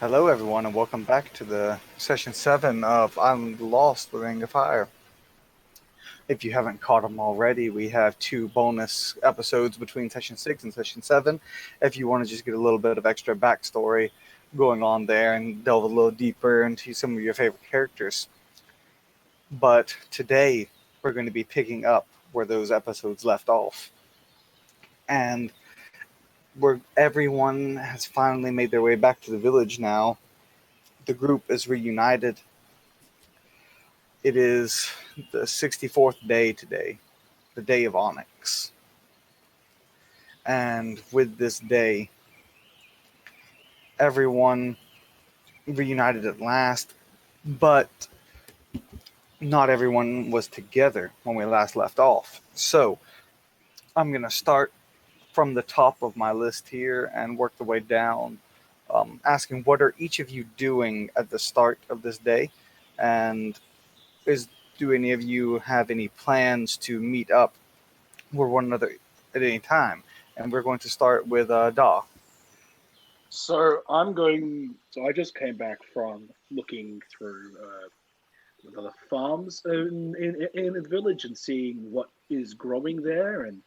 Hello, everyone, and welcome back to the session 7 of I'm Lost with Ring of Fire. If you haven't caught them already, we have two bonus episodes between session 6 and session 7. If you want to just get a little bit of extra backstory going on there and delve a little deeper into some of your favorite characters. But today, we're going to be picking up where those episodes left off. And where everyone has finally made their way back to the village now. The group is reunited. It is the 64th day today, the day of Onyx. And with this day, everyone reunited at last, but not everyone was together when we last left off. So I'm going to start from the top of my list here and work the way down, asking what are each of you doing at the start of this day, and is do any of you have any plans to meet up with one another at any time? And we're going to start with Daw. So I just came back from looking through the farms in the village and seeing what is growing there and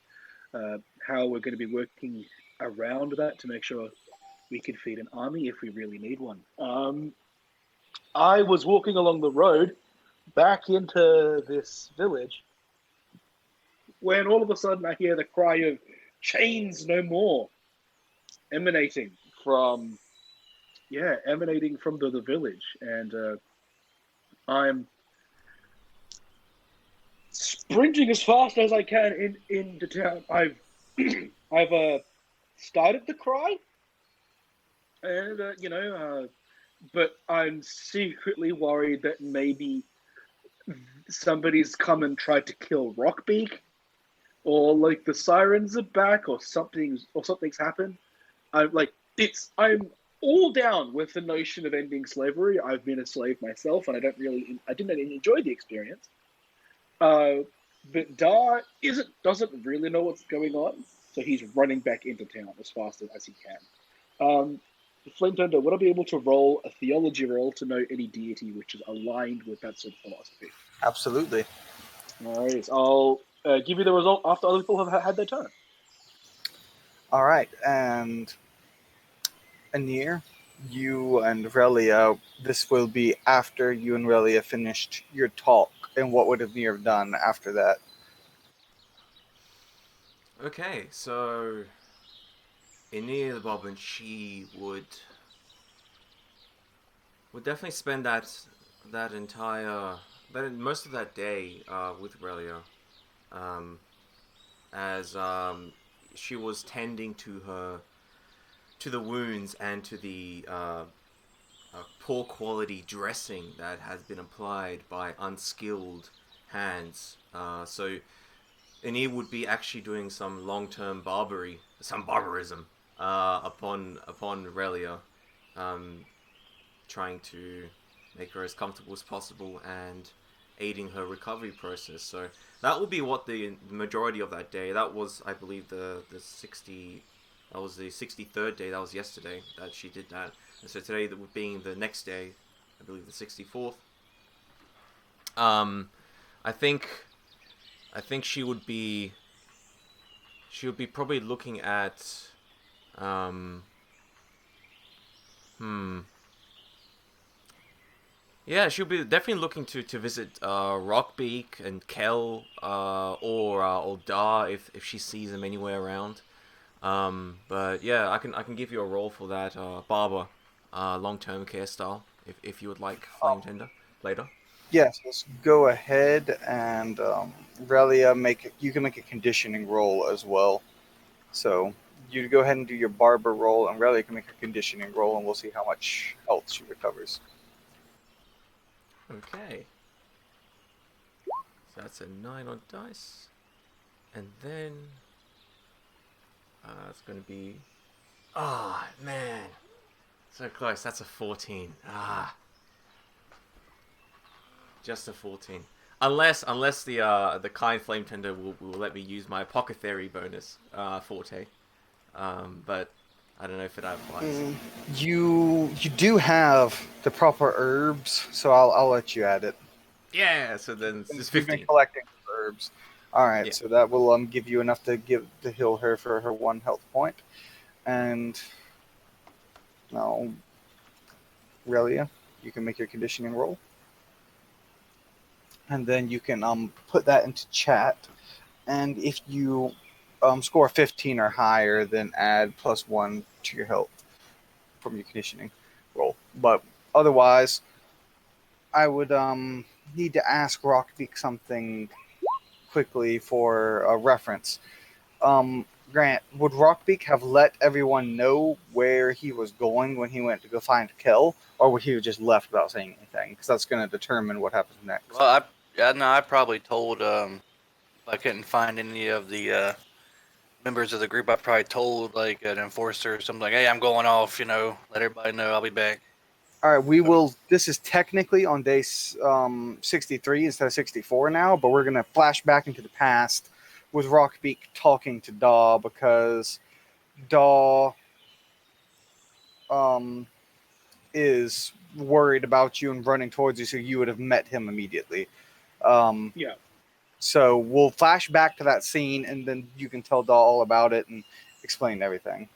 how we're going to be working around that to make sure we can feed an army if we really need one. I was walking along the road back into this village when all of a sudden I hear the cry of "Chains no more!" emanating from emanating from the village, and I'm sprinting as fast as I can into town. I've started the cry, and but I'm secretly worried that maybe somebody's come and tried to kill Rockbeak, or like the sirens are back, or something's happened. I'm all down with the notion of ending slavery. I've been a slave myself, and I didn't really enjoy the experience. Uh, but Dar doesn't really know what's going on, so he's running back into town as fast as he can. Flint Thunder, would I be able to roll a theology roll to know any deity which is aligned with that sort of philosophy? Absolutely. All right, I'll give you the result after other people have had their turn. All right, and Anir, you and Relia, this will be after you and Relia finished your talk. And what would Anir have done after that? Okay, so Inia the Bobbin, she would definitely spend that entire that most of that day with Relia, um, as she was tending to the wounds and to the poor quality dressing that has been applied by unskilled hands. So Anir would be actually doing some long term some barbarism upon Relia, um, trying to make her as comfortable as possible and aiding her recovery process. So that will be what the majority of that day. That was, I believe, the 60. That was the 63rd day. That was yesterday that she did that. And so today, that being the next day, I believe the 64th. Um, I think I think she would be probably looking at um hmm yeah, she'll be definitely looking to visit Rockbeak and Kel or Dar if she sees them anywhere around. But yeah, I can give you a role for that barber long term care style if you would like Um, flame tender later. yes, let's go ahead and Relia you can make a conditioning roll as well. So you go ahead and do your barber roll, and Relia can make a conditioning roll, and we'll see how much health she recovers. Okay, so that's a 9 on dice, and then it's gonna be man, so close. That's a 14. Just a 14. Unless the kind flame tender will let me use my apothecary bonus forte. But I don't know if it applies. You do have the proper herbs, so I'll let you add it. Yeah, so then it's You've been 15. collecting herbs. All right, Yeah. so that will give you enough to heal her for her 1 health point. And now, Relia, you can make your conditioning roll, and then you can put that into chat. And if you score 15 or higher, then add +1 to your health from your conditioning roll. But otherwise, I would need to ask Rockbeak something quickly for a reference. Grant, would Rockbeak have let everyone know where he was going when he went to go find Kel, or would he have just left without saying anything? Because that's going to determine what happens next. Well, I probably told if I couldn't find any of the members of the group, I probably told like an enforcer or something like, "Hey, I'm going off. Let everybody know I'll be back." All right, we will. This is technically on day 63 instead of 64 now, but we're going to flash back into the past with Rockbeak talking to Daw because Daw is worried about you and running towards you, so you would have met him immediately. Yeah. So we'll flash back to that scene, and then you can tell Daw all about it and explain everything.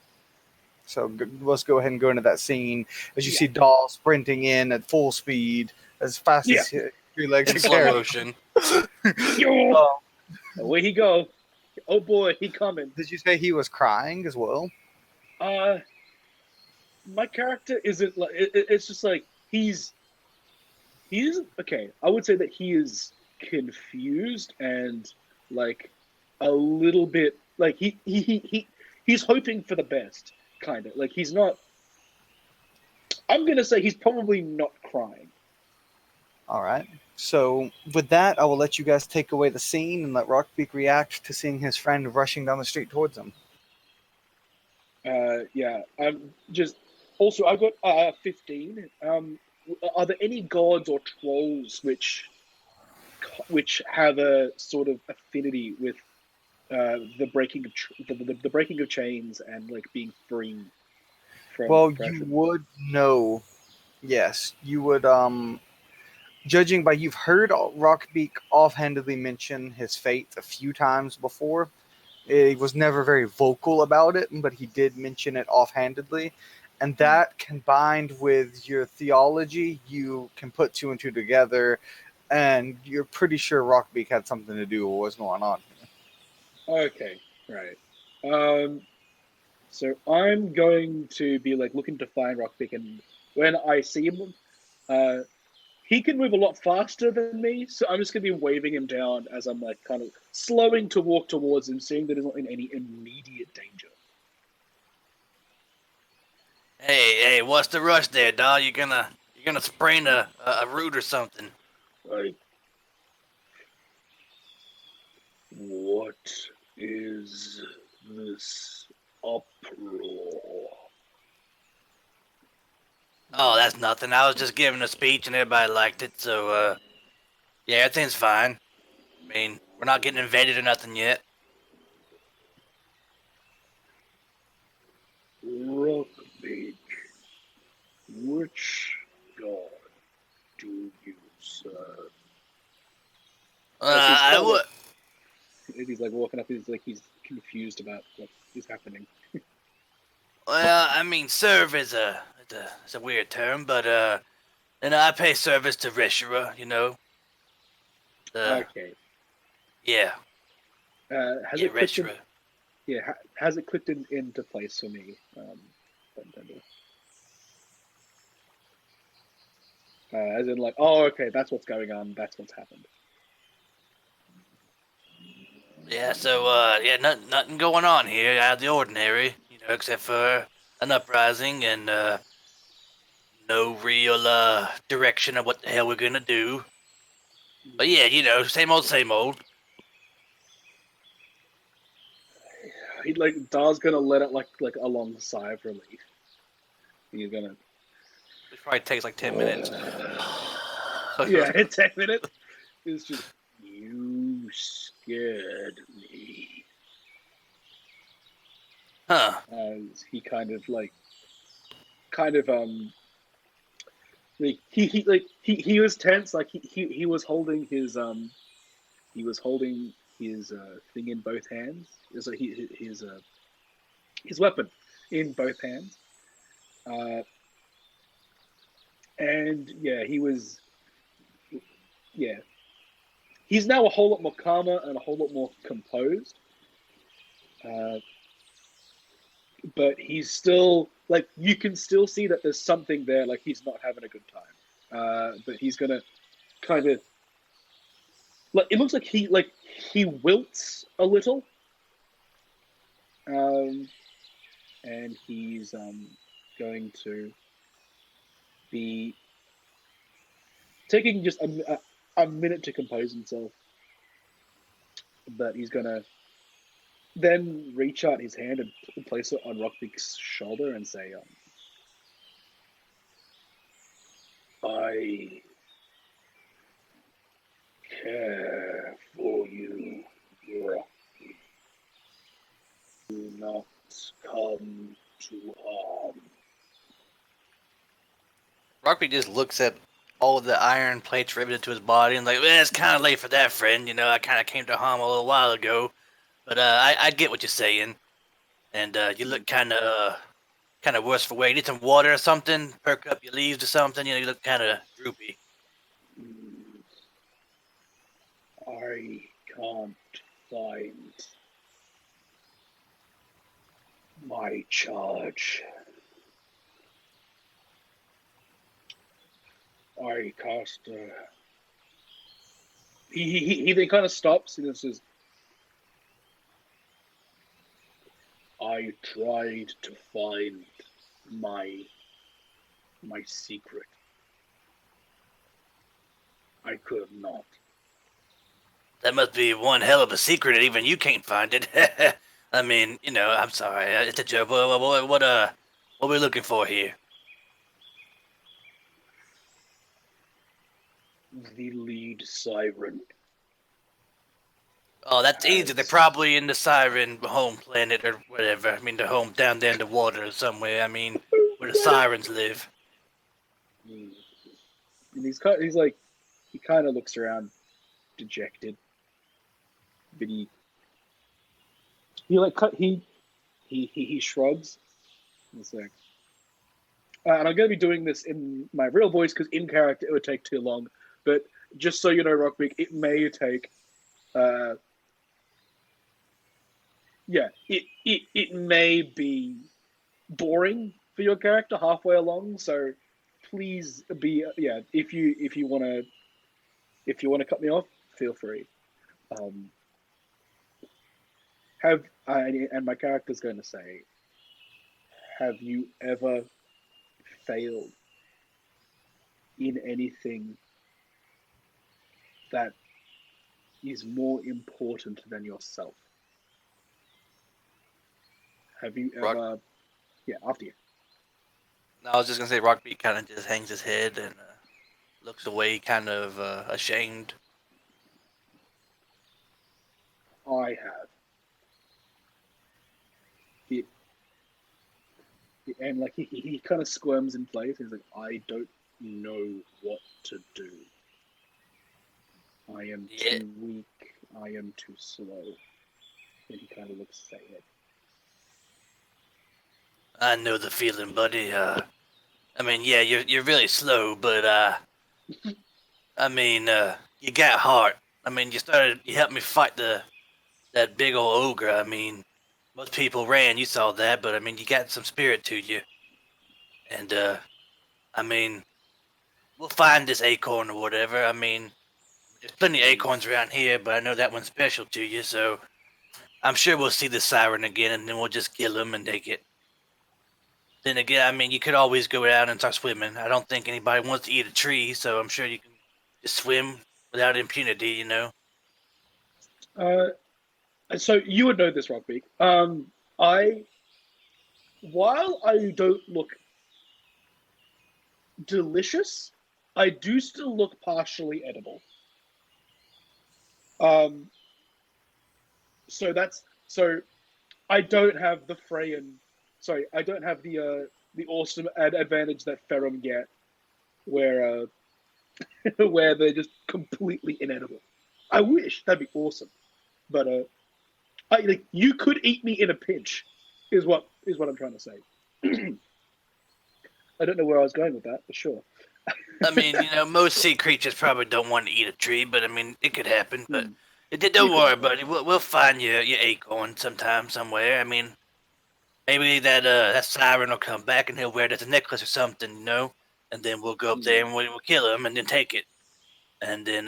So let's go ahead and go into that scene as you see Daw sprinting in at full speed, as fast as your legs In can slow carry. motion. Away he go. Oh boy, he coming. Did you say he was crying as well? My character isn't like it's just like he's okay. I would say that he is confused and like a little bit like he's hoping for the best, kind of like he's not. I'm gonna say he's probably not crying. All right. So with that, I will let you guys take away the scene and let Rockbeak react to seeing his friend rushing down the street towards him. Yeah. Just also I got 15. Are there any gods or trolls which have a sort of affinity with the breaking of the breaking of chains and like being free from Well, oppression? you would know. Yes, you would. Judging by you've heard Rockbeak offhandedly mention his fate a few times before. He was never very vocal about it, but he did mention it offhandedly. And that combined with your theology, you can put 2 and 2 together, and you're pretty sure Rockbeak had something to do with what's going on. Okay, right. So I'm going to be like looking to find Rockpick, and when I see him, he can move a lot faster than me. So I'm just gonna be waving him down as I'm like kind of slowing to walk towards him, seeing that he's not in any immediate danger. Hey, what's the rush there, dog? You gonna sprain a root or something? Like, what is this uproar? Oh, that's nothing. I was just giving a speech and everybody liked it, so yeah, everything's fine. I mean, we're not getting invaded or nothing yet. Rockbeak, which god do you serve? I would. He's like walking up. He's confused about what is happening. Well, I mean, serve is it's a weird term, but and I pay service to Reshura, Okay. Yeah. Has Yeah, it clicked in, Reshura. has it clicked into place for me? As in, like, oh, okay, that's what's going on. That's what's happened. Yeah, so yeah, nothing going on here out of the ordinary, except for an uprising and no real direction of what the hell we're gonna do. But yeah, same old, same old. He like Dar's gonna let it like a long sigh of relief. He's gonna. It probably takes like 10 minutes. Yeah, in 10 minutes. It's just you scared me. Huh. as he kind of like he was tense, like he was holding his thing in both hands. So his weapon in both hands, and he's now a whole lot more calmer and a whole lot more composed. But he's still like, you can still see that there's something there. Like, he's not having a good time. But he's gonna kind of like, it looks like he wilts a little, and he's going to be taking just a minute to compose himself. But he's gonna then reach out his hand and place it on Rockbeak's shoulder and say, I care for you, Rockbeak. Do not come to harm. Rockbeak just looks at all of the iron plates riveted to his body and like, well, it's kind of late for that, friend. You know, I kind of came to harm a little while ago. But I get what you're saying. And you look kind of worse for wear. You need some water or something? Perk up your leaves or something? You know, you look kind of droopy. I can't find my charge. I cast. He then kind of stops and says, I tried to find my secret. I could not. That must be one hell of a secret, and even you can't find it. I mean, you know, I'm sorry. It's a joke. What are we looking for here? The lead siren. Oh, that's easy. They're probably in the Siren home planet or whatever. I mean, the home down there in the water or somewhere. I mean, where the Sirens live. And he's like, he kind of looks around, dejected. But he shrugs. He's like, and I'm going to be doing this in my real voice because in character it would take too long. But just so you know, Rockbeak, it may take. It may be boring for your character halfway along. So please be if you want to cut me off, feel free. And my character's going to say, have you ever failed in anything that is more important than yourself? Have you ever? After you. No, I was just gonna say, Rockbeak kind of just hangs his head and looks away, kind of ashamed. I have. And like he kind of squirms in place. He's like, I don't know what to do. I am too weak. I am too slow. And he kind of looks sad. I know the feeling, buddy. I mean, yeah, you're really slow, but I mean, you got heart. I mean, you helped me fight that big old ogre. I mean, most people ran, you saw that, but I mean, you got some spirit to you. And I mean, we'll find this acorn or whatever. I mean, there's plenty of acorns around here, but I know that one's special to you, so I'm sure we'll see the siren again, and then we'll just kill him and take it. Then again, I mean, you could always go out and start swimming. I don't think anybody wants to eat a tree, so I'm sure you can just swim without impunity, you know? So you would know this, Rockbeak. While I don't look delicious, I do still look partially edible. So I don't have the Freyan. Sorry, I don't have the awesome advantage that Ferrum get, where where they're just completely inedible. I wish that'd be awesome, but like you could eat me in a pinch, is what I'm trying to say. I don't know where I was going with that, but sure. I mean, most sea creatures probably don't want to eat a tree, but I mean, it could happen. But don't You worry, could- buddy. We'll find your acorn sometime, somewhere. I mean, maybe that siren will come back and he'll wear it as a necklace or something, and then we'll go up there and we'll kill him and then take it, and then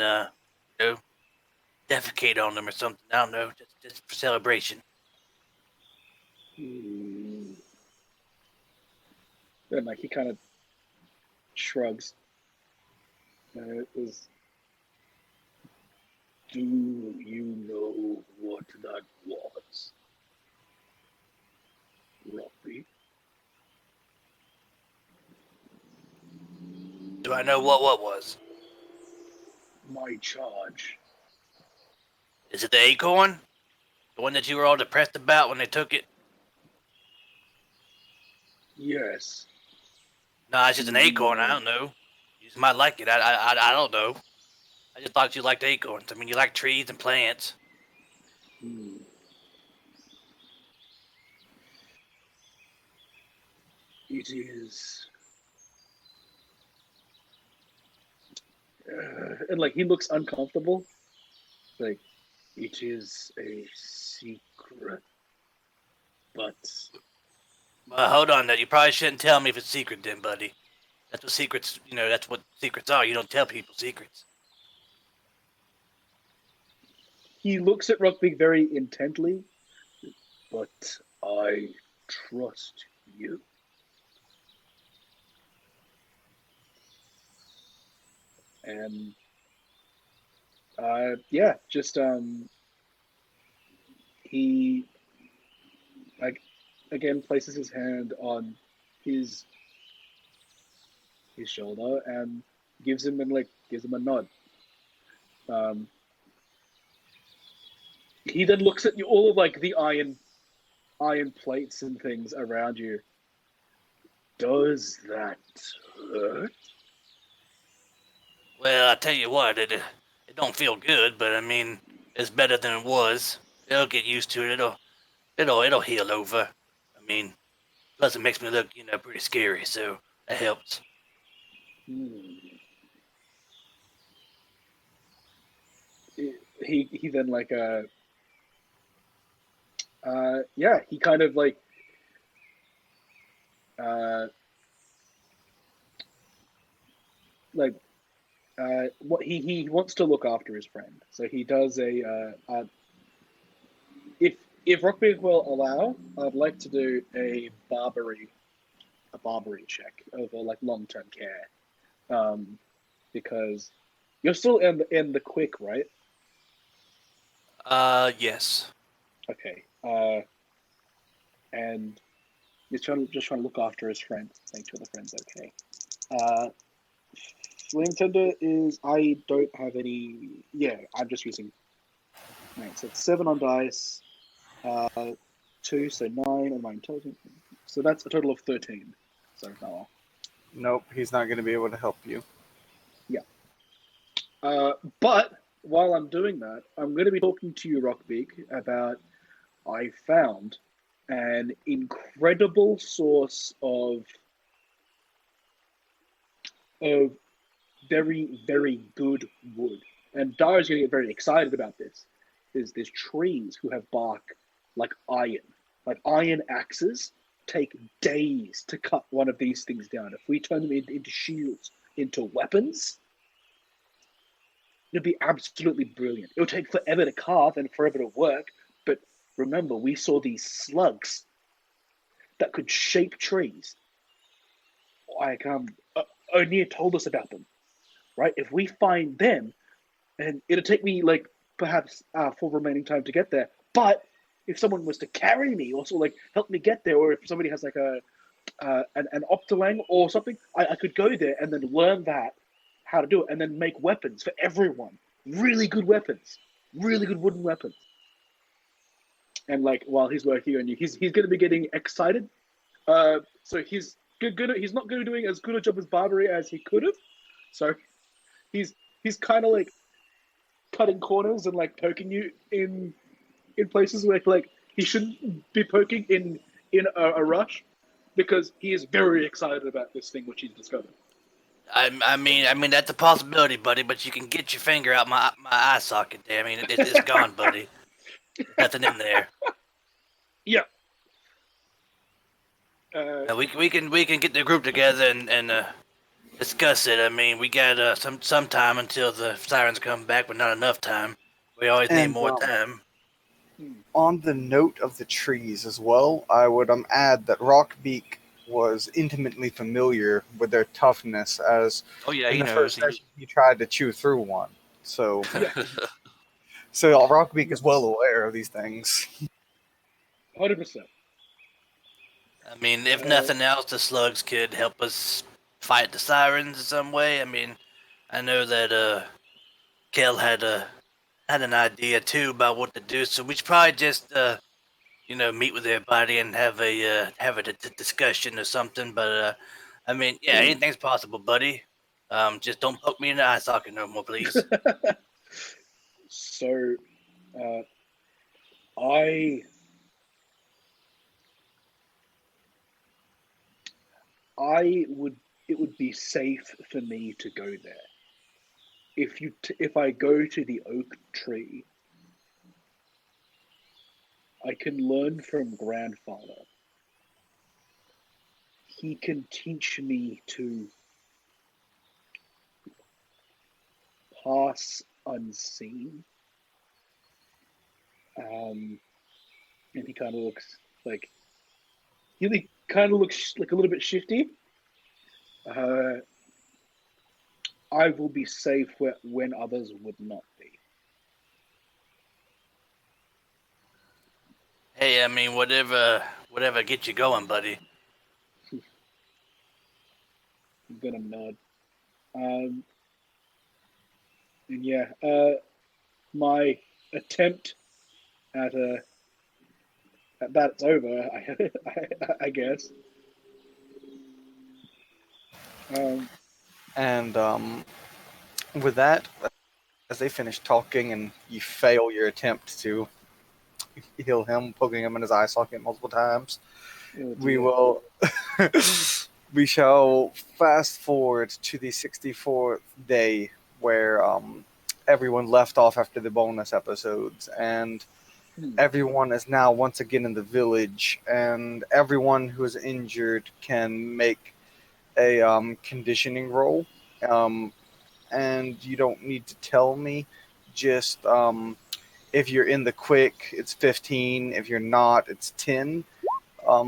defecate on them or something. I don't know, just for celebration. And like he kind of shrugs. And it was. Do you know what that was, Robbie? Do I know what was? My charge. Is it the acorn? The one that you were all depressed about when they took it? Yes. Nah, it's just an acorn. I don't know. You just might like it. I don't know. I just thought you liked acorns. I mean, you like trees and plants. It is. And like he looks uncomfortable. Like it is a secret, but Well, hold on, though. You probably shouldn't tell me if it's secret, then, buddy. That's what secrets. That's what secrets are. You don't tell people secrets. he looks at Rockbeak very intently. But I trust you. And yeah, just he like again places his hand on his shoulder and gives him a nod. He then looks at you, all of like the iron plates and things around you. Does that hurt? Well, I tell you what, it don't feel good, but I mean, it's better than it was. It'll get used to it. It'll heal over. I mean, plus it makes me look, pretty scary, so that helps. He then yeah, he kind of like what he wants to look after his friend, so he does if Rockbeard will allow, I'd like to do a barbery check over like long-term care, because you're still in the quick, right? Yes. Okay. And he's just trying to look after his friend, make sure the friend's okay. Flame Tender is, I don't have any. Yeah, I'm just using. Right, so it's 7 on dice, 2, so 9 on my intelligence. So that's a total of 13. So no. Nope, he's not going to be able to help you. Yeah. But while I'm doing that, I'm going to be talking to you, Rockbeak, about I found an incredible source of very, very good wood. And Dara's going to get very excited about this. There's trees who have bark like iron. Like iron axes take days to cut one of these things down. If we turn them into shields, into weapons, it'll be absolutely brilliant. It'll take forever to carve and forever to work, but remember, we saw these slugs that could shape trees. Like O'Neill told us about them, right? If we find them, and it'll take me like perhaps full remaining time to get there. But if someone was to carry me, also like help me get there, or if somebody has like an Optilang or something, I could go there and then learn how to do it, and then make weapons for everyone. Really good weapons, really good wooden weapons. and like while he's working on you, he's going to be getting excited. So he's not going to be doing as good a job as Barbary as he could have. So he's kind of like cutting corners and like poking you in places where like he shouldn't be poking in a rush, because he is very excited about this thing which he's discovered. I mean that's a possibility, buddy. But you can get your finger out my eye socket there. I mean, it's gone, buddy. Nothing in there. Yeah. We can get the group together and discuss it. I mean, we got some time until the sirens come back, but not enough time. We always need And, more time. On the note of the trees as well, I would add that Rockbeak was intimately familiar with their toughness, as Oh yeah, in he the knows. first session he tried to chew through one. So, so Rockbeak is well aware of these things. 100%. I mean, if nothing else, the slugs could help us fight the sirens in some way. I mean, I know that Kel had an idea too about what to do, so we should probably just meet with everybody and have a discussion or something. But I mean, yeah, anything's possible, buddy. Just don't poke me in the eye socket no more, please. So, I it would be safe for me to go there. If I go to the oak tree, I can learn from grandfather. He can teach me to pass unseen. And he kind of looks like a little bit shifty. I will be safe when others would not be. Hey, I mean, whatever gets you going, buddy. I'm gonna nod. And yeah, my attempt at that's over. I guess. And with that, as they finish talking and you fail your attempt to heal him, poking him in his eye socket multiple times, we will we shall fast forward to the 64th day, where everyone left off after the bonus episodes, and everyone is now once again in the village, and everyone who is injured can make a conditioning roll, and you don't need to tell me, just if you're in the quick, it's 15. If you're not, it's 10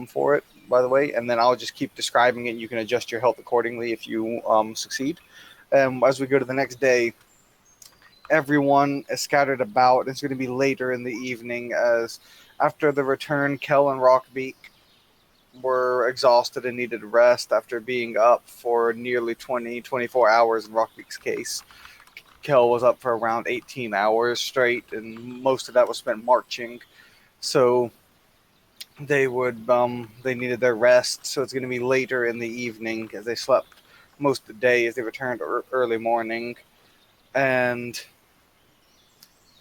for it, by the way. And then I'll just keep describing it. You can adjust your health accordingly if you succeed. As we go to the next day, everyone is scattered about. It's going to be later in the evening, as after the return, Kel and Rockbeak were exhausted and needed rest after being up for nearly 24 hours in Rockbeak's case. Kel was up for around 18 hours straight, and most of that was spent marching. So they needed their rest. So it's going to be later in the evening, as they slept most of the day as they returned early morning. And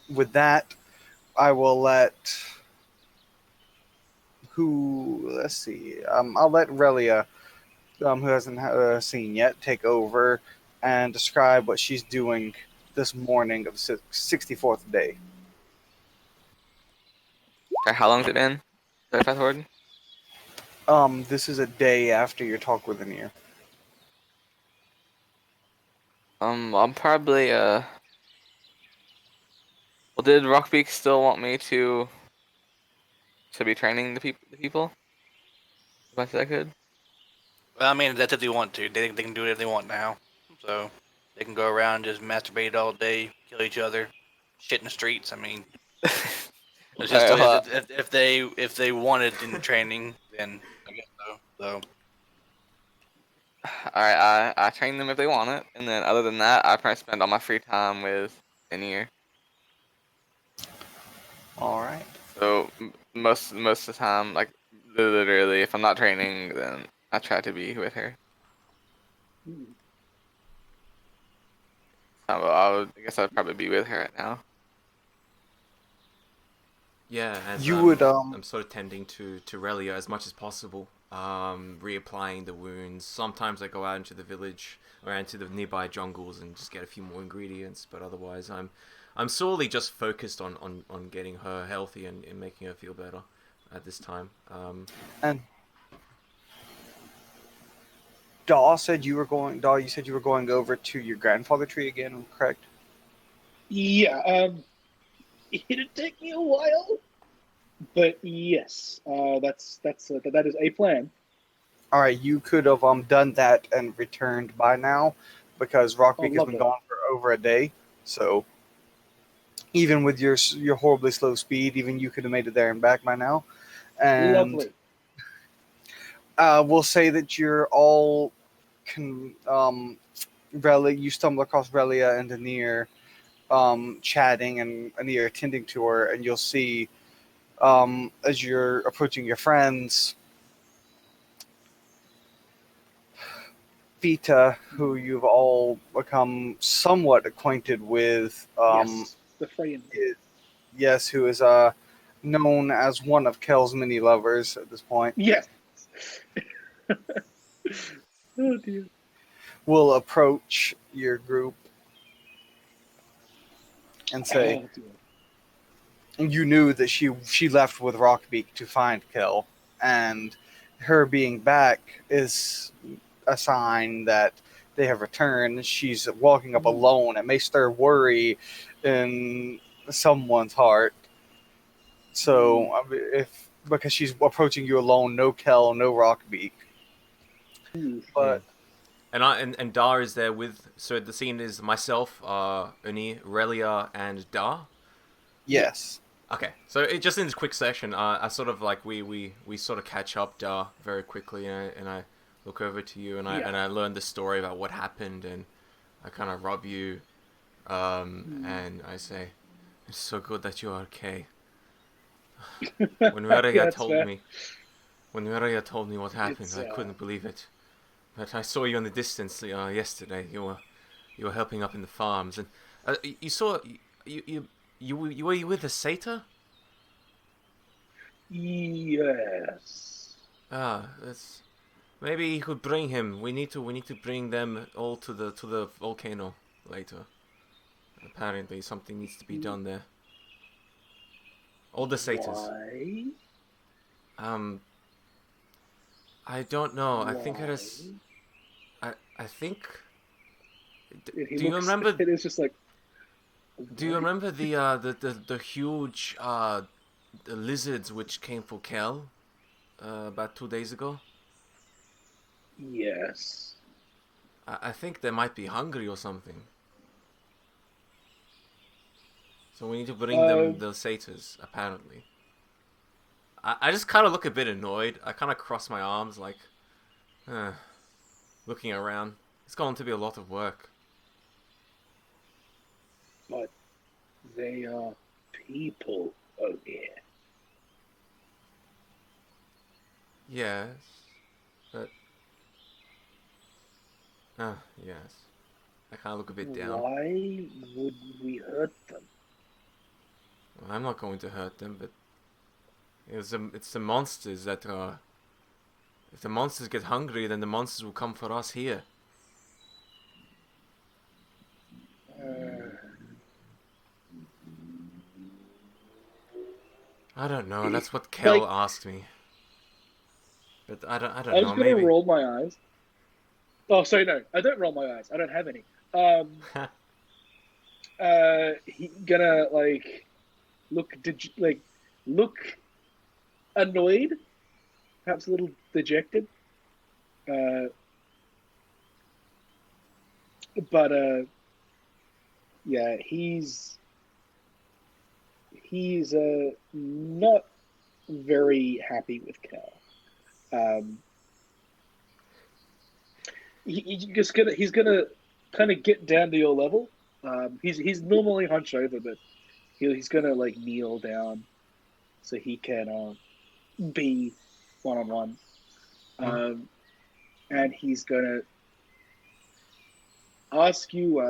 with that, I will let let's see. I'll let Relia, who hasn't seen yet, take over and describe what she's doing this morning of the 64th day. Okay, how long's it been? Did I fast forward? This is a day after your talk with Anir. I'm probably well, did Rockbeak still want me to be training the people? As much as I could? Well, I mean, that's if they want to. They can do whatever they want now. So they can go around and just masturbate all day, kill each other, shit in the streets. I mean, it's just Alright, if they wanted in training, then I guess so. So Alright, I train them if they want it, and then other than that, I probably spend all my free time with Anir. All right. So most of the time, like literally, if I'm not training, then I try to be with her. Hmm. I guess I'd probably be with her right now. Yeah, as You would I'm sort of tending to Relia as much as possible. Reapplying the wounds. Sometimes I go out into the village or into the nearby jungles and just get a few more ingredients. But otherwise, I'm solely just focused on getting her healthy and making her feel better at this time. and Daw said you were going. Daw, you said you were going over to your grandfather tree again, correct? Yeah, it'd take me a while, but yes, that is a plan. All right, you could have done that and returned by now, because Oh, Rockbeak has been lovely. gone for over a day. So even with your horribly slow speed, even you could have made it there and back by now. And Lovely. we'll say that you're all you stumble across Relia and Anir chatting and Anir attending to her, and you'll see as you're approaching your friends, Vita, who you've all become somewhat acquainted with, Yes, the friend. yes, who is known as one of Kel's many lovers at this point, Yes. Oh dear. will approach your group and say, Oh dear. you knew that she left with Rockbeak to find Kel, and her being back is a sign that they have returned. She's walking up alone. It may stir worry in someone's heart. So if because she's approaching you alone, no Kel, no Rockbeak. Ooh. But And Dar is there with. So the scene is myself, Uni, Relia, and Dar. yes, Okay, so it just in this quick session, I sort of like we sort of catch up Dar very quickly, and I look over to you and I learn the story about what happened, and I kind of rub you, and I say, "It's so good that you're okay." When Relia Yeah, that's told fair. me, when Relia told me what happened, It's I couldn't believe it. But I saw you in the distance yesterday. You were helping up in the farms, and you saw you were you with a satyr? yes. Ah, that's maybe you could bring him. We need to bring them all to the volcano later. Apparently, something needs to be done there. All the satyrs. Why? Um, I don't know. I think it Why? is. I think. He Do you looks. remember? It is just like. Do you What? remember the huge the lizards which came for Kel about 2 days ago? Yes. I think they might be hungry or something. So we need to bring them Um. the satyrs, apparently. I just kind of look a bit annoyed. I kind of cross my arms, like, uh, looking around. It's going to be a lot of work. But they are people, Ogier. Yes, but yes. I kind of look a bit down. Why would we hurt them? Well, I'm not going to hurt them, but it's the monsters that are. If the monsters get hungry, then the monsters will come for us here. Uh, I don't know. That's what Kel like, asked me. But I I don't was know. gonna Maybe. roll my eyes. Oh, sorry, no, I don't roll my eyes. I don't have any. He gonna like look annoyed, perhaps a little dejected. Uh, but yeah, he's not very happy with Cal. Um, he's gonna kind of get down to your level. He's normally hunched over, but he's gonna like kneel down, so he can be one-on-one. And he's gonna ask you.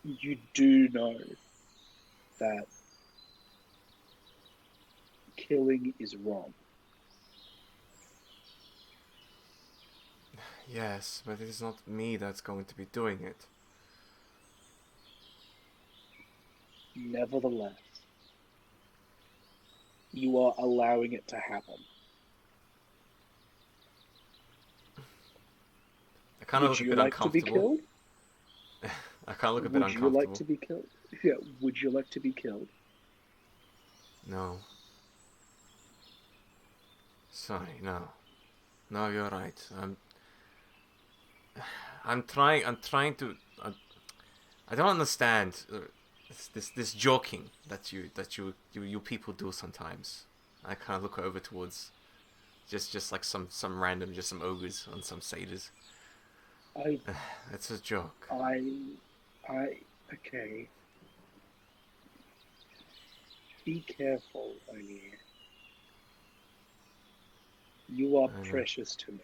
You do know that killing is wrong. Yes, but it is not me that's going to be doing it. Nevertheless, you are allowing it to happen. I kind of Would look a you bit like to be uncomfortable. killed? I kind of look a bit Would you like uncomfortable. to be killed? Yeah. Would you like to be killed? No. Sorry, no. No, you're right. I'm trying to. I don't understand this joking that you people do sometimes. I kind of look over towards just like some random, just some ogres on some satyrs. I, It's a joke. okay. Be careful, O'Neill. You are I know. precious to me.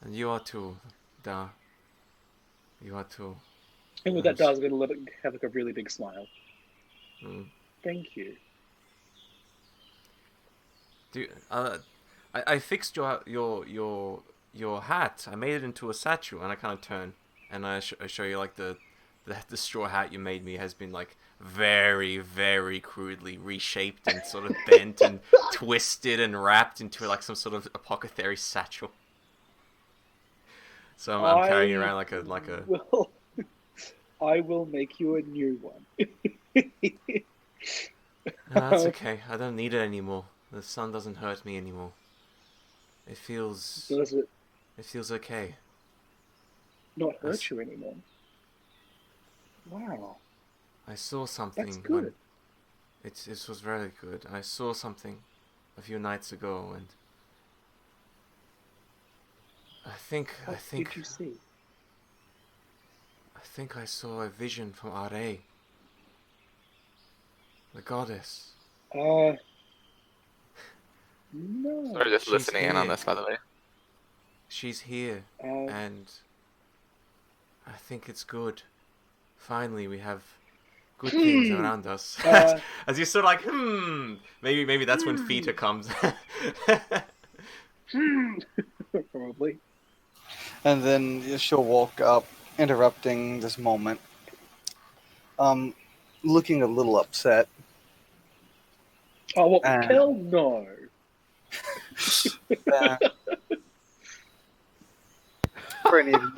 And you are too, Da. You are too. And with that, Dar's gonna have like a really big smile. Mm. Thank you. I fixed your hat. I made it into a statue, and I kind of turn and I show you like the straw hat you made me has been like very very crudely reshaped and sort of bent and twisted and wrapped into like some sort of apothecary satchel. So I'm carrying it around like a. Well, I will make you a new one. No, that's okay. I don't need it anymore. The sun doesn't hurt me anymore. It feels Does it okay. not hurt you anymore? Wow, I saw something that's when good. it was very good. I saw something a few nights ago, and I think What did you see? I think I saw a vision from Are, the goddess. No. Sorry, just She's listening in on here. this, by the way. She's here, Um, and I think it's good. Finally, we have good things around us. Uh, As you sort of like, maybe that's when Fita comes. Probably. And then she'll walk up, interrupting this moment, looking a little upset. Oh, what? Uh, Kel? No. Uh, for any of you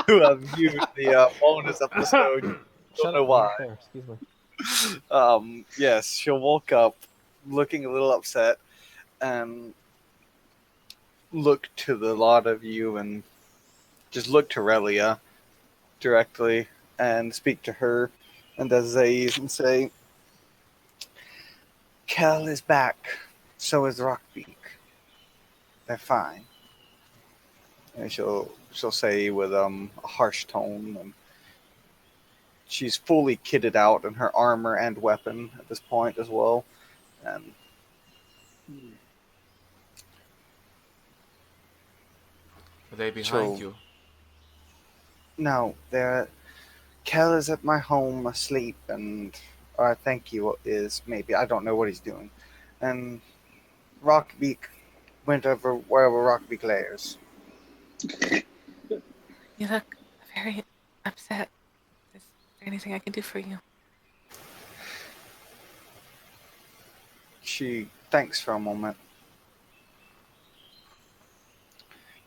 who have viewed the bonus episode, don't know why. There, excuse me. Yes, she'll walk up, looking a little upset, and look to the lot of you and just look to Relia directly and speak to her and Aziz and say, Kel is back. So is Rockbeak. They're fine. And she'll say with a harsh tone, and she's fully kitted out in her armor and weapon at this point as well. And Are they behind So- you? no, Kel is at my home asleep, and or I think he is, maybe. I don't know what he's doing. And Rockbeak went over wherever Rockbeak lairs. You look very upset. Is there anything I can do for you? She thinks for a moment.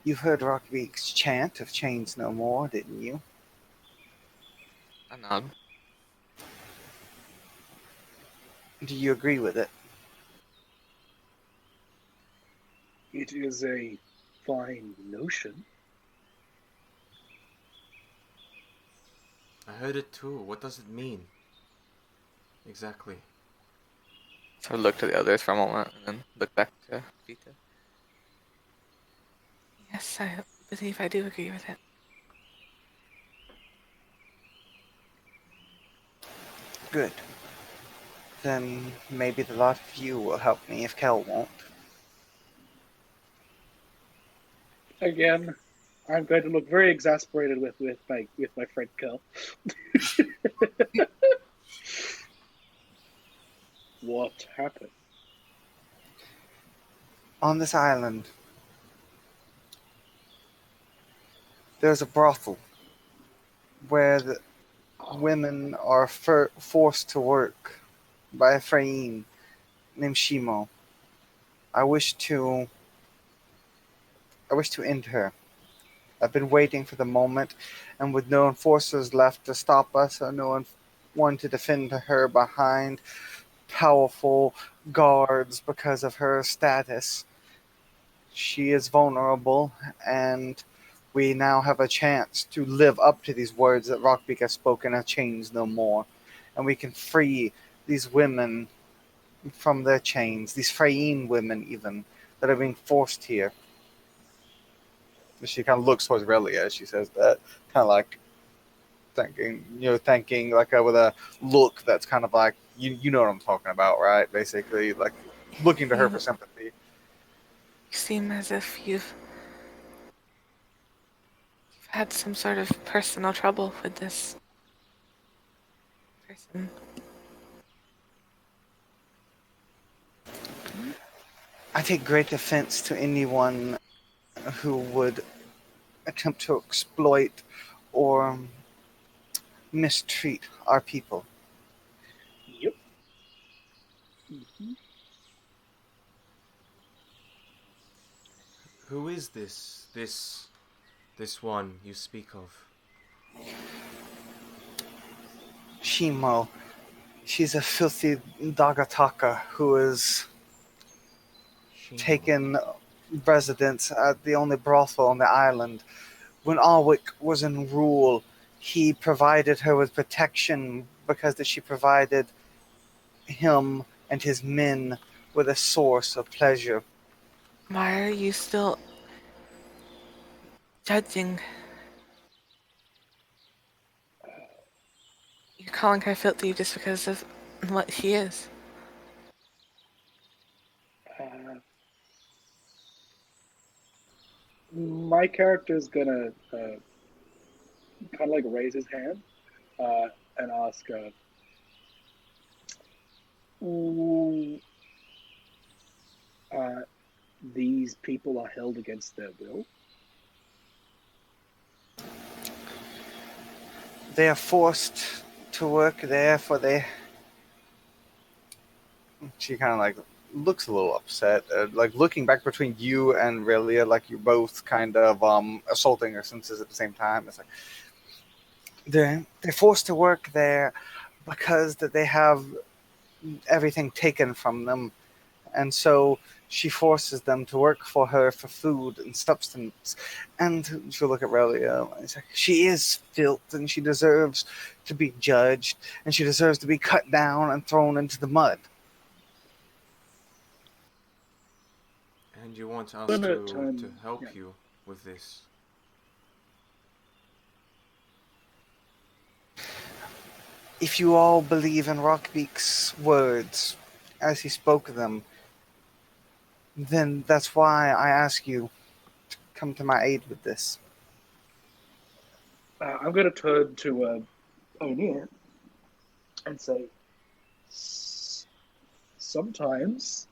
You've heard Rockbeak's chant of Chains No More, didn't you? I nod. Do you agree with it? It is a fine notion. I heard it too. What does it mean? Exactly. So I look to the others for a moment and then look back to Vita. Yes, I believe I do agree with it. Good. then maybe the lot of you will help me if Kel won't. Again, I'm going to look very exasperated with my friend Kel. What happened? On this island, there's a brothel where the women are forced to work by a Frayeen named Shimo. I wish to end her. I've been waiting for the moment, and with no enforcers left to stop us, or no one to defend her behind powerful guards because of her status, she is vulnerable, and we now have a chance to live up to these words that Rockbeak has spoken of chains no more. And we can free these women from their chains, these Frayeen women even, that are being forced here. She kind of looks towards Relia as she says that, kind of like thinking like with a look that's kind of like, you know what I'm talking about, right? Basically, like looking to her for sympathy. You seem as if you've had some sort of personal trouble with this person. I take great offense to anyone who would attempt to exploit or mistreat our people. Yep. Mm-hmm. Who is this one you speak of? Shimo. She's a filthy Dagataka who is Shimo. taken residence at the only brothel on the island. When Alwick was in rule, he provided her with protection because that she provided him and his men with a source of pleasure. Why are you still judging? You're calling her filthy just because of what she is. My character is gonna kind of like raise his hand and ask, these people are held against their will? They are forced to work there for they. She kind of like looks a little upset, like looking back between you and Relia, like you're both kind of assaulting her senses at the same time. It's like they're forced to work there because that they have everything taken from them, and so she forces them to work for her for food and substance. And she'll look at Relia and say, she is filth and she deserves to be judged and she deserves to be cut down and thrown into the mud. And you want us Gonna to turn- help yeah. you with this? If you all believe in Rockbeak's words as he spoke them, then that's why I ask you to come to my aid with this. I'm gonna turn to O'Neill and say, sometimes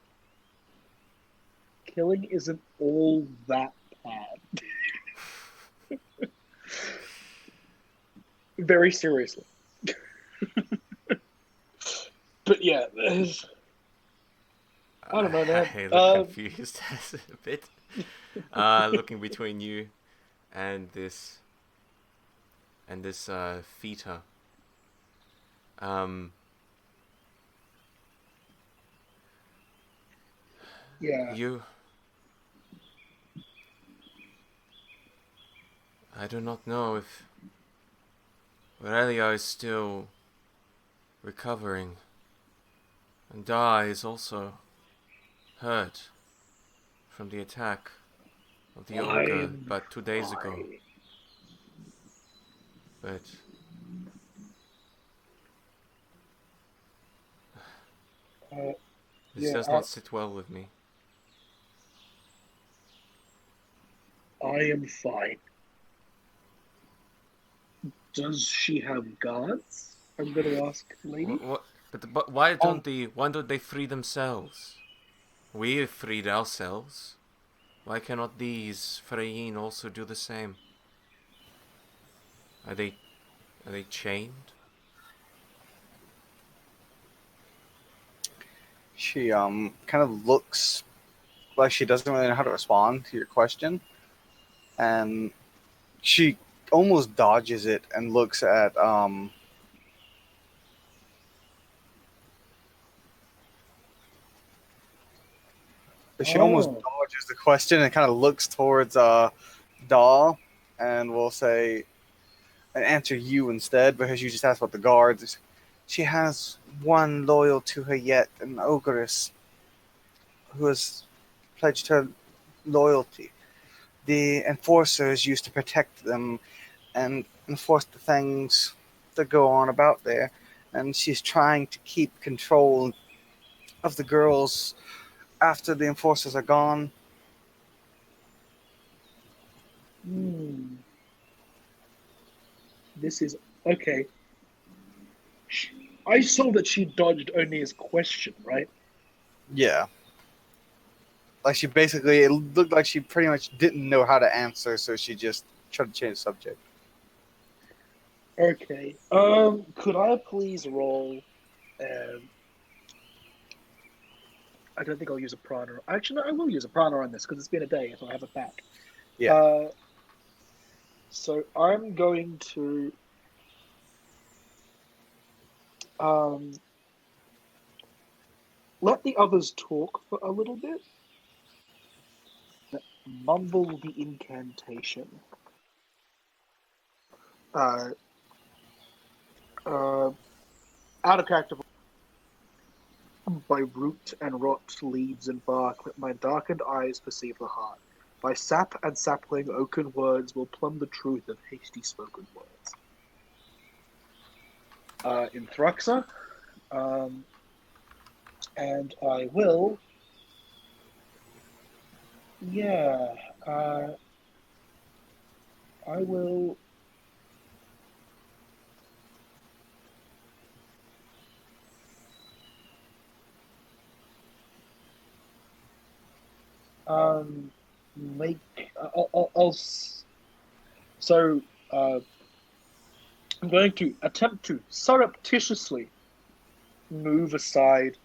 killing isn't all that bad. Very seriously. But yeah, I don't know, man. I look confused a bit. Looking between you and this Feta. Yeah. I do not know if Aurelia is still recovering, and Da is also hurt from the attack of the ogre about 2 days ago. But This does not sit well with me. I am fine. Does she have guards? I'm going to ask the lady. What? But why don't they free themselves? We have freed ourselves. Why cannot these Freyin also do the same? Are they chained? She kind of looks like she doesn't really know how to respond to your question, and she almost dodges it and looks at she almost dodges the question and kind of looks towards Daw, and will say and answer you instead because you just asked about the guards. She has one loyal to her yet, an ogress who has pledged her loyalty. The enforcers used to protect them and enforce the things that go on about there, and she's trying to keep control of the girls after the enforcers are gone. This is okay. I saw that she dodged O'Neill's question, right? Yeah. Like she basically, it looked like she pretty much didn't know how to answer, so she just tried to change the subject. Okay. Could I please roll? I don't think I'll use a prana. Actually, no, I will use a prana on this because it's been a day, so I have it back. Yeah. So I'm going to let the others talk for a little bit. Mumble the incantation. Out of character. By root and rot, leaves and bark, let my darkened eyes perceive the heart. By sap and sapling, oaken words will plumb the truth of hasty spoken words. In Thruxa, and I will. Yeah, I will. So I'm going to attempt to surreptitiously move aside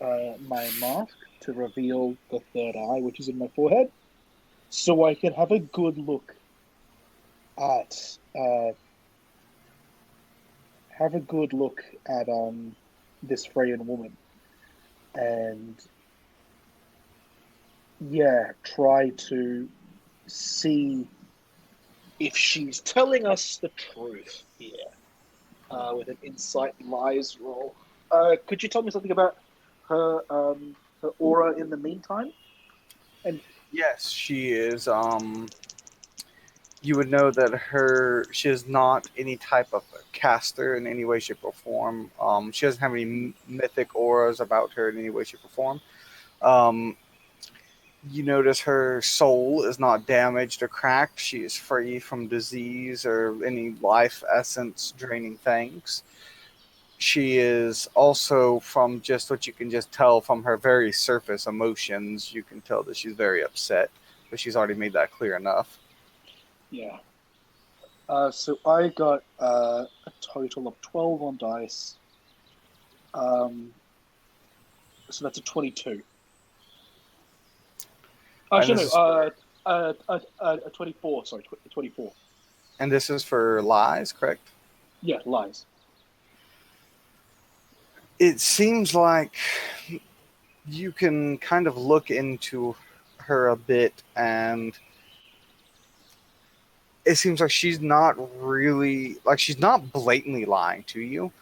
my mask to reveal the third eye, which is in my forehead, so I can have a good look at this Freyan woman, and try to see if she's telling us the truth here with an insight lies roll. Could you tell me something about her aura in the meantime? And yes, she is. You would know that she is not any type of caster in any way, shape, or form. She doesn't have any mythic auras about her in any way, shape, or form. You notice her soul is not damaged or cracked. She is free from disease or any life essence draining things. She is also, from just what you can just tell from her very surface emotions, you can tell that she's very upset, but she's already made that clear enough. Yeah. So I got a total of 12 on dice. So that's a 22. Actually, no, a 24. Sorry, 24. And this is for lies, correct? Yeah, lies. It seems like you can kind of look into her a bit, and it seems like she's not really, like, she's not blatantly lying to you.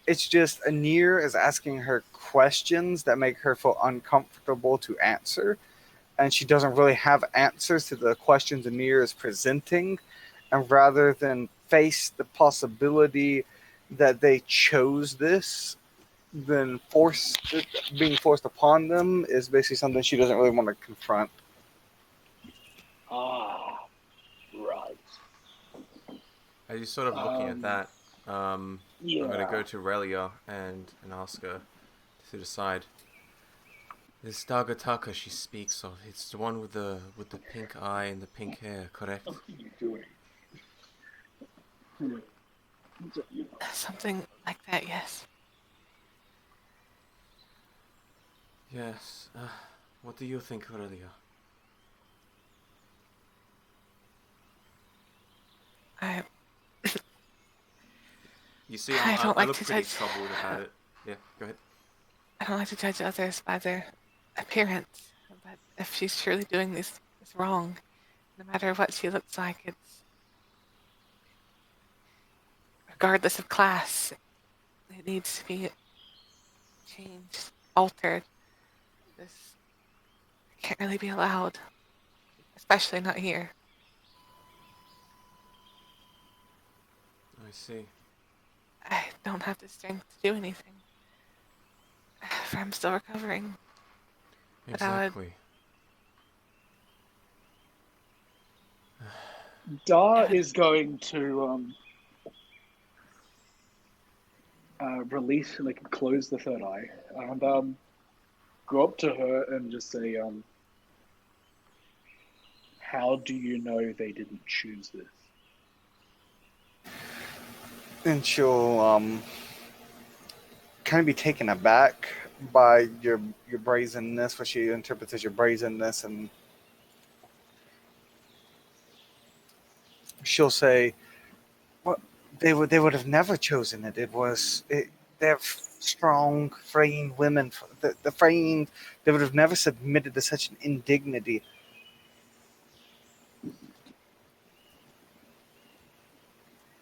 It's just Anir is asking her questions that make her feel uncomfortable to answer, and she doesn't really have answers to the questions Anir is presenting, and rather than face the possibility that they chose this, then being forced upon them is basically something she doesn't really want to confront. Ah, right. As you're sort of looking at that, I'm gonna Yeah. go to Relia and ask her to decide. This Dagataka she speaks of, it's the one with the pink eye and the pink hair, correct? What are you doing? Something like that, yes. Yes. What do you think, Relia? I You see, I don't I like look to pretty judge. troubled about it. Yeah, go ahead. I don't like to judge others by their appearance, but if she's truly doing this wrong, no matter what she looks like, it's regardless of class, it needs to be changed, altered. This can't really be allowed, especially not here. I see. I don't have the strength to do anything. For I'm still recovering. But I would- Exactly. Da Yeah. is going to release, like, close the third eye, and go up to her and just say, how do you know they didn't choose this? And she'll kind of be taken aback by your brazenness, what she interprets as your brazenness, and she'll say, "Well, they would have never chosen it. They're strong, Freying women. The Freying, they would have never submitted to such an indignity."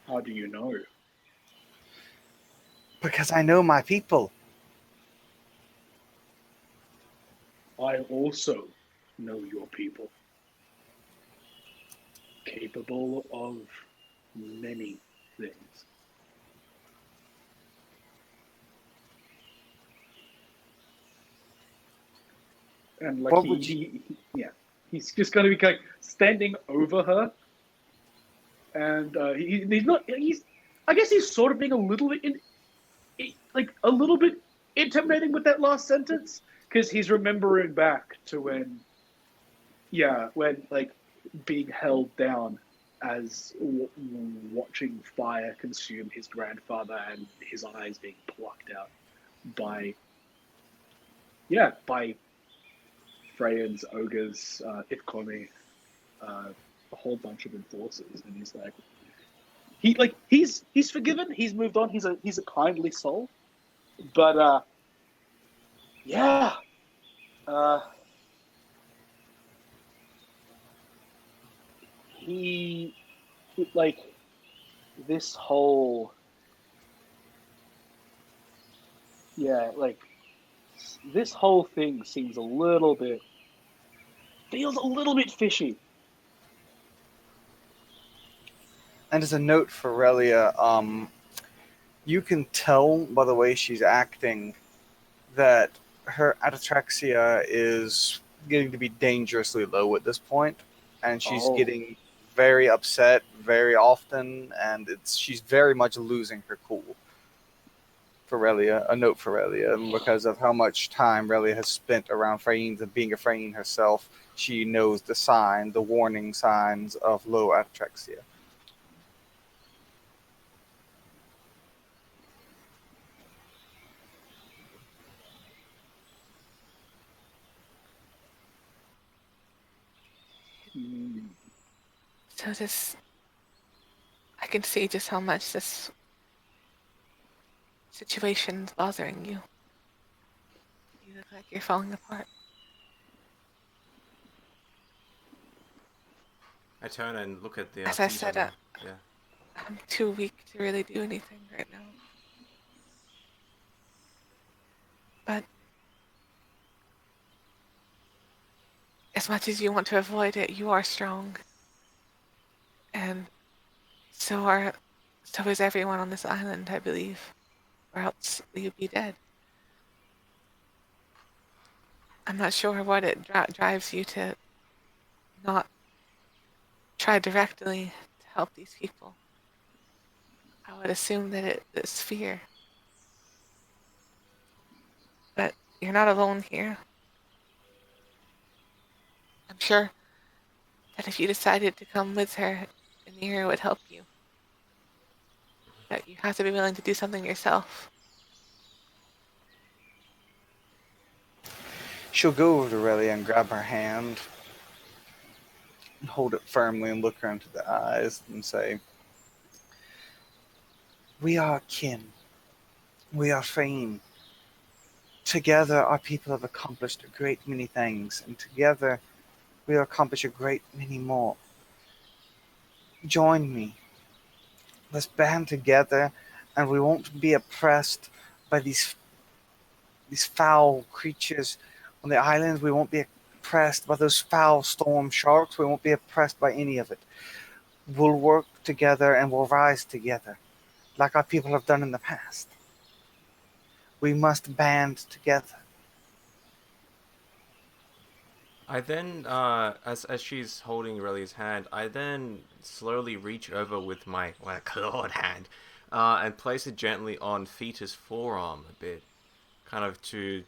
How do you know? Because I know my people. I also know your people. Capable of many things. And like What would he's just going to be kind of standing over her, and he's not. I guess he's sort of being a little bit a little bit intimidating with that last sentence, because he's remembering back to when like being held down as watching fire consume his grandfather and his eyes being plucked out by Freyans, ogres, Ithkomi, a whole bunch of enforcers, and he's like, he's forgiven, he's moved on, he's a kindly soul, but he like this whole this whole thing feels a little bit fishy. And as a note for Relia, you can tell by the way she's acting that her atatraxia is getting to be dangerously low at this point, and she's getting very upset very often, and she's very much losing her cool. For Relia, a note for Relia, and because of how much time Relia has spent around Freynes and being a Freyne herself, she knows the warning signs of low atatraxia. So I can see just how much this situation's bothering you. You look like you're falling apart. I turn and look at the As I feet said, on her. Yeah. I'm too weak to really do anything right now. But as much as you want to avoid it, you are strong. And so is everyone on this island, I believe. Or else you'd be dead. I'm not sure what it drives you to not try directly to help these people. I would assume that it's fear. But you're not alone here. I'm sure that if you decided to come with her, Anira would help you. But you have to be willing to do something yourself. She'll go over to Relia and grab her hand, and hold it firmly and look her into the eyes and say, "We are kin. We are Fain. Together our people have accomplished a great many things, and together we will accomplish a great many more. Join me. Let's band together, and we won't be oppressed by these foul creatures on the islands. We won't be oppressed by those foul storm sharks. We won't be oppressed by any of it. We'll work together and we'll rise together, like our people have done in the past. We must band together." I then, as she's holding Relia's hand, I then slowly reach over with my clawed hand, and place it gently on Theta's forearm a bit, kind of to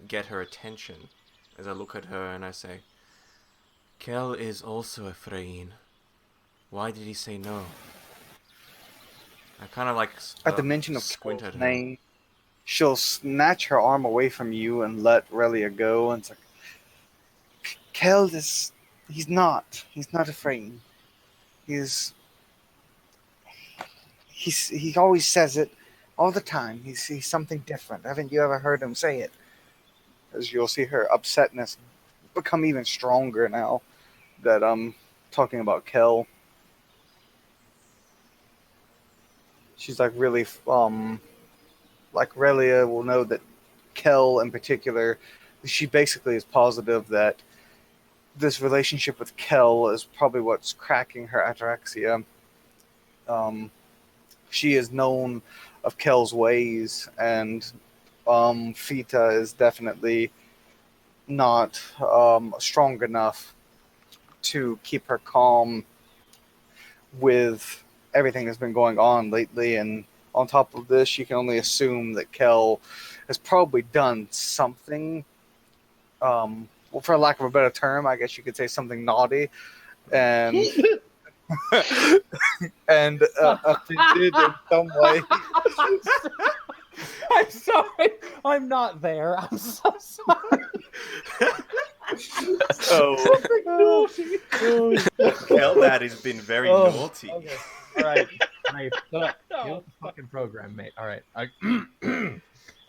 get her attention. As I look at her and I say, "Kel is also a Freyne. Why did he say no?" I kind of like At the mention of squint Kel's at her. name, she'll snatch her arm away from you and let Relia go. And it's like, "Kel is, he's not afraid. He always says it all the time. He's something different. Haven't you ever heard him say it?" As you'll see her upsetness become even stronger now that I'm talking about Kel. She's like really, like Relia will know that Kel in particular, she basically is positive that this relationship with Kel is probably what's cracking her ataraxia. She is known of Kel's ways, and Fita is definitely not strong enough to keep her calm with everything that's been going on lately. And on top of this, you can only assume that Kel has probably done something, well, for lack of a better term, I guess you could say something naughty, and and offended in some way. I'm sorry. I'm not there. I'm so sorry. So Kel, that has been very Oh, naughty. Okay. All right. Nice. Get with the fucking program, mate. All right.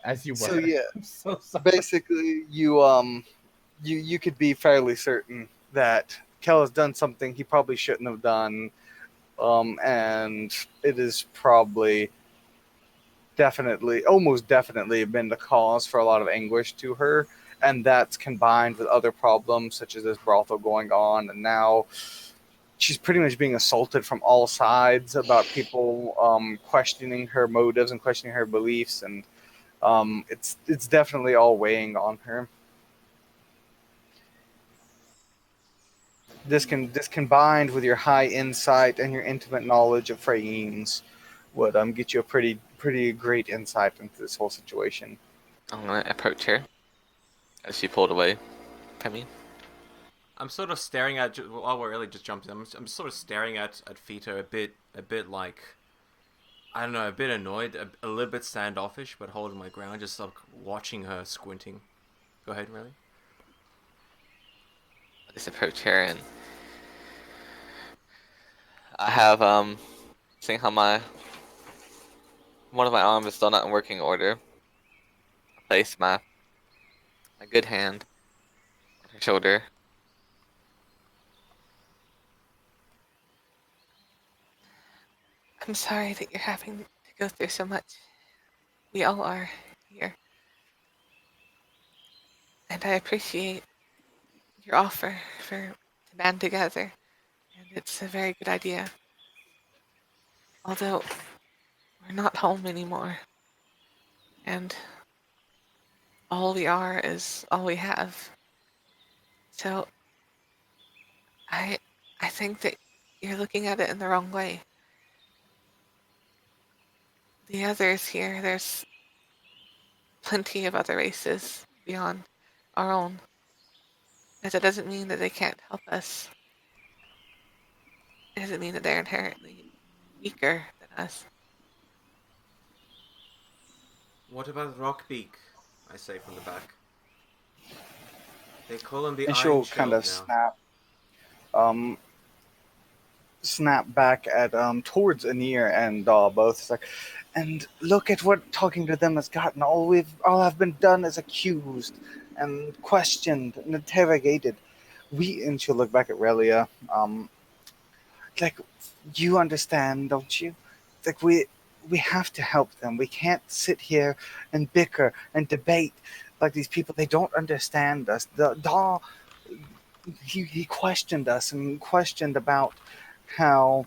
As you were. So yeah, I'm so sorry. basically, you could be fairly certain that Kel has done something he probably shouldn't have done, and it is probably almost definitely been the cause for a lot of anguish to her, and that's combined with other problems such as this brothel going on, and now she's pretty much being assaulted from all sides about people questioning her motives and questioning her beliefs, and it's definitely all weighing on her. This combined with your high insight and your intimate knowledge of Freyines would get you a pretty great insight into this whole situation. I'm gonna approach her as she pulled away from me. I'm sort of staring at. Oh, we really just jumped in. I'm sort of staring at Fita a bit like, I don't know, a bit annoyed, a little bit standoffish, but holding my ground, just like watching her squinting. Go ahead, really. I just approach her and I have seeing how one of my arms is still not in working order. I place my good hand on her shoulder. I'm sorry that you're having to go through so much. We all are here. And I appreciate your offer to band together. And it's a very good idea. Although we're not home anymore. And all we are is all we have. So I think that you're looking at it in the wrong way. The others here, there's plenty of other races beyond our own. But that doesn't mean that they can't help us. It doesn't mean that they're inherently weaker than us. What about Rockbeak? I say from the back. They call him the And Iron she'll Shield kind now. of snap back at towards Anir and both. It's like, and look at what talking to them has gotten. All I've been done is accused and questioned and interrogated. And she'll look back at Relia. Like, you understand, don't you? Like, we have to help them. We can't sit here and bicker and debate like these people. They don't understand us. He questioned us and questioned about how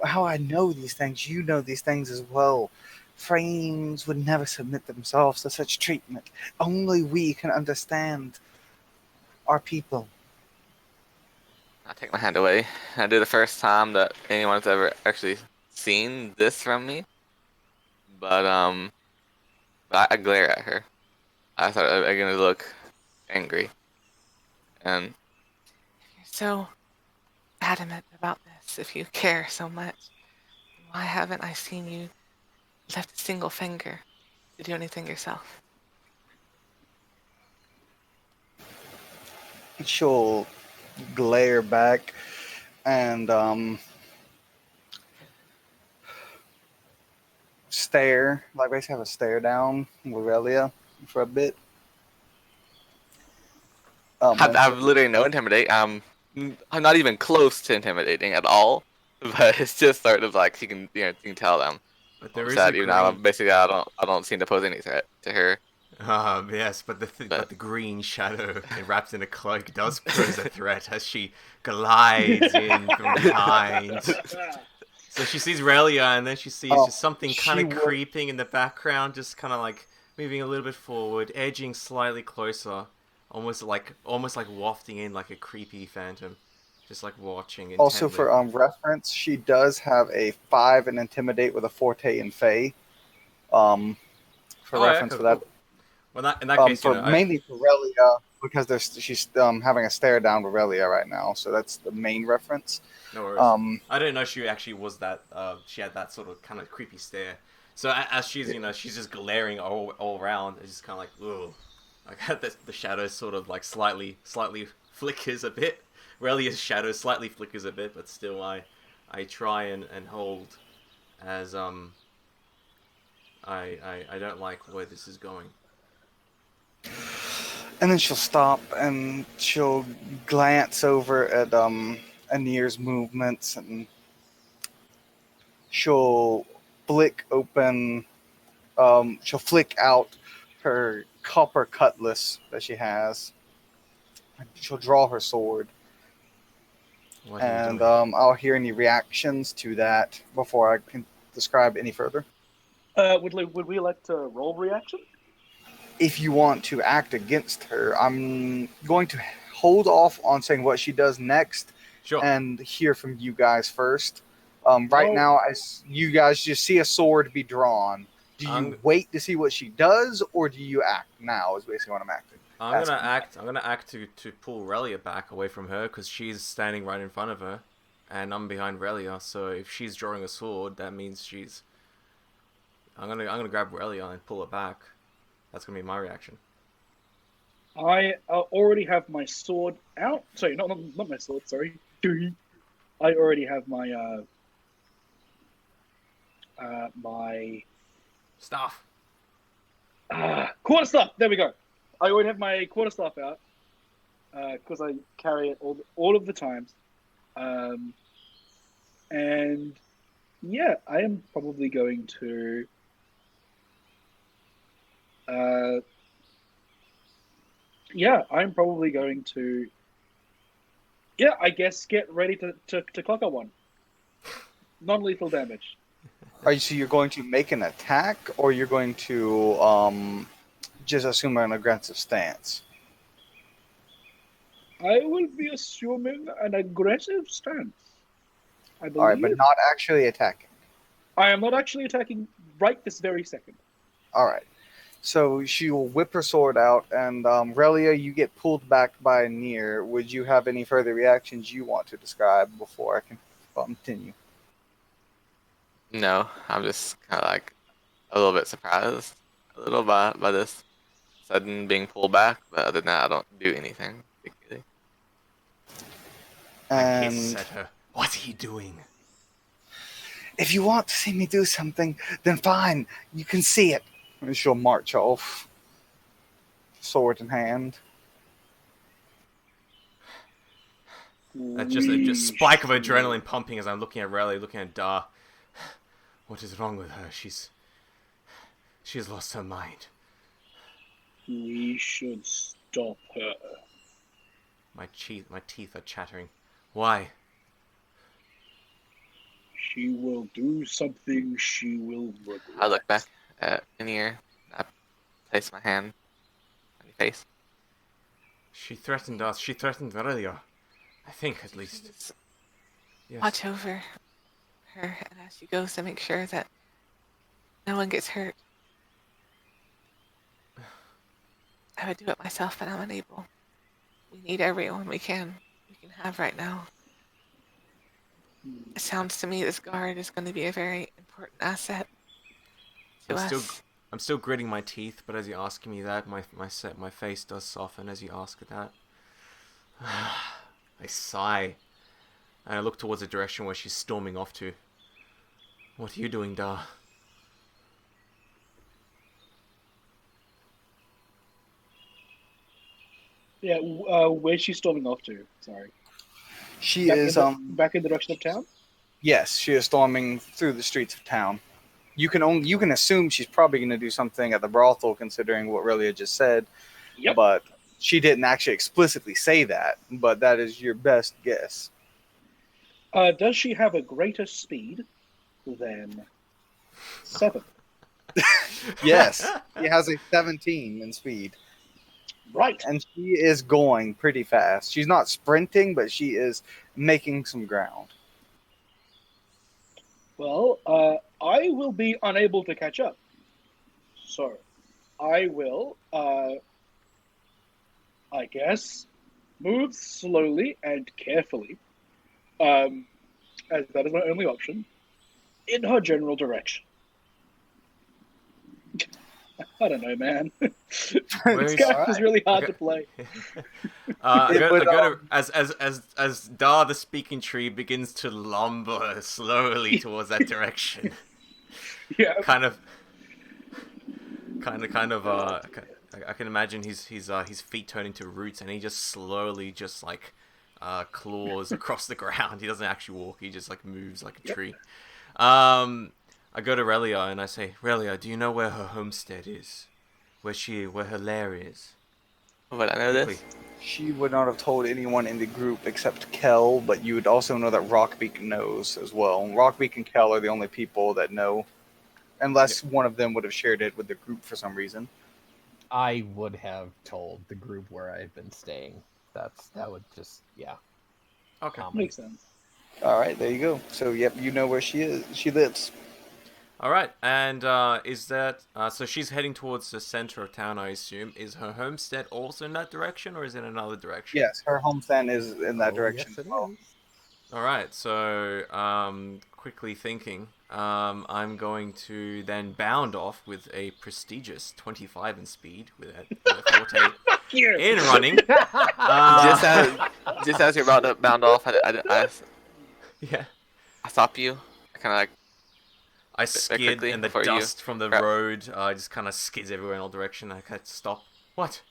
I know these things. You know these things as well. Frames would never submit themselves to such treatment. Only we can understand our people. I take my hand away. I do the first time that anyone's ever actually seen this from me. But I glare at her. I thought I was gonna look angry. And You're so adamant about this, if you care so much. Why haven't I seen you lift a single finger to do anything yourself? She'll glare back and stare, like basically have a stare down with Relia for a bit. I've literally no intimidate. I'm not even close to intimidating at all. But it's just sort of like you can tell them. But there is Sad, a even though green... basically I don't seem to pose any threat to her. Yes, but the green shadow wrapped in a cloak does pose a threat as she glides in from behind. So she sees Relia, and then she sees just something kind of creeping in the background, just kind of like moving a little bit forward, edging slightly closer, almost like wafting in like a creepy phantom, just like watching intently. Also, for reference, she does have a 5 in Intimidate with a Forte in Fey. For reference for that. Cool. Well, in that case, mainly for Relia, because she's having a stare down with Relia right now, so that's the main reference. No worries. I didn't know she actually was that. She had that sort of kind of creepy stare. So as she's she's just glaring all around. It's just kind of like, ooh, like the shadow sort of like slightly flickers a bit. Relia's shadow slightly flickers a bit, but still I try and hold as I don't like where this is going. And then she'll stop and she'll glance over at Anir's movements, and she'll flick open. She'll flick out her copper cutlass that she has. She'll draw her sword. And I'll hear any reactions to that before I can describe any further. Would we like to roll reaction? If you want to act against her, I'm going to hold off on saying what she does next. Sure. And hear from you guys first. Right now, as you guys just see a sword be drawn. Do you wait to see what she does, or do you act now? Is basically what I'm acting. I'm gonna act to pull Relia back away from her because she's standing right in front of her, and I'm behind Relia. So if she's drawing a sword, that means she's. I'm gonna grab Relia and pull her back. That's gonna be my reaction. I already have my sword out. Sorry, not my sword. Sorry. I already have my my Staff. quarterstaff. There we go. I already have my quarterstaff out because I carry it all of the times. And yeah, I am probably going to. Yeah, I'm probably going to. Yeah, I guess get ready to clock a one. Non-lethal damage. So you're going to make an attack, or you're going to just assume an aggressive stance. I will be assuming an aggressive stance. I All right, but believe not actually attacking. I am not actually attacking right this very second. All right. So she will whip her sword out, and Relia, you get pulled back by Nier. Would you have any further reactions you want to describe before I can continue? No, I'm just kind of like a little bit surprised, a little by this sudden being pulled back. But other than that, I don't do anything particularly. I hiss And at her. What's he doing? if you want to see me do something, then fine, you can see it. And she'll march off, sword in hand. Just a spike of adrenaline pumping as I'm looking at Raleigh, looking at Dar. What is wrong with her? She's lost her mind. We should stop her. My teeth are chattering. Why? She will do something she will regret. I look back at Nier. I place my hand on your face. She threatened us. She threatened Aurelia. I think, at least. Yes. Watch over her and as she goes to make sure that no one gets hurt. I would do it myself, but I'm unable. We need everyone we can have right now. It sounds to me this guard is going to be a very important asset to us. I'm still gritting my teeth, but as you're asking me that, my face does soften as you ask that. I sigh, and I look towards the direction where she's storming off to. What are you doing, Dar? Yeah, where's she storming off to? Sorry. She Back is back in the direction of town? yes, she is storming through the streets of town. You can assume she's probably going to do something at the brothel, considering what Relia just said. Yep. But she didn't actually explicitly say that. But that is your best guess. Does she have a greater speed than 7? Yes, she has a 17 in speed, Right. and she is going pretty fast. She's not sprinting, but she is making some ground. Well, I will be unable to catch up. So, I will, I guess, move slowly and carefully, as that is my only option, in her general direction. I don't know, man. This character's really hard to play. I go to as Dar the speaking tree begins to lumber slowly towards that direction. Yeah. I can imagine his feet turn into roots, and he just slowly claws across the ground. He doesn't actually walk. He just moves like a tree. I go to Relia and I say, Relia, do you know where her homestead is? Where her lair is? Would I know this? She would not have told anyone in the group except Kel, but you would also know that Rockbeak knows as well. Rockbeak and Kel are the only people that know, unless one of them would have shared it with the group for some reason. I would have told the group where I've been staying. That would just Okay. Makes sense. All right, there you go. So, yep, you know where she is. She lives. All right, and is that so? She's heading towards the center of town, I assume. Is her homestead also in that direction, or is it in another direction? Yes, her homestead is in that direction. Yes, it well. is. All right, so quickly thinking, I'm going to then bound off with a prestigious 25 in speed with a forte Fuck you! in running. Just as you're about to bound off, Yeah. I stop you. I kind of I skid, quickly and the before you dust from the grab- road just kind of skids everywhere in all directions. I had to stop. What?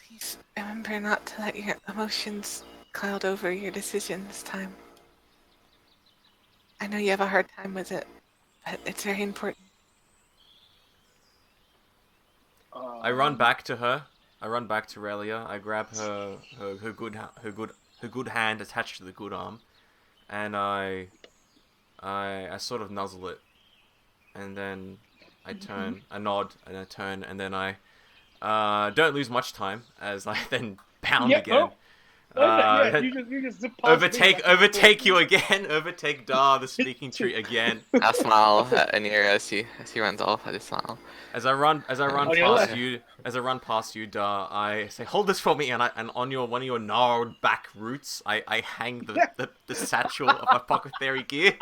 Please remember not to let your emotions cloud over your decision this time. I know you have a hard time with it, but it's very important. I run back to her. I run back to Relia. I grab her good hand attached to the good arm, and I sort of nuzzle it, and then turn, I nod, and I turn, and then I don't lose much time as I then pound Yeah, again. yeah, you just zip past me back and Overtake forth. you again. Overtake Dar, the speaking tree again. I smile at Anir as he runs off. I just smile. As I run On your past left. you, Dar, I say, "Hold this for me," and on one of your gnarled back roots, I hang the satchel of apothecary gear.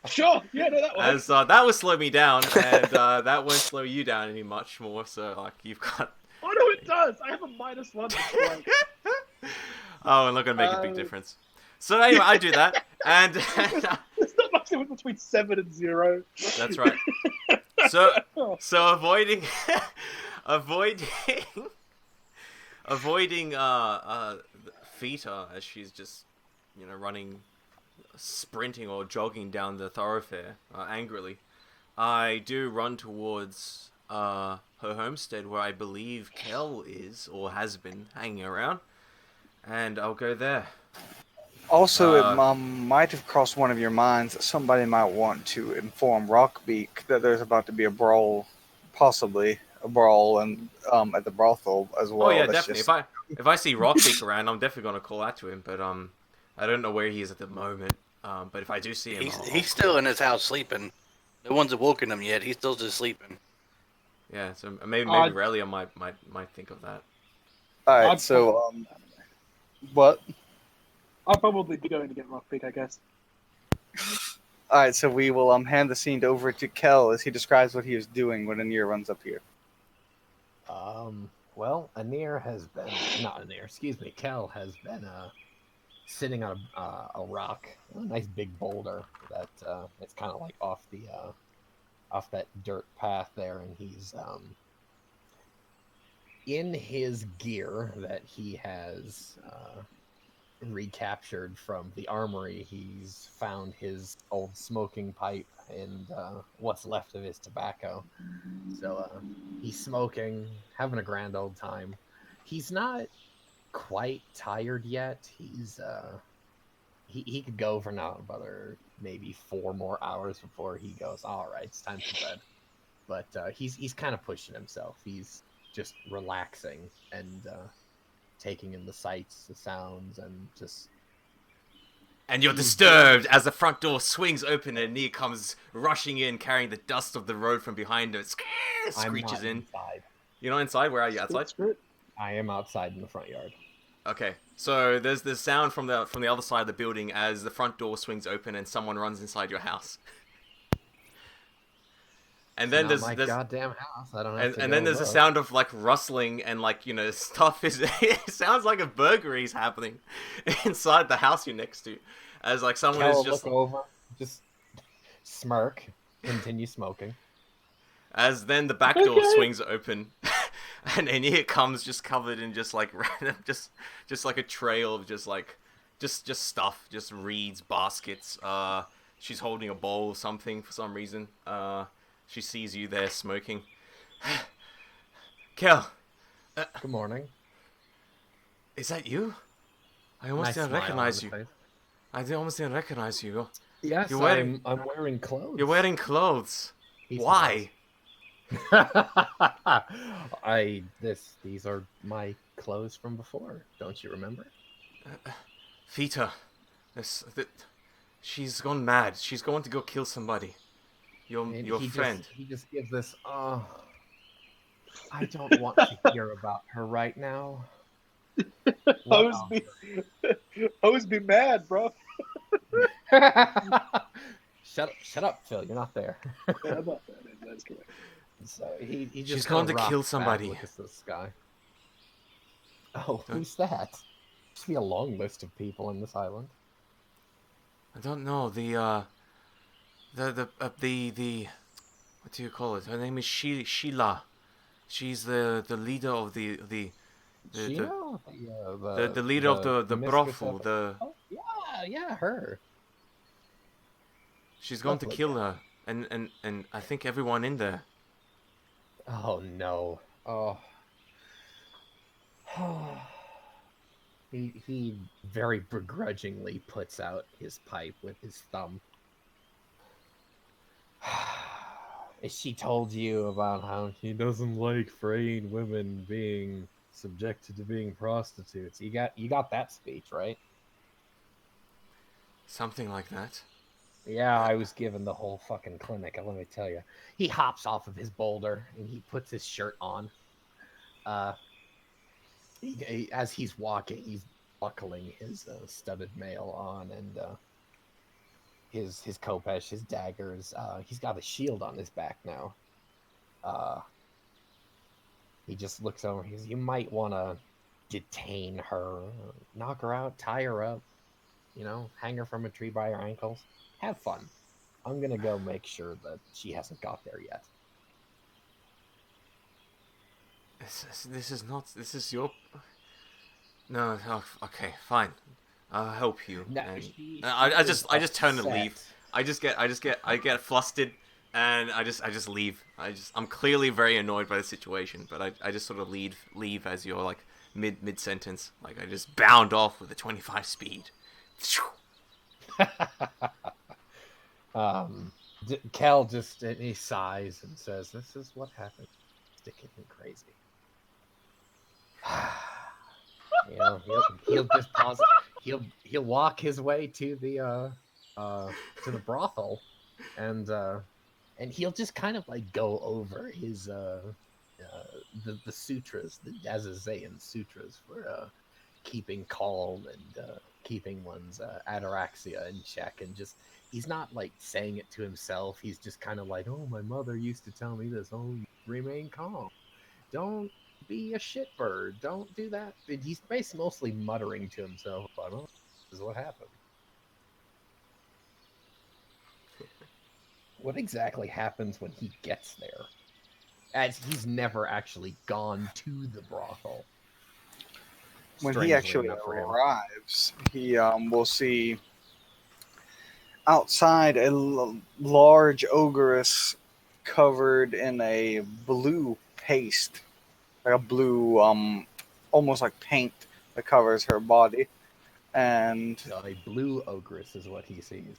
Sure, yeah, no, that works. As that will slow me down, and that won't slow you down any much more. So like you've got. Oh no, it does. I have a -1 strength. Oh, and not gonna make a big difference. So anyway, I do that, and There's not much difference between 7 and 0. that's right. So avoiding Fita as she's just running, sprinting or jogging down the thoroughfare angrily. I do run towards her homestead where I believe Kel is or has been hanging around, and I'll go there. Also, it might have crossed one of your minds that somebody might want to inform Rockbeak that there's about to be a brawl, possibly a brawl, and at the brothel as well. Oh yeah, That's definitely. If I see Rockbeak around, I'm definitely gonna call out to him. But I don't know where he is at the moment. But if I do see him, He's still in his house sleeping. No one's awoken him yet. He's still just sleeping. Yeah, so maybe Relia might think of that. All right, so what? I'll probably be going to get Rockbeak, I guess. All right, so we will hand the scene over to Kel as he describes what he is doing when Anir runs up here. Well, Anir has been not Anir. Excuse me. Kel has been sitting on a rock, a nice big boulder that it's kind of like off that dirt path there, and he's in his gear that he has recaptured from the armory. He's found his old smoking pipe and what's left of his tobacco. So he's smoking, having a grand old time. He's not quite tired yet. He's he could go for now another maybe 4 more hours before he goes, all right, it's time for bed. But he's kind of pushing himself. He's just relaxing and taking in the sights, the sounds, and just... And you're disturbed as the front door swings open and Nia comes rushing in, carrying the dust of the road from behind her. Screeches in. Inside. You're not inside? Where are you? Outside? I am outside in the front yard. Okay, so there's this sound from the other side of the building as the front door swings open and someone runs inside your house. And then there's goddamn house. I don't have to and then there's a sound of like rustling and like stuff is. It sounds like a burglary is happening inside the house you're next to, as like someone is just look over, just smirk, continue smoking. As then the back door swings open, and in here comes just covered in just like random, just like a trail of just stuff, just reeds, baskets. She's holding a bowl or something for some reason. She sees you there smoking. Kel. Good morning. Is that you? I almost didn't recognize you. I almost didn't recognize you. Yes, I'm wearing clothes. You're wearing clothes. Why? These are my clothes from before. Don't you remember? Fita. She's gone mad. She's going to go kill somebody. Your friend. He just gives this, I don't want to hear about her right now. I was be mad, bro. Shut up, Phil. You're not there. Yeah, I'm not there. That's correct. So he just She's going to kill somebody. Look at this guy. Oh, who's that? Should be a long list of people in this island. I don't know. The what do you call it? Her name is Sheila. She's the leader of the leader of the brothel. Oh, yeah, her. She's going to kill her, and I think everyone in there. Oh no! Oh. He very begrudgingly puts out his pipe with his thumb. she told you about how she doesn't like fraying women being subjected to being prostitutes. You got that speech, right? Something like that. Yeah, I was given the whole fucking clinic. And let me tell you, he hops off of his boulder and he puts his shirt on. Uh, as he's walking, he's buckling his studded mail on and his khopesh, his daggers. He's got a shield on his back now. Uh, he just looks over. He's, you might want to detain her, knock her out, tie her up. Hang her from a tree by her ankles. Have fun. I'm gonna go make sure that she hasn't got there yet. This is not. This is your. No. Oh, okay. Fine. I'll help you. No, And she I is just turn and leave. upset. I get flustered, and I just leave. I'm clearly very annoyed by the situation, but I just sort of leave as you're like mid sentence. Like I just bound off with a 25 speed. Kel just he sighs and says, "This is what happens. Sticking him crazy." He'll just pause. He'll walk his way to the brothel, and he'll just kind of like go over his the sutras, the Dazazayan sutras for keeping calm and keeping one's ataraxia in check, and just he's not like saying it to himself. He's just kind of like, "Oh, my mother used to tell me this. Oh, remain calm. Don't be a shitbird. Don't do that." And he's basically mostly muttering to himself, "I don't know, this is what happened." What exactly happens when he gets there? As he's never actually gone to the brothel. When he Strangely actually enough for him. arrives, he will see outside a large ogress covered in a blue paste, like a blue, almost like paint that covers her body. And So a blue ogress is what he sees.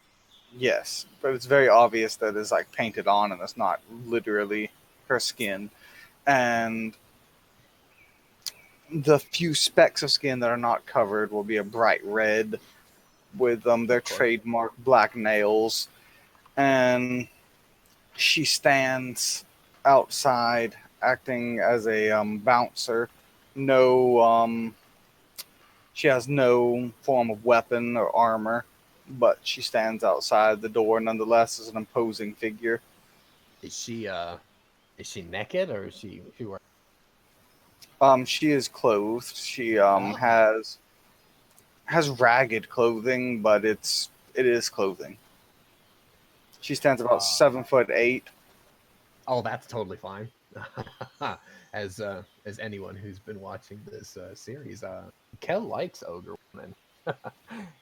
yes, but it's very obvious that it's like painted on and it's not literally her skin. And the few specks of skin that are not covered will be a bright red with their Of course. trademark black nails. And she stands outside acting as a bouncer. No, she has no form of weapon or armor, but she stands outside the door nonetheless as an imposing figure. Is she naked or is she wearing? She is clothed. She Oh. has ragged clothing, but it is clothing. She stands about 7'8". Oh, that's totally fine. As anyone who's been watching this series, Kel likes ogre women.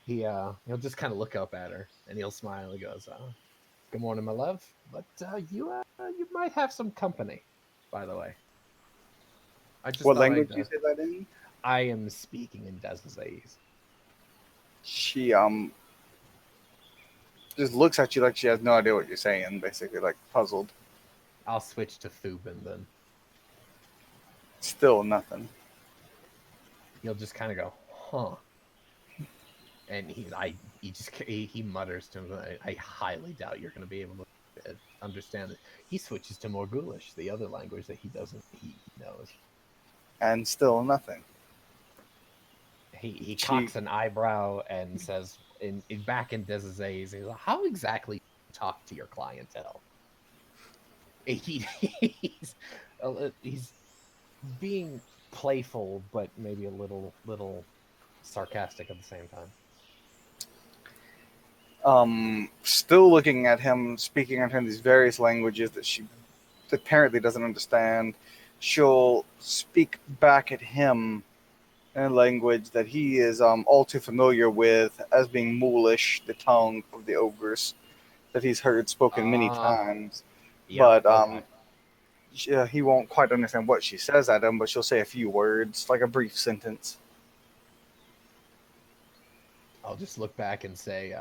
He'll just kind of look up at her and he'll smile. He goes, "Good morning, my love. But you might have some company, by the way." What language do you say that in? I am speaking in Dazazays. She just looks at you like she has no idea what you're saying, basically like puzzled. I'll switch to Thubin then. Still nothing. He'll just kind of go, "Huh," and he mutters to him, I highly doubt you're going to be able to understand it." He switches to Morgulish, the other language that he knows. And still nothing. He cocks an eyebrow and says, back in Dezazays, he's like, "How exactly do you talk to your clientele?" He's being playful, but maybe a little sarcastic at the same time. Still looking at him, speaking at him these various languages that she apparently doesn't understand. She'll speak back at him in a language that he is all too familiar with as being Moolish, the tongue of the ogres that he's heard spoken many times. Yeah, But okay. He won't quite understand what she says at him, but she'll say a few words, like a brief sentence. I'll just look back and say,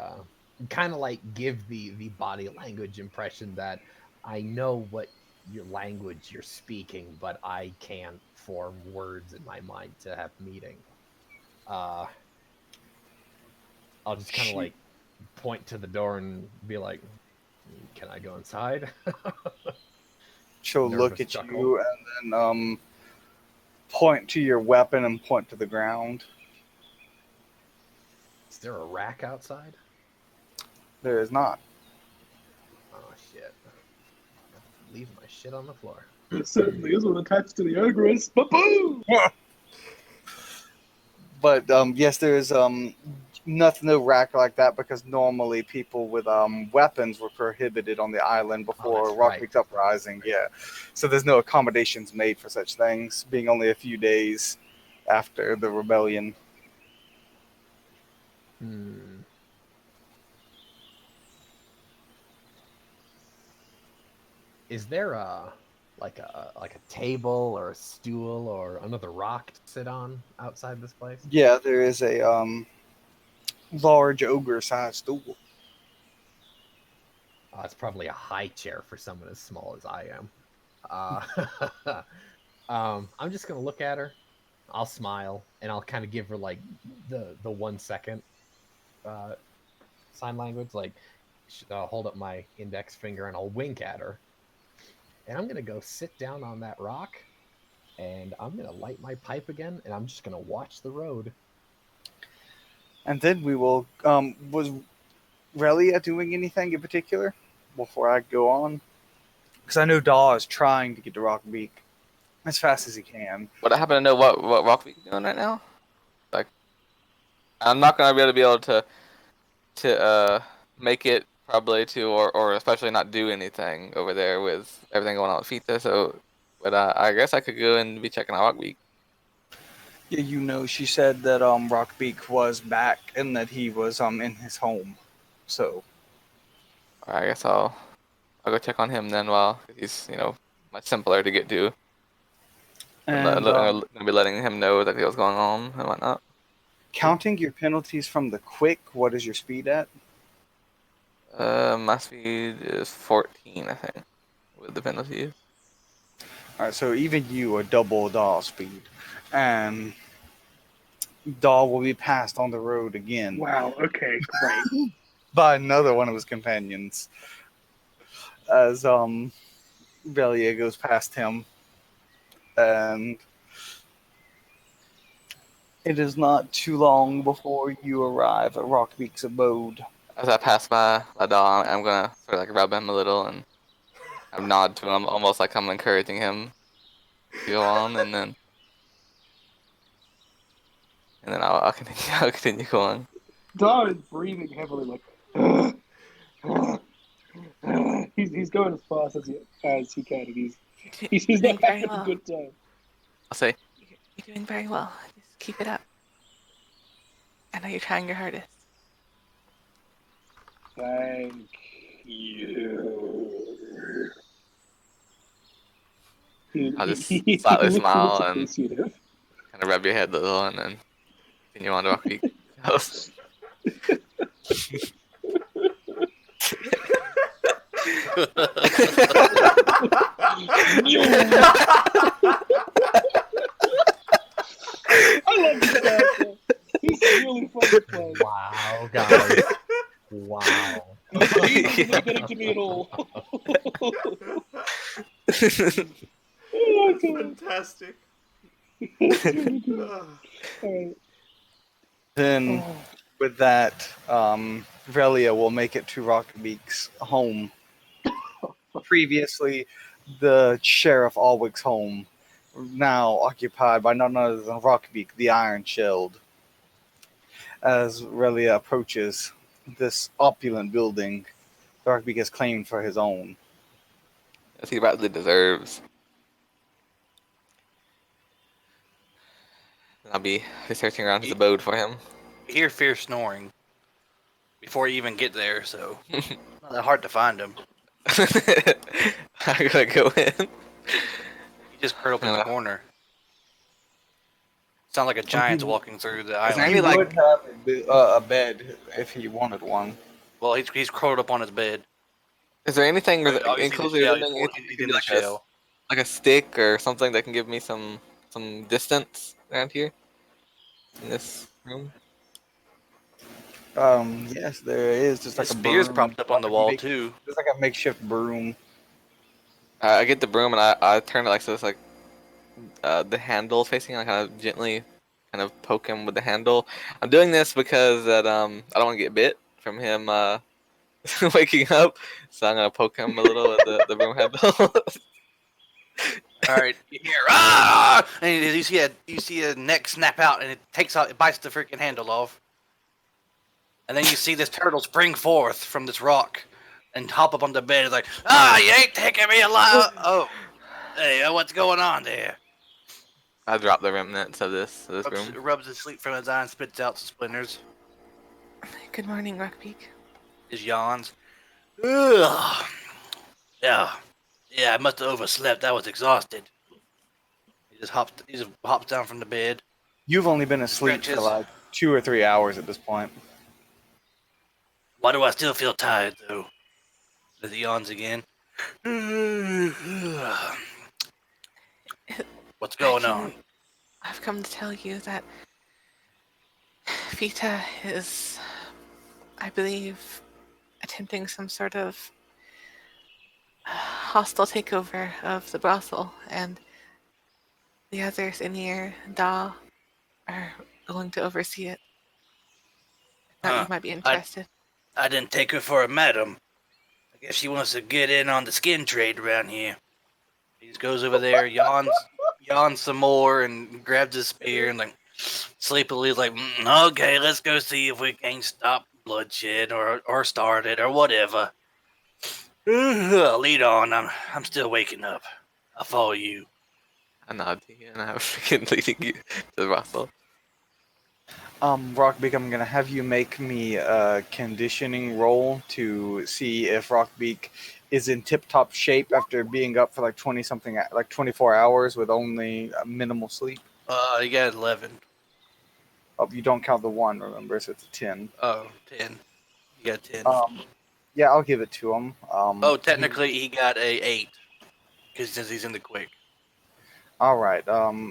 kind of like give the body language impression that I know what your language you're speaking, but I can't form words in my mind to have meaning. I'll just kind of like point to the door and be like, "Can I go inside?" She'll look Nervous at chuckle. you and then point to your weapon and point to the ground. Is there a rack outside? There is not. Oh shit! Leave my shit on the floor. It certainly is one attached to the ogress. Ba-boom! But yes, there is no rack like that because normally people with weapons were prohibited on the island before that's Rockbeak's right. uprising. Yeah, so there's no accommodations made for such things, being only a few days after the rebellion. Is there like a table or a stool or another rock to sit on outside this place? Yeah, there is a large ogre-sized stool. It's probably a high chair for someone as small as I am. I'm just gonna look at her. I'll smile and I'll kind of give her like the 1 second sign language, like hold up my index finger and I'll wink at her. And I'm gonna go sit down on that rock, and I'm gonna light my pipe again, and I'm just gonna watch the road. And then we will. Was Relia doing anything in particular before I go on? Because I know Daw is trying to get to Rockbeak as fast as he can. Would I happen to know what Rockbeak is doing right now? Like, I'm not gonna be able to make it probably to or especially not do anything over there with everything going on with Fita. So, but I guess I could go and be checking out Rockbeak. Yeah, you know, she said that Rockbeak was back and that he was in his home. So I guess I'll go check on him then. While he's much simpler to get to. and I'll be letting him know that what's going on and whatnot. counting your penalties from the quick, what is your speed at? My speed is 14, I think, with the penalty. All right, so even you are double Daw's speed, and Daw will be passed on the road again Wow, okay, great. by another one of his companions as Relia goes past him, and it is not too long before you arrive at Rockbeak's abode. As I pass by my dog, I'm gonna sort of like rub him a little and I nod to him, almost like I'm encouraging him to go on, and then I'll continue. I'll continue going. Dar is breathing heavily, like he's going as fast as he can, and he's You're doing not very having a well. good time. I'll say, You're doing very well. Just keep it up. I know you're trying your hardest. Thank you. I'll just slightly He smile looks and appreciative. kind of rub your head a little, and then continue on to Rockbeak's house. I love this character. He's really fun to play. Wow, guys. Wow. He's not getting to me at all. Oh, my God. Fantastic. That's really good. Alright. Then, with that, Relia will make it to Rockbeak's home. Previously, the Sheriff Alwig's home, now occupied by none other than Rockbeak, the Iron Shield. As Relia approaches this opulent building, Rockbeak has claimed for his own. As he rightly deserves. I'll be searching around his abode for him. You hear fierce snoring before you even get there, so not that hard to find him. I'm gonna go in. You just curl up in the corner. Sound like a giant's walking through the island. He would have a bed if he wanted one. Well, he's curled up on his bed. Is there anything Obviously, inclusive? yeah, Anything you you did can the like shell. like a stick or something that can give me some distance around here in this room? Yes, there is just His like a spear's broom, propped up on the wall too. just like a makeshift broom. I get the broom and I turn it like so it's like the handle facing, like kind of gently kind of poke him with the handle. I'm doing this because that I don't want to get bit from him waking up, so I'm gonna poke him a little with the broom handle. All right, you hear ah, and you see a neck snap out, and it bites the freaking handle off, and then you see this turtle spring forth from this rock, and hop up on the bed. It's like, you ain't taking me alive. Oh, hey, what's going on there? I drop the remnants of this broom. Rubs his sleep from his eye and spits out some splinters. Good morning, Rockbeak. His yawns. Ugh. Yeah, I must have overslept. I was exhausted. He just hops down from the bed. You've only been asleep for Stretches. like 2 or 3 hours at this point. Why do I still feel tired though? As he yawns again. What's going on? I've come to tell you that Vita is, I believe, attempting some sort of hostile takeover of the brothel, and the others, Anir and Da, are going to oversee it. Thought Huh. you might be interested. I didn't take her for a madam. I guess she wants to get in on the skin trade around here. He just goes over there, yawns some more, and grabs his spear and like sleepily like, okay, let's go see if we can stop bloodshed or start it or whatever. Lead on. I'm still waking up. I'll follow you. I nod to you and I'm freaking leading you to the brothel. Rockbeak, I'm gonna have you make me a conditioning roll to see if Rockbeak is in tip-top shape after being up for like 24 hours with only minimal sleep. You got 11. Oh, you don't count the 1, remember, so it's a 10. Oh, 10. You got 10. Yeah, I'll give it to him. Technically he got a 8. Because since he's in the quick. All right.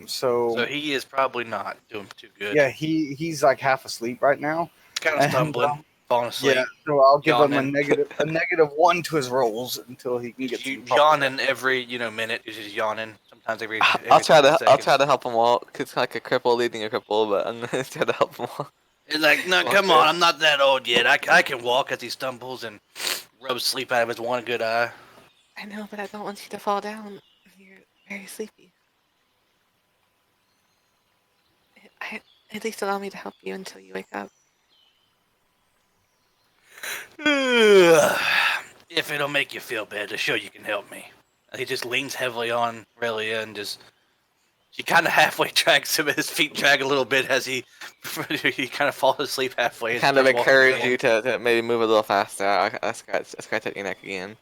So he is probably not doing too good. Yeah, he's like half asleep right now. Kind of stumbling, falling asleep. Yeah, so I'll give him yawning. a negative 1 to his rolls until he can get some proper Yawning every minute. He's just yawning. Sometimes every I'll try to seconds. help him walk. It's like a cripple leading a cripple, but I'm gonna try to help him walk. It's like, no, come on, I'm not that old yet. I can walk as he stumbles and rubs sleep out of his one good eye. I know, but I don't want you to fall down. You're very sleepy. At least allow me to help you until you wake up. If it'll make you feel better, sure you can help me. He just leans heavily on Relia and she kind of halfway drags him. His feet drag a little bit as he kind of falls asleep halfway. Kind of encourage you to maybe move a little faster. I scratch at your neck again.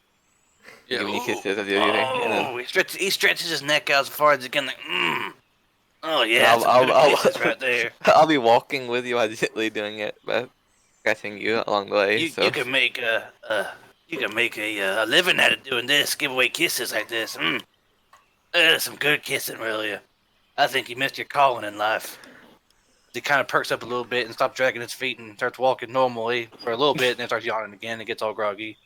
Yeah. Giving you kisses as you do anything. He stretches his neck out as far as he can. Like, Oh yeah, I'll kisses right there. I'll be walking with you while gently doing it, but scratching you along the way. You can make a living at it doing this. Give away kisses like this. Some good kissing, really. I think you missed your calling in life. He kind of perks up a little bit and stops dragging his feet and starts walking normally for a little bit, and then starts yawning again and gets all groggy.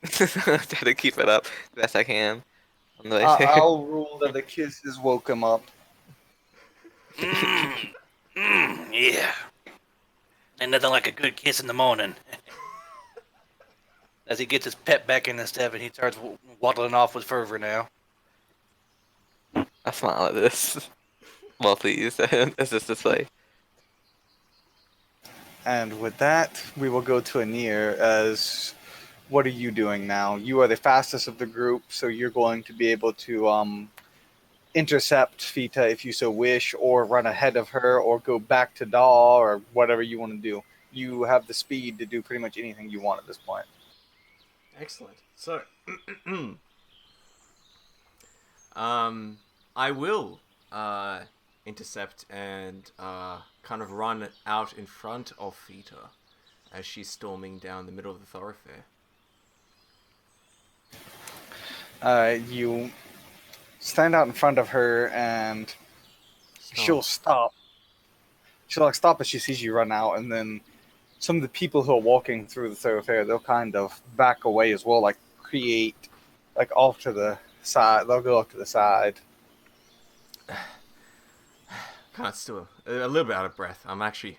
Try to keep it up the best I can. On the way there. I'll rule that the kisses woke him up. Yeah. Ain't nothing like a good kiss in the morning. As he gets his pep back in his step and he starts waddling off with fervor now. I smile at this. Well, please, is this display? And with that, we will go to Anir as what are you doing now? You are the fastest of the group, so you're going to be able to intercept Fita if you so wish, or run ahead of her, or go back to Daw, or whatever you want to do. You have the speed to do pretty much anything you want at this point. Excellent. So, I will intercept and kind of run out in front of Fita as she's storming down the middle of the thoroughfare. You stand out in front of her, and she'll stop. She'll like stop as she sees you run out, and then some of the people who are walking through the thoroughfare, they'll kind of back away as well, like create, like off to the side. They'll go off to the side. Kind of still a little bit out of breath. I'm actually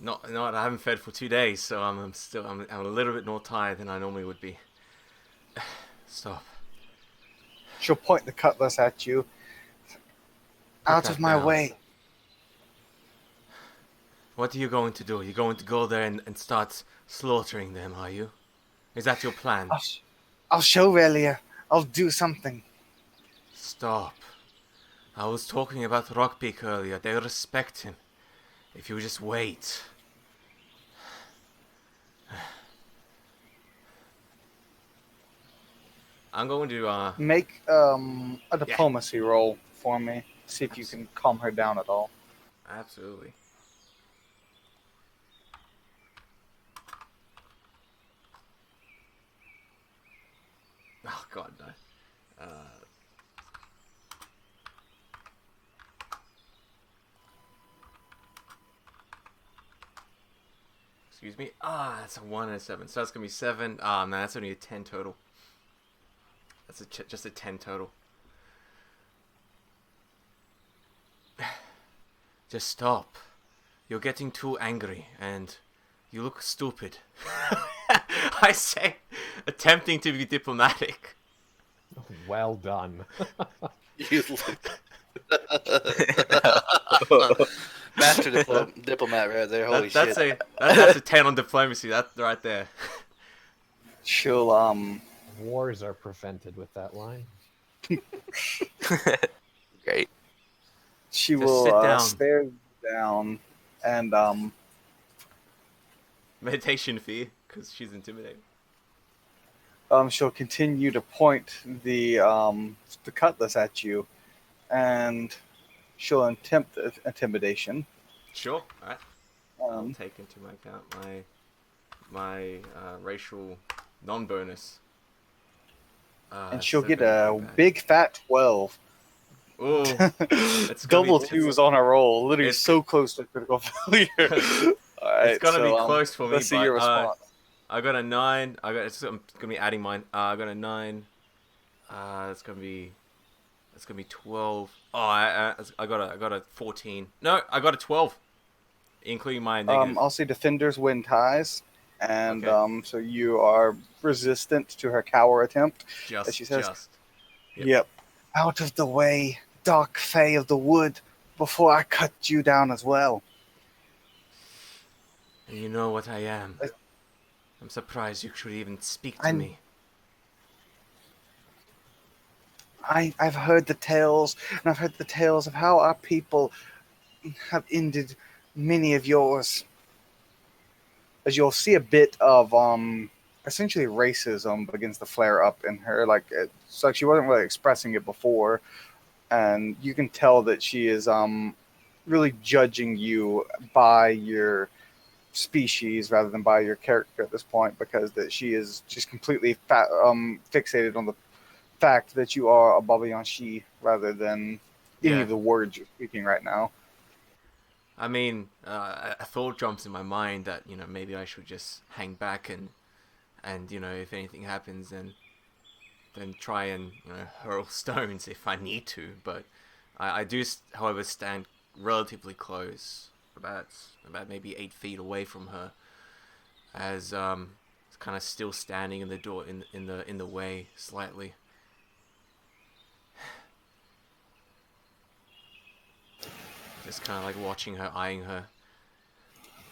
not. I haven't fed for 2 days, so I'm a little bit more tired than I normally would be. Stop. She'll point the cutlass at you. Out that of my down. way. What are you going to do? You're going to go there and start slaughtering them, are you? Is that your plan? I'll show Relia. I'll do something. Stop. I was talking about Rockpeak earlier. They respect him. If you just wait. I'm going to Make a diplomacy roll for me. See if you can calm her down at all. Absolutely. Oh God, no. Excuse me. That's a 1 and a 7. So that's gonna be 7. No, that's only a 10 total. That's just a 10 total. Just stop. You're getting too angry, and you look stupid. I say, attempting to be diplomatic. Well done. You master diplomat right there. Holy That's shit. that's a 10 on diplomacy. That's right there. She'll Wars are prevented with that line. Great. She Just will sit down. stare down and Meditation fee, because she's intimidating. she'll continue to point the cutlass at you, and she'll attempt intimidation. Sure. All right. I'll Um, take into my account my racial non-bonus. and she'll get 7, a not bad. big fat 12. Ooh, it's Double gonna be, twos on a roll, literally it's- so close to critical failure. All right, it's gonna be so, close for me. Let's see your but, response. I got a 9. I'm gonna be adding mine. I got a 9. It's gonna be 12. Oh, I got a 14. No, I got a 12, including my negative. I'll say defenders win ties, and Okay. so you are resistant to her cower attempt. just, she says- just. Yep. Out of the way, dark fae of the wood, before I cut you down as well. And you know what I am. I- I'm surprised you should even speak to I'm- me. I've heard the tales, and I've heard the tales of how our people have ended many of yours. As you'll see a bit of essentially racism begins to flare up in her. It's like she wasn't really expressing it before, and you can tell that she is really judging you by your species rather than by your character at this point, because that she's completely fixated on the fact that you are a Babayanshi rather than any Yeah. of the words you're speaking right now. I mean, a thought jumps in my mind that maybe I should just hang back and if anything happens, then try and hurl stones if I need to. But I do, however, stand relatively close, about maybe 8 feet away from her, as it's kind of still standing in the door in the way slightly. Just kind of like watching her, eyeing her.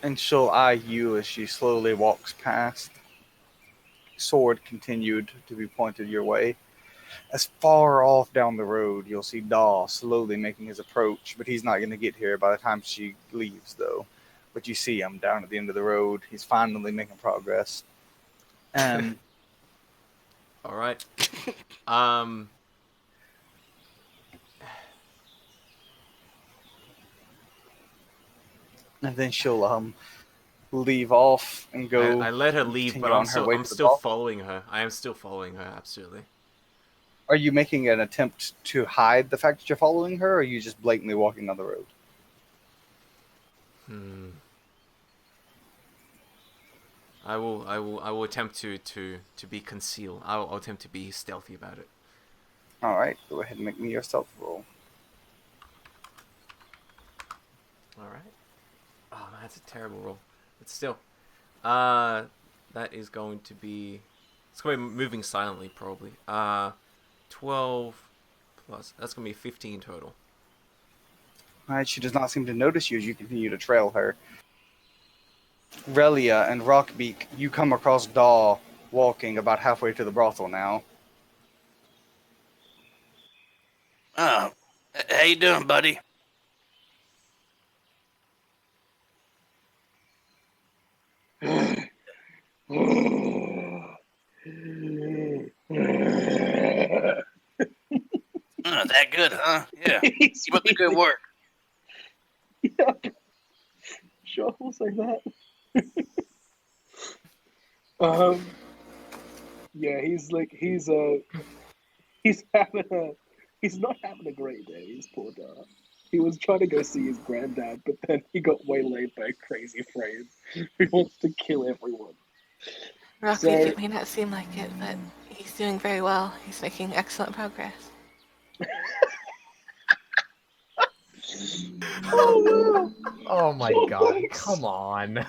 And she'll eye you as she slowly walks past. Sword continued to be pointed your way. As far off down the road, you'll see Daw slowly making his approach, but he's not going to get here by the time she leaves, though. But you see him down at the end of the road. He's finally making progress. And All right. and then she'll leave off and go. I let her leave, continue but on her way I'm to the still brothel? following her. I am still following her, absolutely. Are you making an attempt to hide the fact that you're following her, or are you just blatantly walking down the road? I will attempt to be concealed. I'll attempt to be stealthy about it. All right, go ahead and make me your stealth roll. All right. Oh man, that's a terrible roll. But still, that is going to be. It's going to be moving silently, probably. 12 plus. That's going to be 15 total. All right, she does not seem to notice you as you continue to trail her. Relia and Rockbeak, you come across Daw walking about halfway to the brothel now. Oh, how you doing, buddy? That good, huh? Yeah. He's Keep up the good really- work. Yeah. Sure, we'll say that. Yeah, he's not having a great day. He's poor dad. He was trying to go see his granddad, but then he got waylaid by a crazy phrase who wants to kill everyone. Rocky, So- it may not seem like it, but he's doing very well. He's making excellent progress. Oh Oh my Oh, god, thanks. come on.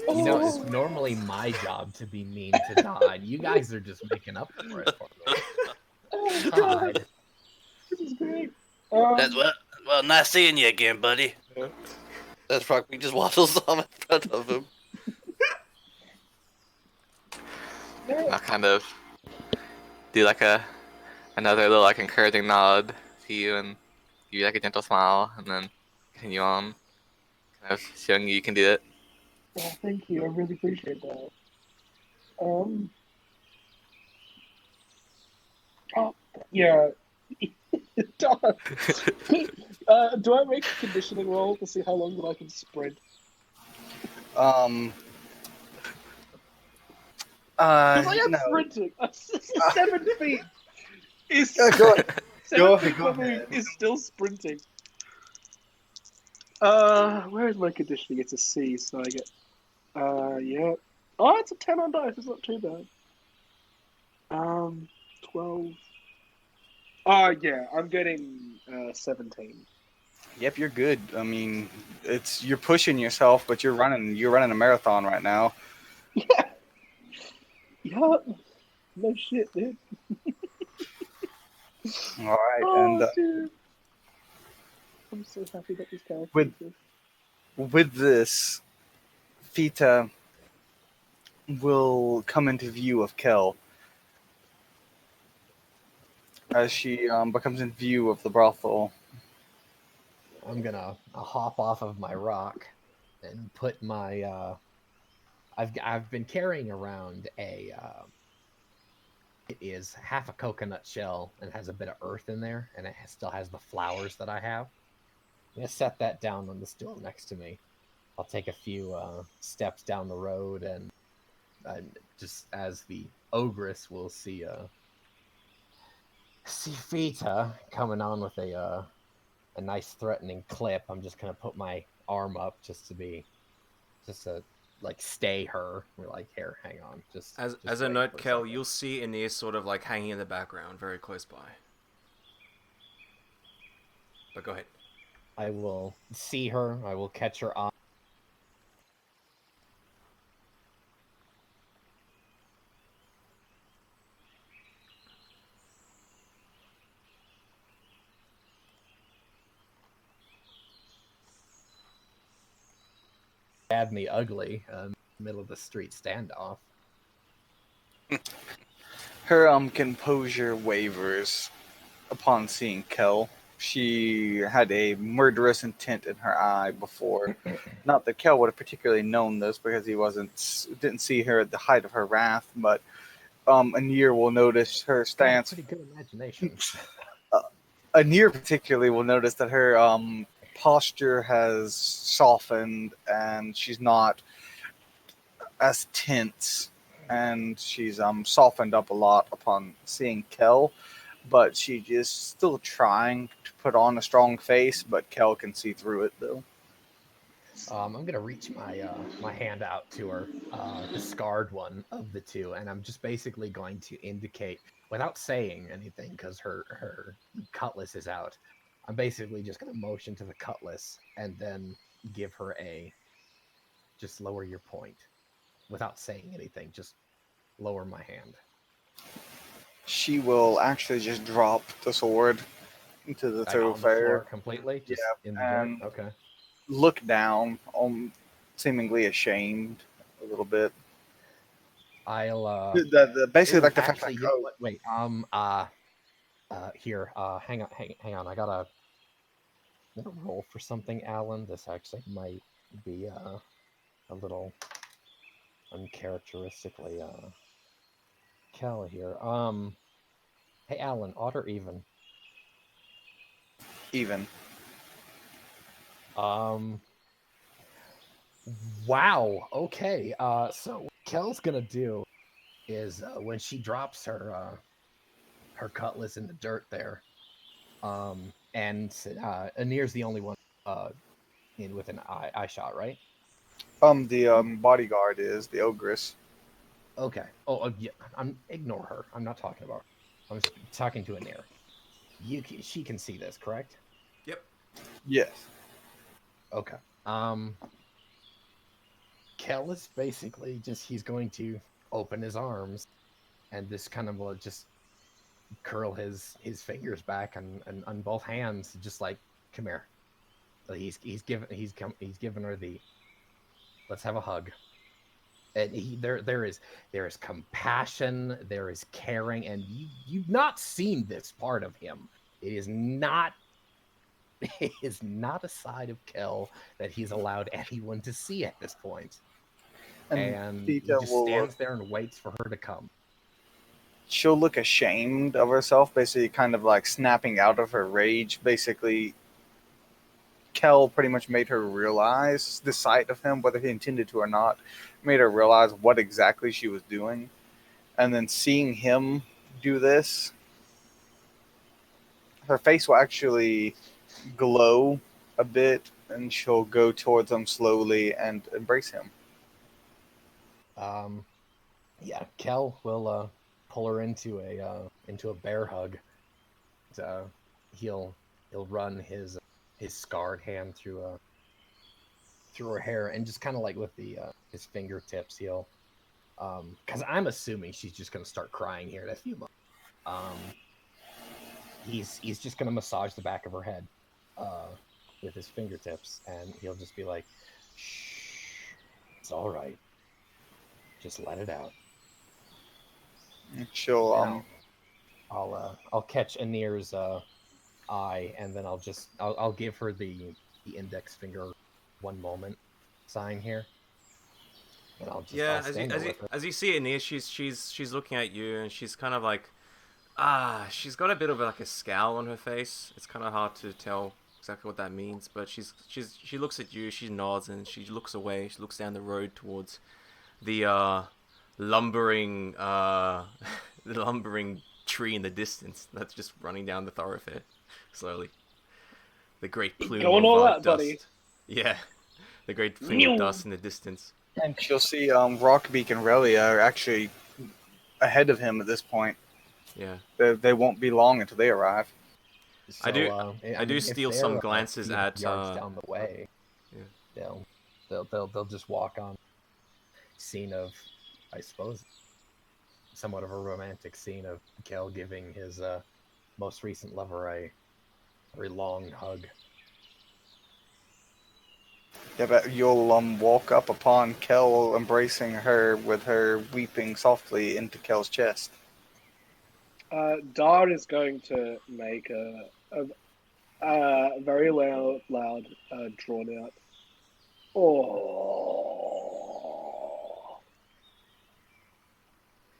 You know, it's normally my job to be mean to Don. You guys are just making up for it for me. Oh, God. this is great. That's well, nice seeing you again, buddy. That's Rocky just waddles on in front of him. I'll kind of do like another little like encouraging nod to you and give you like a gentle smile, and then continue on, kind of showing you can do it. Oh, thank you. I really appreciate that. Oh, yeah. Do I make a conditioning roll to see how long that I can sprint? Um. Because I am No. sprinting. 7 feet is Go ahead. 7 Go feet ahead, go for me ahead. is still sprinting. Where is my conditioning? It's a C, so I get. Yeah. Oh, it's a 10 on dice. It's not too bad. 12. Yeah, I'm getting 17. Yep, you're good. I mean, you're pushing yourself, but you're running a marathon right now. Yeah. Yeah. No shit, dude. All right, Oh, and dude. I'm so happy that this character With- exists. with this, Fita will come into view of Kel as she becomes in view of the brothel. I'm gonna hop off of my rock and put my I've been carrying around it is half a coconut shell and has a bit of earth in there, and it still has the flowers that I have. I'm gonna set that down on the stool next to me. I'll take a few steps down the road, and just as the ogress will see Fita coming on with a nice threatening clip. I'm just gonna put my arm up just to like stay her. We're like, here, hang on. Just As just a wait note, for Kel, second." you'll see Aeneas sort of like hanging in the background, very close by. But go ahead. I will see her. I will catch her eye. Bad me ugly, middle of the street standoff. Her composure wavers upon seeing Kel. She had a murderous intent in her eye before. Not that Kel would have particularly known this because he didn't see her at the height of her wrath, but Anir will notice her stance. Pretty good imagination. Anir particularly will notice that her posture has softened and she's not as tense, and she's softened up a lot upon seeing Kel, but she is still trying to put on a strong face, but Kel can see through it though. I'm gonna reach my hand out to her, the scarred one of the two, and I'm just basically going to indicate, without saying anything, because her cutlass is out. I'm basically just gonna motion to the cutlass and then give her a just lower your point, without saying anything. Just lower my hand. She will actually just drop the sword into the Like on the floor thoroughfare, completely, just Yeah, in the dirt. and Okay. look down, seemingly ashamed a little bit. I'll Basically, ooh, like the fact actually, that you know what? Wait. Here. Hang on. I'm gonna roll for something, Alan. This actually might be a little uncharacteristically Kel here. Hey, Alan, odd or even? even. Um. Wow. Okay. So what Kel's gonna do is when she drops her cutlass in the dirt there, and Anir's the only one in with an eye shot, right? The bodyguard is the ogress. Okay. Oh, yeah. Ignore her. I'm not talking about her. I'm talking to Anir. She can see this, correct? Yep. Yes. Okay. Kel is basically he's going to open his arms and this kind of will just curl his fingers back and on both hands, just like, come here. So he's given her the let's have a hug. And there is compassion, there is caring, and you've not seen this part of him. It is not it is not a side of Kel that he's allowed anyone to see at this point. And he Theta just will stands there and waits for her to come. she'll look ashamed of herself, basically kind of like snapping out of her rage. Basically, Kel pretty much made her realize the sight of him, whether he intended to or not, made her realize what exactly she was doing. And then seeing him do this, her face will actually glow a bit, and she'll go towards him slowly and embrace him. Yeah, Kel will pull her into a bear hug. He'll run his scarred hand through her hair and just kind of like with the his fingertips, he'll because I'm assuming she's just gonna start crying here in a few months. He's just gonna massage the back of her head with his fingertips, and he'll just be like, "Shh, it's all right. Just let it out." She'll I'll catch Anir's eye, and then I'll give her the index finger one moment sign here, and I'll stand there with her. As you see Ania, she's looking at you, and she's kind of like, she's got a bit of like a scowl on her face. It's kind of hard to tell exactly what that means, but she looks at you, she nods, and she looks away. She looks down the road towards the lumbering the lumbering tree in the distance that's just running down the thoroughfare slowly. The great plume Going of all out, dust. buddy. Yeah, the great plume of dust in the distance. and she'll see Rockbeak and Relia are actually ahead of him at this point. Yeah. They won't be long until they arrive. I do steal some glances at yards down the way. Yeah. They'll just walk on scene of, I suppose, somewhat of a romantic scene of Kel giving his most recent lover a very long hug. Yeah, but you'll walk up upon Kel embracing her with her weeping softly into Kel's chest. Dar is going to make a very loud, drawn out. Oh.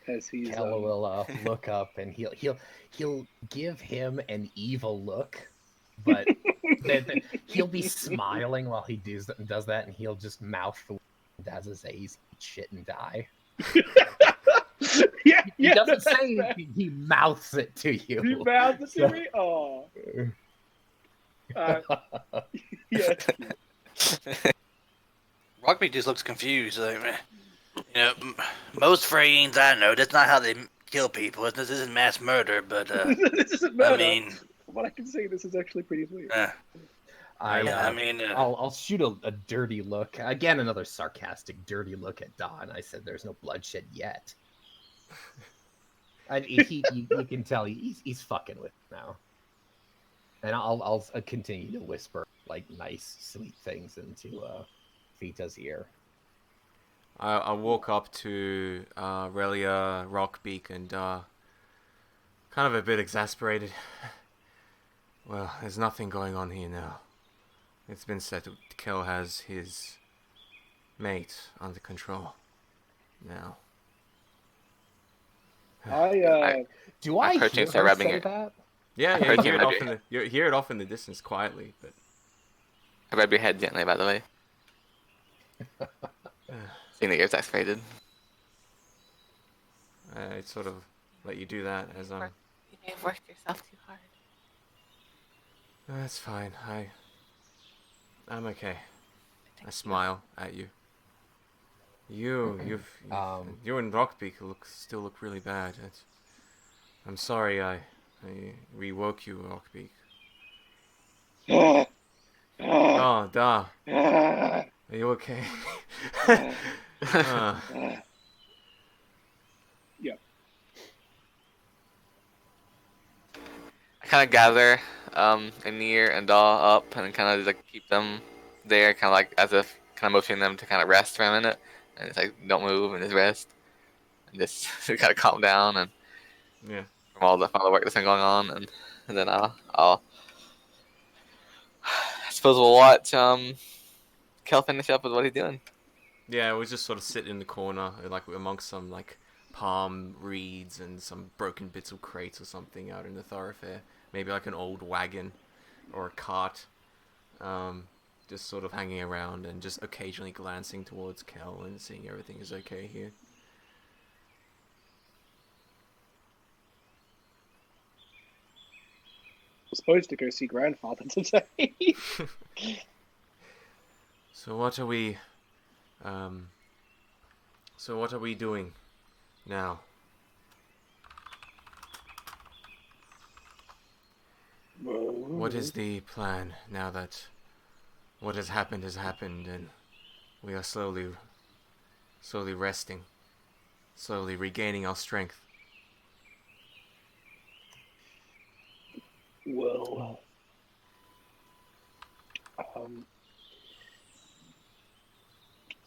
as he's Kel will look up and he'll give him an evil look, but he'll be smiling while he does that, and he'll just mouth the words as he's shit and die. yeah, He yeah. doesn't that's say fair. he mouths it to you. He mouths it to So- me. Oh, yeah. Rockbeak just looks confused. Like, most Freyens I know, that's not how they kill people. This isn't mass murder, but This isn't murder. I mean, What I can say, this is actually pretty sweet. I'll shoot a dirty look again, another sarcastic, dirty look at Don. I said, "There's no bloodshed yet." And you can tell he's fucking with it now. And I'll continue to whisper like nice, sweet things into Vita's ear. I walk up to Relia, Rockbeak, and kind of a bit exasperated. Well, there's nothing going on here now. It's been said that Kel has his mate under control now. Do I approaching hear and start her rubbing say it. that? Yeah, heard you hear it off in the distance quietly, but I rub your head gently, by the way. Seeing that you're exasperated. I sort of let you do that as I'm. You may have worked yourself too hard. That's fine. I'm okay. I smile at you. You and Rockbeak still look really bad. I'm sorry I re-woke you, Rockbeak. Oh, Da. Are you okay? Yeah. I kind of gather Anir and Daw up and kind of like keep them there, kind of like as if kind of motioning them to kind of rest for a minute, and it's like don't move and just rest, and just kind of calm down and Yeah. from all the work that's been going on, and then I suppose we'll watch Kel finish up with what he's doing. Yeah, we just sort of sit in the corner, like amongst some like palm reeds and some broken bits of crates or something out in the thoroughfare. Maybe like an old wagon or a cart. Just sort of hanging around and just occasionally glancing towards Kel and seeing everything is okay here. was supposed to go see grandfather today. So what are we doing now? What is the plan now that what has happened and we are slowly resting, slowly regaining our strength? Well,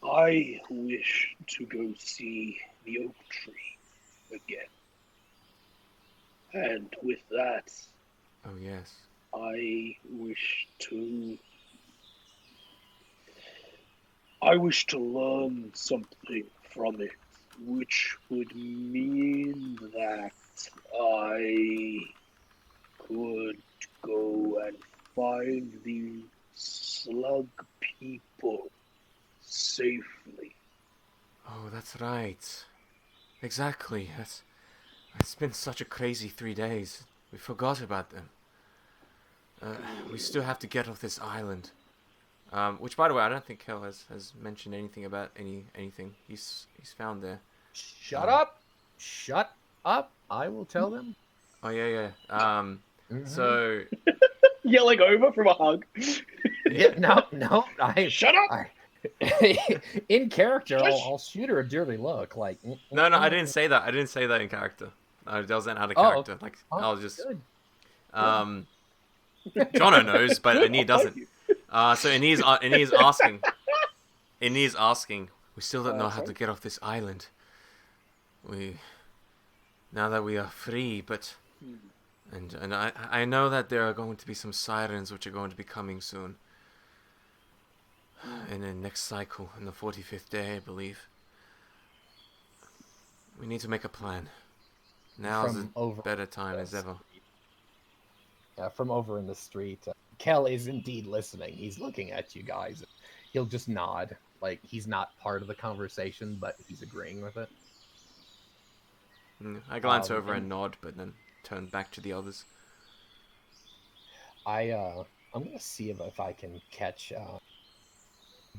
I wish to go see the oak tree again. And with that, Oh yes. I wish to learn something from it, which would mean that I could go and find the slug people safely. Oh, that's right. Exactly. It's been such a crazy 3 days. We forgot about them. We still have to get off this island. Which, by the way, I don't think Kel has mentioned anything about anything he's found there. Shut up! Shut up! I will tell them. Oh yeah. So Yelling over from a hug. Yeah, no. Shut up! In character, Shush. I'll shoot her a dirty look. Like no, I didn't say that. I didn't say that in character. That wasn't out of Oh, character. Like I'll just Good. Jono knows, but Anir Thank doesn't. you. So Anir's asking. Anir's asking. We still don't know how sorry? to get off this island. Now that we are free, but and I know that there are going to be some sirens which are going to be coming soon. In the next cycle, in the 45th day, I believe. We need to make a plan. Now's From a over better time the as ever. street. Yeah, from over in the street, Kel is indeed listening. He's looking at you guys. He'll just nod, like he's not part of the conversation, but he's agreeing with it. I glance over and- and nod, but then turn back to the others. I'm gonna see if I can catch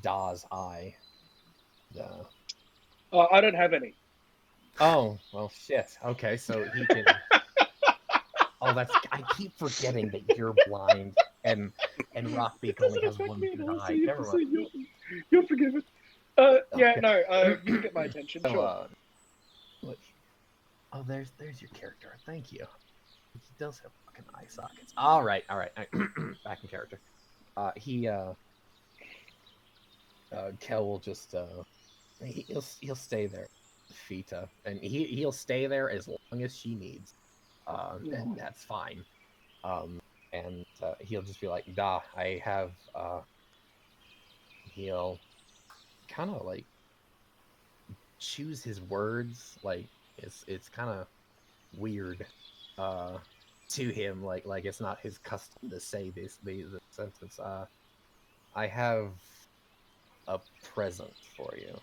Da's eye. I don't have any. Oh, well, shit. Okay, so he can. Oh, I keep forgetting that you're blind, and Rockbeak only has one good eye. Never mind. You're forgiven. Yeah, Okay. no, you can get my attention. So, Sure. look. Oh, there's your character. Thank you. He does have fucking eye sockets. All right. Back in character. Kel will just he'll stay there, Fita, and he'll stay there as long as she needs, and that's fine. And he'll just be like, "Da, I have." He'll kind of like choose his words, like it's kind of weird to him, like it's not his custom to say the sentence. I have a present for you.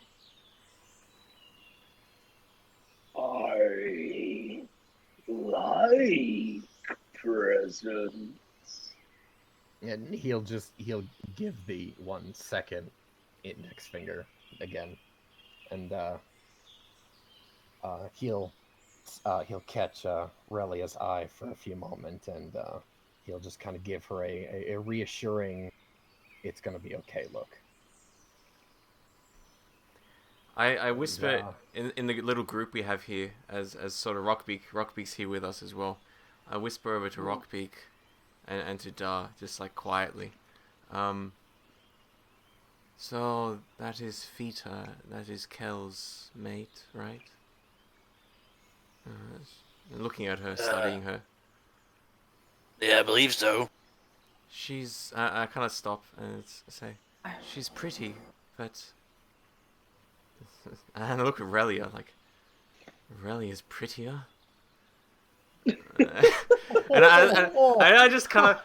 I like presents. And he'll give the 1 second index finger again, and he'll catch Relia's eye for a few moments, and he'll just kind of give her a reassuring, "It's gonna be okay" look. I whisper Yeah. in the little group we have here as sort of Rockbeak's here with us as well. I whisper over to Rockbeak and to Da, just like quietly. So that is Fita, that is Kel's mate, right? And looking at her, studying her. Yeah, I believe so. She's I kind of stop and say, she's pretty, but. And I look at Relia, like, Relia's prettier? and I just kind of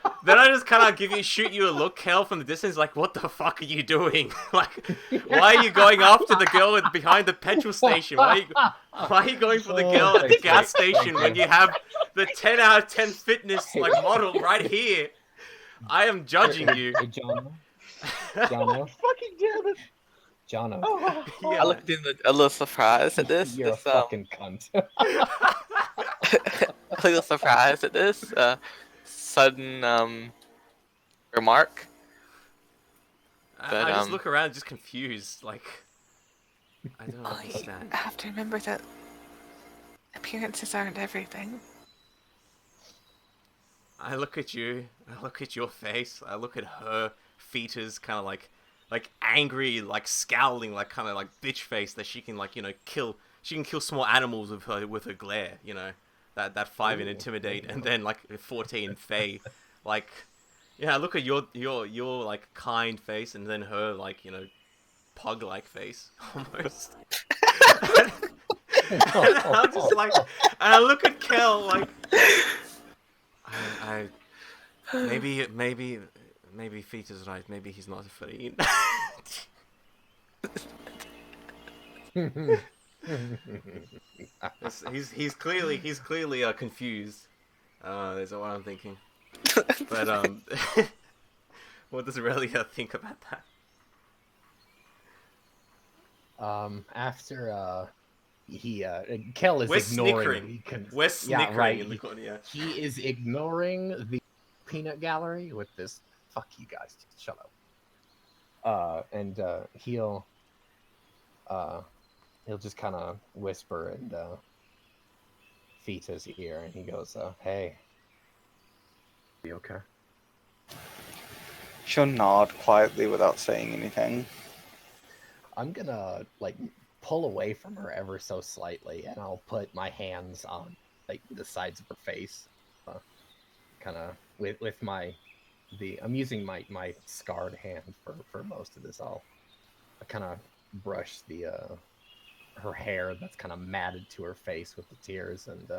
shoot you a look, Kel, from the distance, like, what the fuck are you doing? Like, why are you going after the girl behind the petrol station? Why are you going for the girl at the gas station when you have the 10 out of 10 fitness like model right here? I am judging you. Hey, Jono. Fucking damn it! Jono. Yeah. I looked in a little surprised at this. You're a fucking cunt. A little surprised at this sudden remark. But, I just look around, just confused, like, I don't Well, you understand. have to remember that appearances aren't everything. I look at you, I look at your face, I look at her features, kind of like angry, like scowling, like kind of like bitch face that she can like, you know, kill small animals with her glare, you know, that 5 in intimidate, and then like 14 Fey, like, yeah, I look at your like kind face, and then her like, you know, pug like face almost. And I'm just like, and I look at Kel like, I maybe Fita's right. Maybe he's not a furry. he's clearly confused. Is what I'm thinking. But what does Relia think about that? After Kel is We're ignoring. snickering. We're snickering right. in the corner. Yeah. He is ignoring the peanut gallery with this. Fuck you guys, just shut up. And he'll just kind of whisper in Fita's ear, and he goes, "Hey, you okay?" She'll nod quietly without saying anything. I'm gonna like pull away from her ever so slightly, and I'll put my hands on like the sides of her face, kind of with I'm using my scarred hand for most of this. I kind of brush the her hair that's kind of matted to her face with the tears. And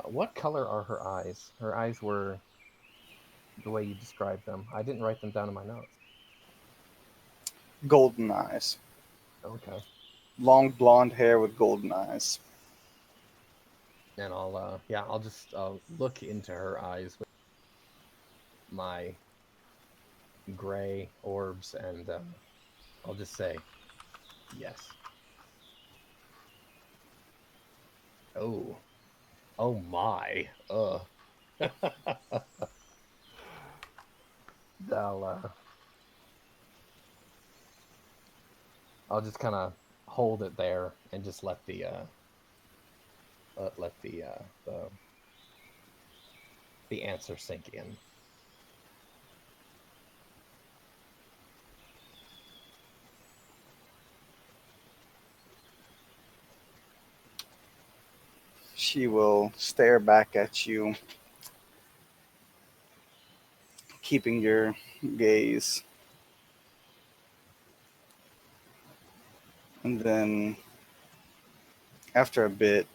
what color are her eyes? Her eyes were the way you described them. I didn't write them down in my notes. Golden eyes. Okay. Long blonde hair with golden eyes. And I'll just look into her eyes with my gray orbs, and I'll just say, yes. Oh my. I'll just kind of hold it there and just let the answer sink in. She will stare back at you, keeping your gaze. And then, after a bit,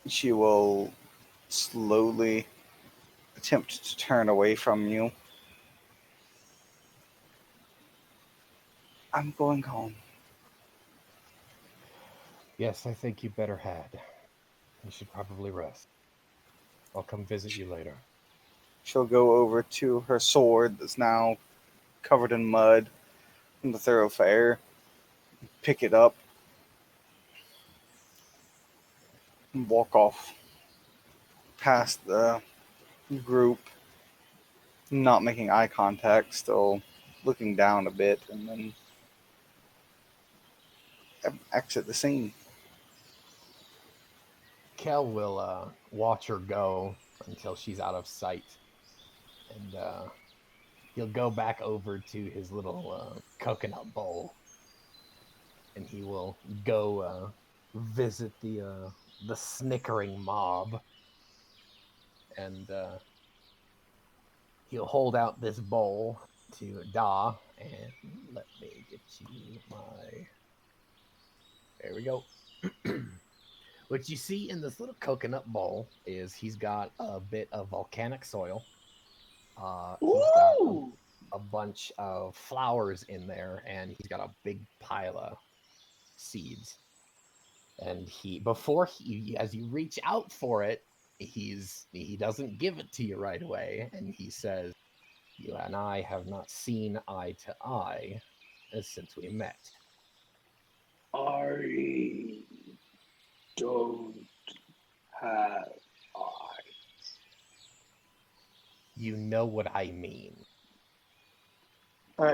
she will slowly attempt to turn away from you. I'm going home. Yes, I think you better had. You should probably rest. I'll come visit you later. She'll go over to her sword that's now covered in mud in the thoroughfare, pick it up, and walk off past the group, not making eye contact, still looking down a bit, and then exit the scene. Kel will watch her go until she's out of sight, and he'll go back over to his little coconut bowl, and he will go visit the snickering mob, and he'll hold out this bowl to Da, and let me get you my... There we go. What you see in this little coconut bowl is he's got a bit of volcanic soil. He's got a bunch of flowers in there, and he's got a big pile of seeds. And as you reach out for it, he doesn't give it to you right away, and he says, "You and I have not seen eye to eye since we met." I don't have eyes. You know what I mean.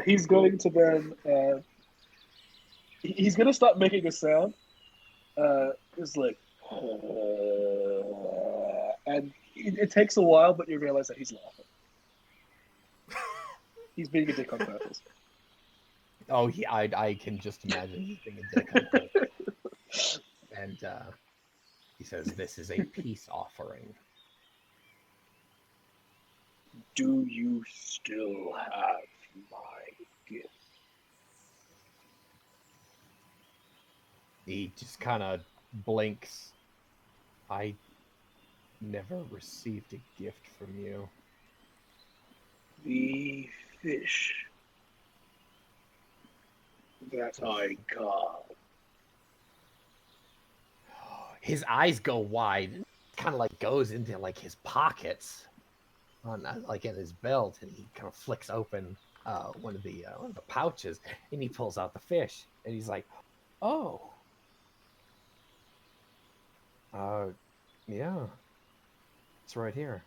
He's going to then. He's going to start making a sound. It's like, and it takes a while, but you realize that he's laughing. He's being a dick on purpose. Oh, I can just imagine he's being a dick on purpose. And he says, "This is a peace offering." Do you still have my gift? He just kind of blinks. "I never received a gift from you." The fish that I caught. His eyes go wide, kind of like goes into like his pockets, like in his belt, and he kind of flicks open one of the pouches, and he pulls out the fish, and he's like, "Oh, yeah, it's right here."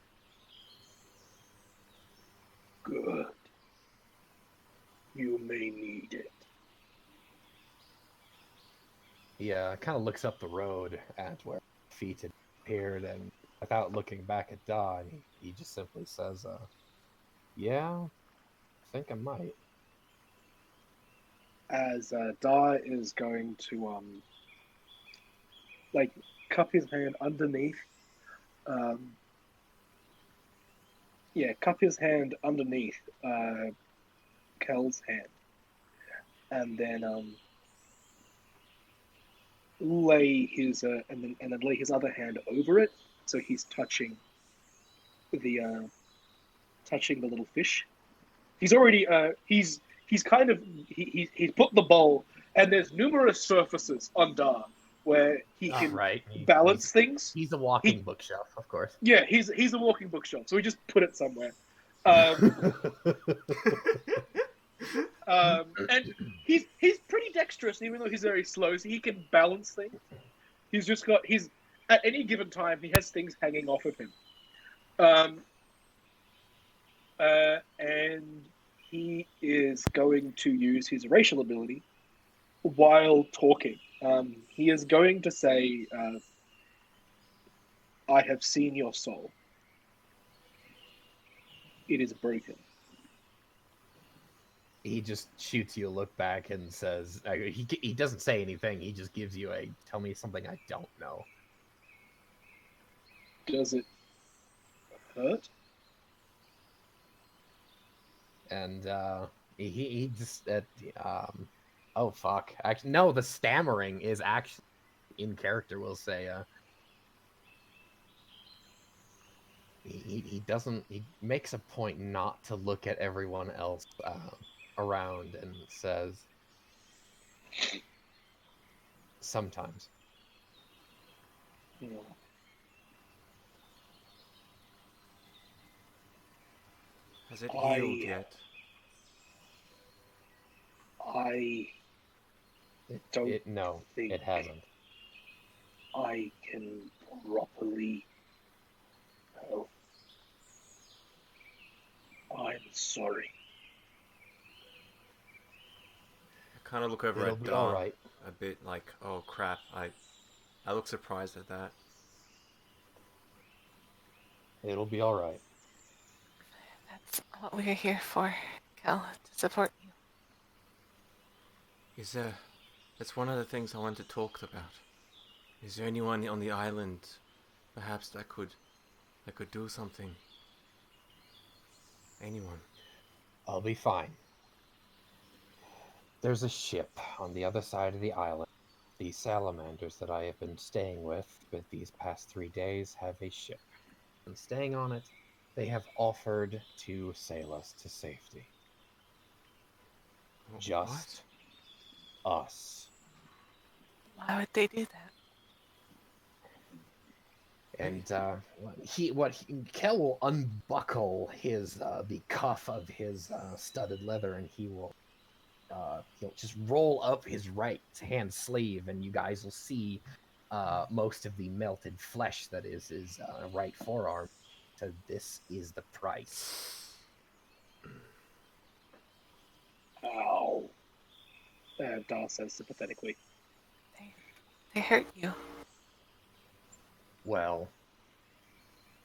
Good. You may need it. He kind of looks up the road at where feet had appeared, and without looking back at Dawn, he just simply says, "Yeah, I think I might." As Da is going to like cup his hand underneath. Cup his hand underneath Kel's hand, and then lay his and then lay his other hand over it, so he's the touching the little fish. He's already he's kind of he's put the bowl, and there's numerous surfaces on Dar where he can right. balance things. He's a walking bookshelf, of course. Yeah, he's a walking bookshelf, so we just put it somewhere. And he's pretty dexterous, even though he's very slow. So he can balance things. He's at any given time he has things hanging off of him, and he is going to use his racial ability while talking. He is going to say, "I have seen your soul. It is broken." He just shoots you a look back and says, he doesn't say anything. He just gives you a, tell me something I don't know. Does it hurt? And he just, oh fuck. Actually, no, the stammering is actually in character, we'll say. He doesn't, he makes a point not to look at everyone else around and says, sometimes. Yeah. Has it healed yet? I don't No, think it hasn't. I can properly help. I'm sorry. I kind of look over It'll at be Dar alright. a bit like, oh crap, I look surprised at that. It'll be alright. That's what we're here for, Kel, to support you. That's one of the things I wanted to talk about. Is there anyone on the island, perhaps that could do something? Anyone? I'll be fine. There's a ship on the other side of the island. The salamanders that I have been staying with these past 3 days have a ship. And staying on it, they have offered to sail us to safety. Just us. Why would they do that? And Kel will unbuckle his the cuff of his studded leather, and he'll just roll up his right hand sleeve, and you guys will see most of the melted flesh that is his right forearm. So this is the price. Ow. Dar says sympathetically. They hurt you. Well,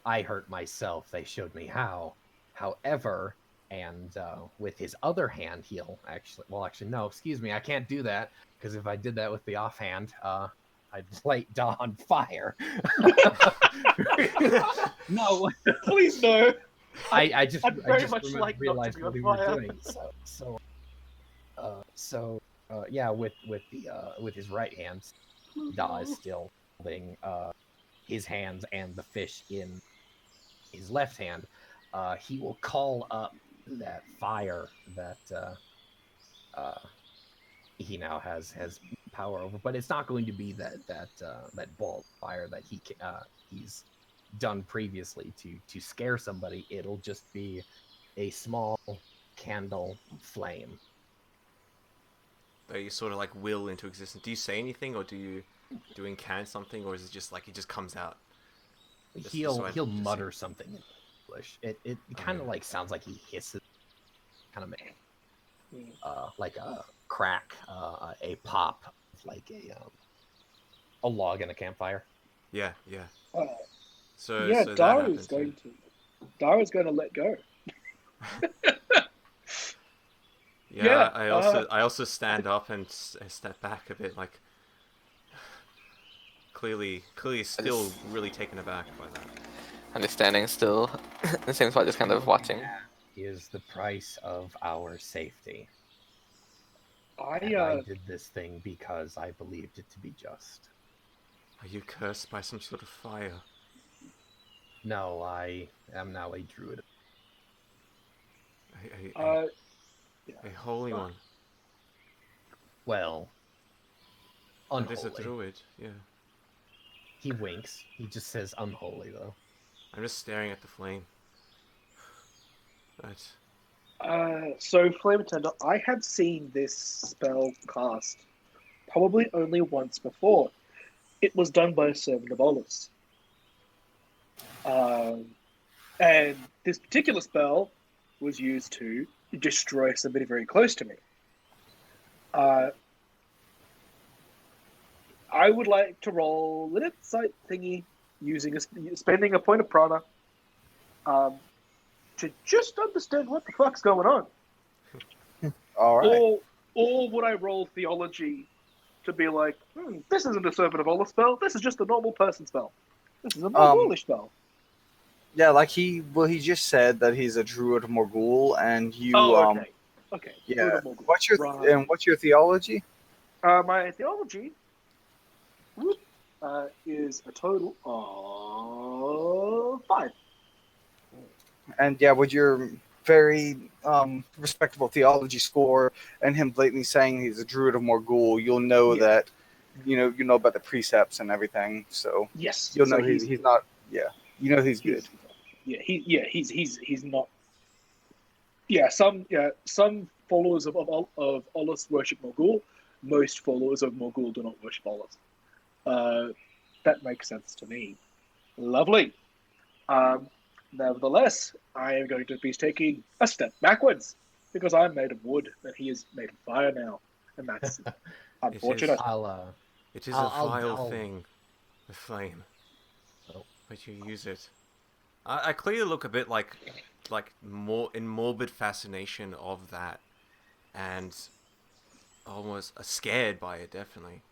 I hurt myself. They showed me how. However, and with his other hand, he'll actually, no, excuse me, I can't do that, because if I did that with the offhand, I'd light Dawn on fire. No. Please no. I just much like not to realized be what on we were fire. doing. Yeah, with his right hand, Da is still holding his hands and the fish in his left hand. He will call up that fire that he now has power over, but it's not going to be that ball of fire that he's done previously to scare somebody. It'll just be a small candle flame. That you sort of like will into existence. Do you say anything, or do you incant something, or is it just like it just comes out? He'll mutter something in English. It kind of like sounds like he hisses, kind of like a crack, a pop, like a log in a campfire. Yeah. So Yeah, so Dar that is happens, Dar is going to let go. yeah. Yeah, I also stand up and step back a bit, like clearly still really taken aback by that. I'm just standing still, the same spot, just kind of watching. Is the price of our safety. And I did this thing because I believed it to be just. Are you cursed by some sort of fire? No, I am now a druid. A holy one. Well, That is a unholy. druid, yeah. He winks. He just says unholy, though. I'm just staring at the flame. But So Flame Attender, I have seen this spell cast probably only once before. It was done by a servant of Olus. And this particular spell was used to destroy somebody very close to me. I would like to roll an insight thingy spending a point of prana to just understand what the fuck's going on. All right. Or would I roll theology to be like, this isn't a servant of Olaf spell, this is just a normal person spell. This is a Morghulish spell. Yeah, like he just said that he's a druid of Morgul, and you. Okay. Yeah. Right. What's your theology? My theology is a total of 5. And yeah, with your very respectable theology score and him blatantly saying he's a druid of Morgul, you'll know that you know about the precepts and everything. So yes, you'll know he's not. Yeah, you know he's good. He's not. Yeah, some followers of Olus worship Morgul. Most followers of Morgul do not worship Olus. That makes sense to me. Lovely. Nevertheless, I am going to be taking a step backwards because I'm made of wood and he is made of fire now, and that's unfortunate. It is a vile thing, the flame. Oh. But you use it. I clearly look a bit like more in morbid fascination of that, and almost scared by it, definitely,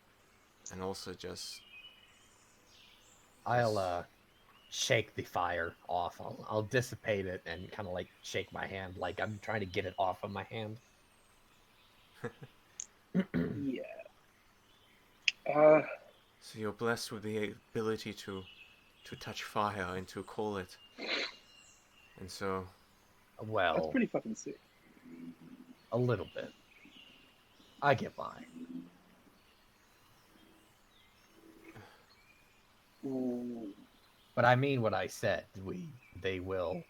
and also just. I'll shake the fire off. I'll dissipate it and kind of like shake my hand, like I'm trying to get it off of my hand. Yeah. So you're blessed with the ability to touch fire and to call it, and so. Well, that's pretty fucking sick. A little bit. I get by. But I mean what I said. They will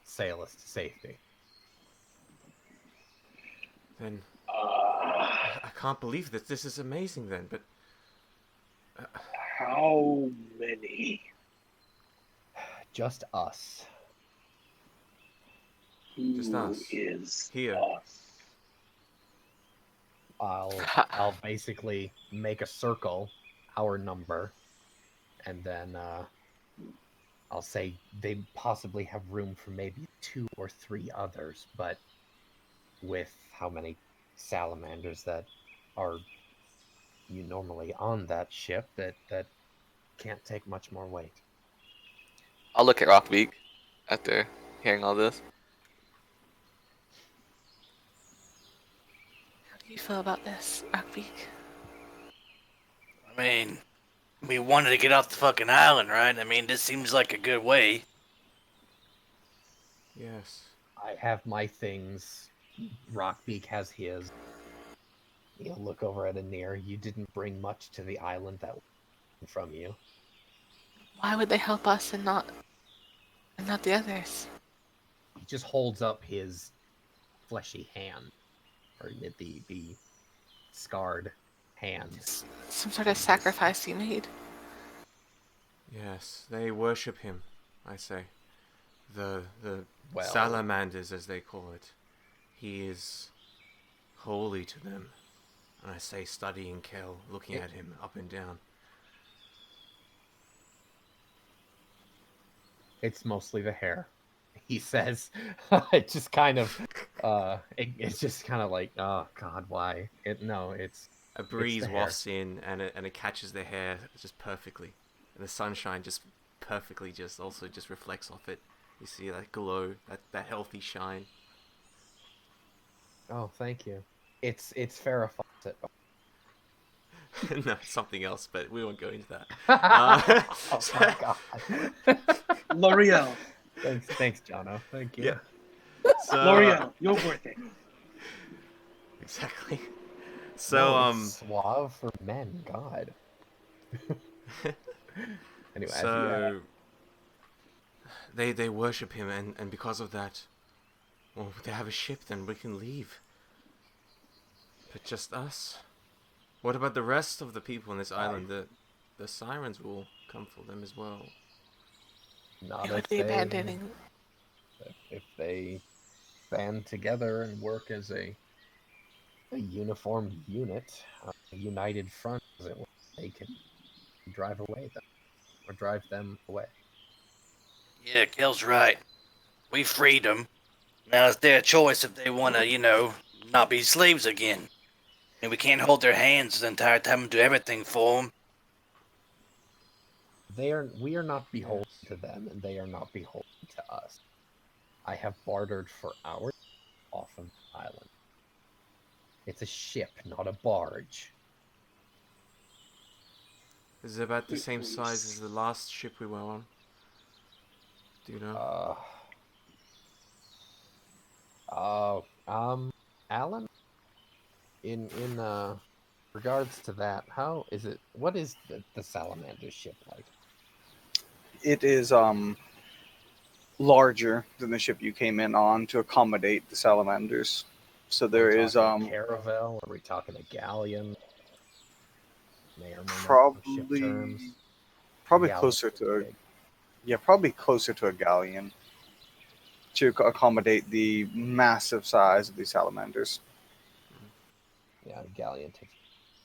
sail us to safety. Then I can't believe that this is amazing. Then, but how many? Just us. Just us. Who is here? Us? I'll basically make a circle, our number, and then I'll say they possibly have room for maybe 2 or 3 others, but with how many salamanders that are normally on that ship, that can't take much more weight. I'll look at Rockbeak after hearing all this. How do you feel about this, Rockbeak? I mean, we wanted to get off the fucking island, right? I mean, this seems like a good way. Yes. I have my things. Rockbeak has his. You'll look over at Anir. You didn't bring much to the island that from you. Why would they help us and not the others? He just holds up his fleshy hand, or the scarred hand. Some sort of sacrifice you made. Yes, they worship him, I say. The Well, salamanders, as they call it. He is holy to them. And I say, studying Kel, looking at him up and down. It's mostly the hair, he says. It just kind of, it's just kind of like, oh God, why? It's a breeze the wafts in, and it catches the hair just perfectly, and the sunshine just perfectly just reflects off it. You see that glow, that healthy shine. Oh, thank you. It's Farrah Fawcett. No, something else, but we won't go into that. Oh my god. L'Oreal. Thanks, Jono. Thank you. Yeah. So L'Oreal, you're worth it. exactly. No, So it's suave for men. God. Anyway, so they worship him, and because of that, well, they have a ship. Then we can leave. But just us. What about the rest of the people on this island? The sirens will come for them as well. not We if would be they abandoning. if they band together and work as a uniformed unit, a united front, as it were, they can drive away them or drive them away. Yeah, Kel's right. We freed them. Now it's their choice if they want to, not be slaves again. I mean, we can't hold their hands the entire time and do everything for them. We are not beholden to them, and they are not beholden to us. I have bartered for hours off of the island. It's a ship, not a barge. Is it about the same size as the last ship we were on? Do you know? Alan, in regards to that, how is it? What is the salamander ship like? It is larger than the ship you came in on to accommodate the salamanders. So there Are we is talking a caravel? Are we talking a galleon? May or may not know ship probably terms. probably Galleon closer is to big. probably closer to a galleon to accommodate the massive size of these salamanders. Yeah, a galleon takes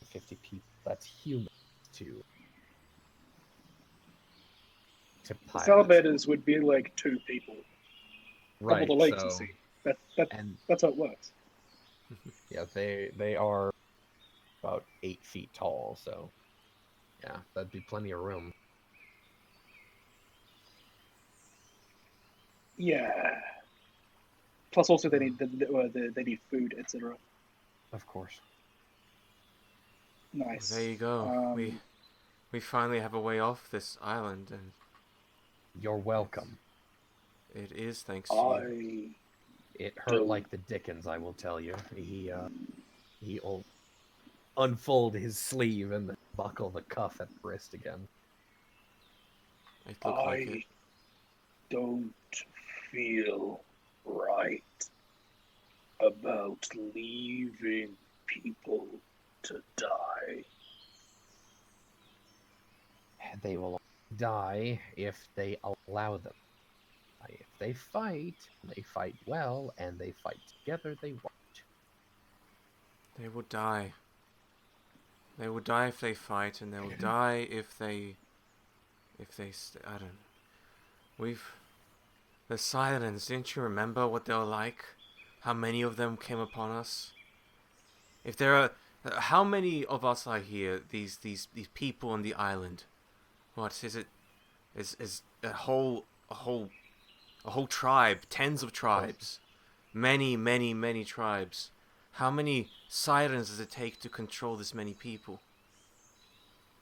50 people. That's human to The pilot. salamanders would be like 2 people. Right. Double the latency. And That's how it works. yeah, they are about 8 feet tall. So yeah, that'd be plenty of room. Yeah. Plus, also they need they need food, etc. Of course. Nice. There you go. We finally have a way off this island, and You're welcome. it is thanks to you. It hurt like the dickens, I will tell you. He'll unfold his sleeve and buckle the cuff at the wrist again. It looked like it. don't feel right about leaving people to die. They will die if they allow them. If they fight well, and they fight together, they won't. They will die. They will die if they fight, and they will die if they I don't. The Silence. Didn't you remember what they were like? How many of them came upon us? If there are, how many of us are here? These people on the island. What is it? Is a whole tribe, tens of tribes, many tribes. How many sirens does it take to control this many people?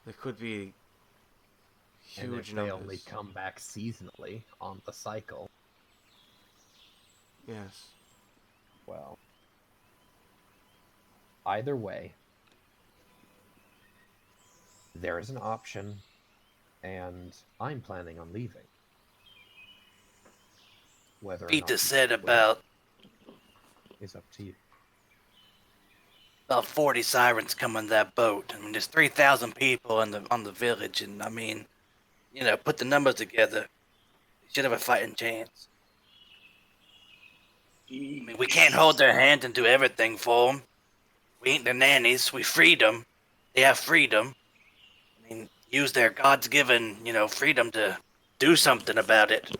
There could be huge and if numbers. they only come back seasonally on the cycle, Yes. well, either way, there is an option, and I'm planning on leaving. Whether or not Peter you said will about is up to you. 40 sirens coming that boat. I mean, there's 3,000 people on the village, and I mean, put the numbers together. They should have a fighting chance. I mean, we can't hold their hand and do everything for them. We ain't their nannies. We freed them. They have freedom. I mean, use their God's-given, freedom to do something about it.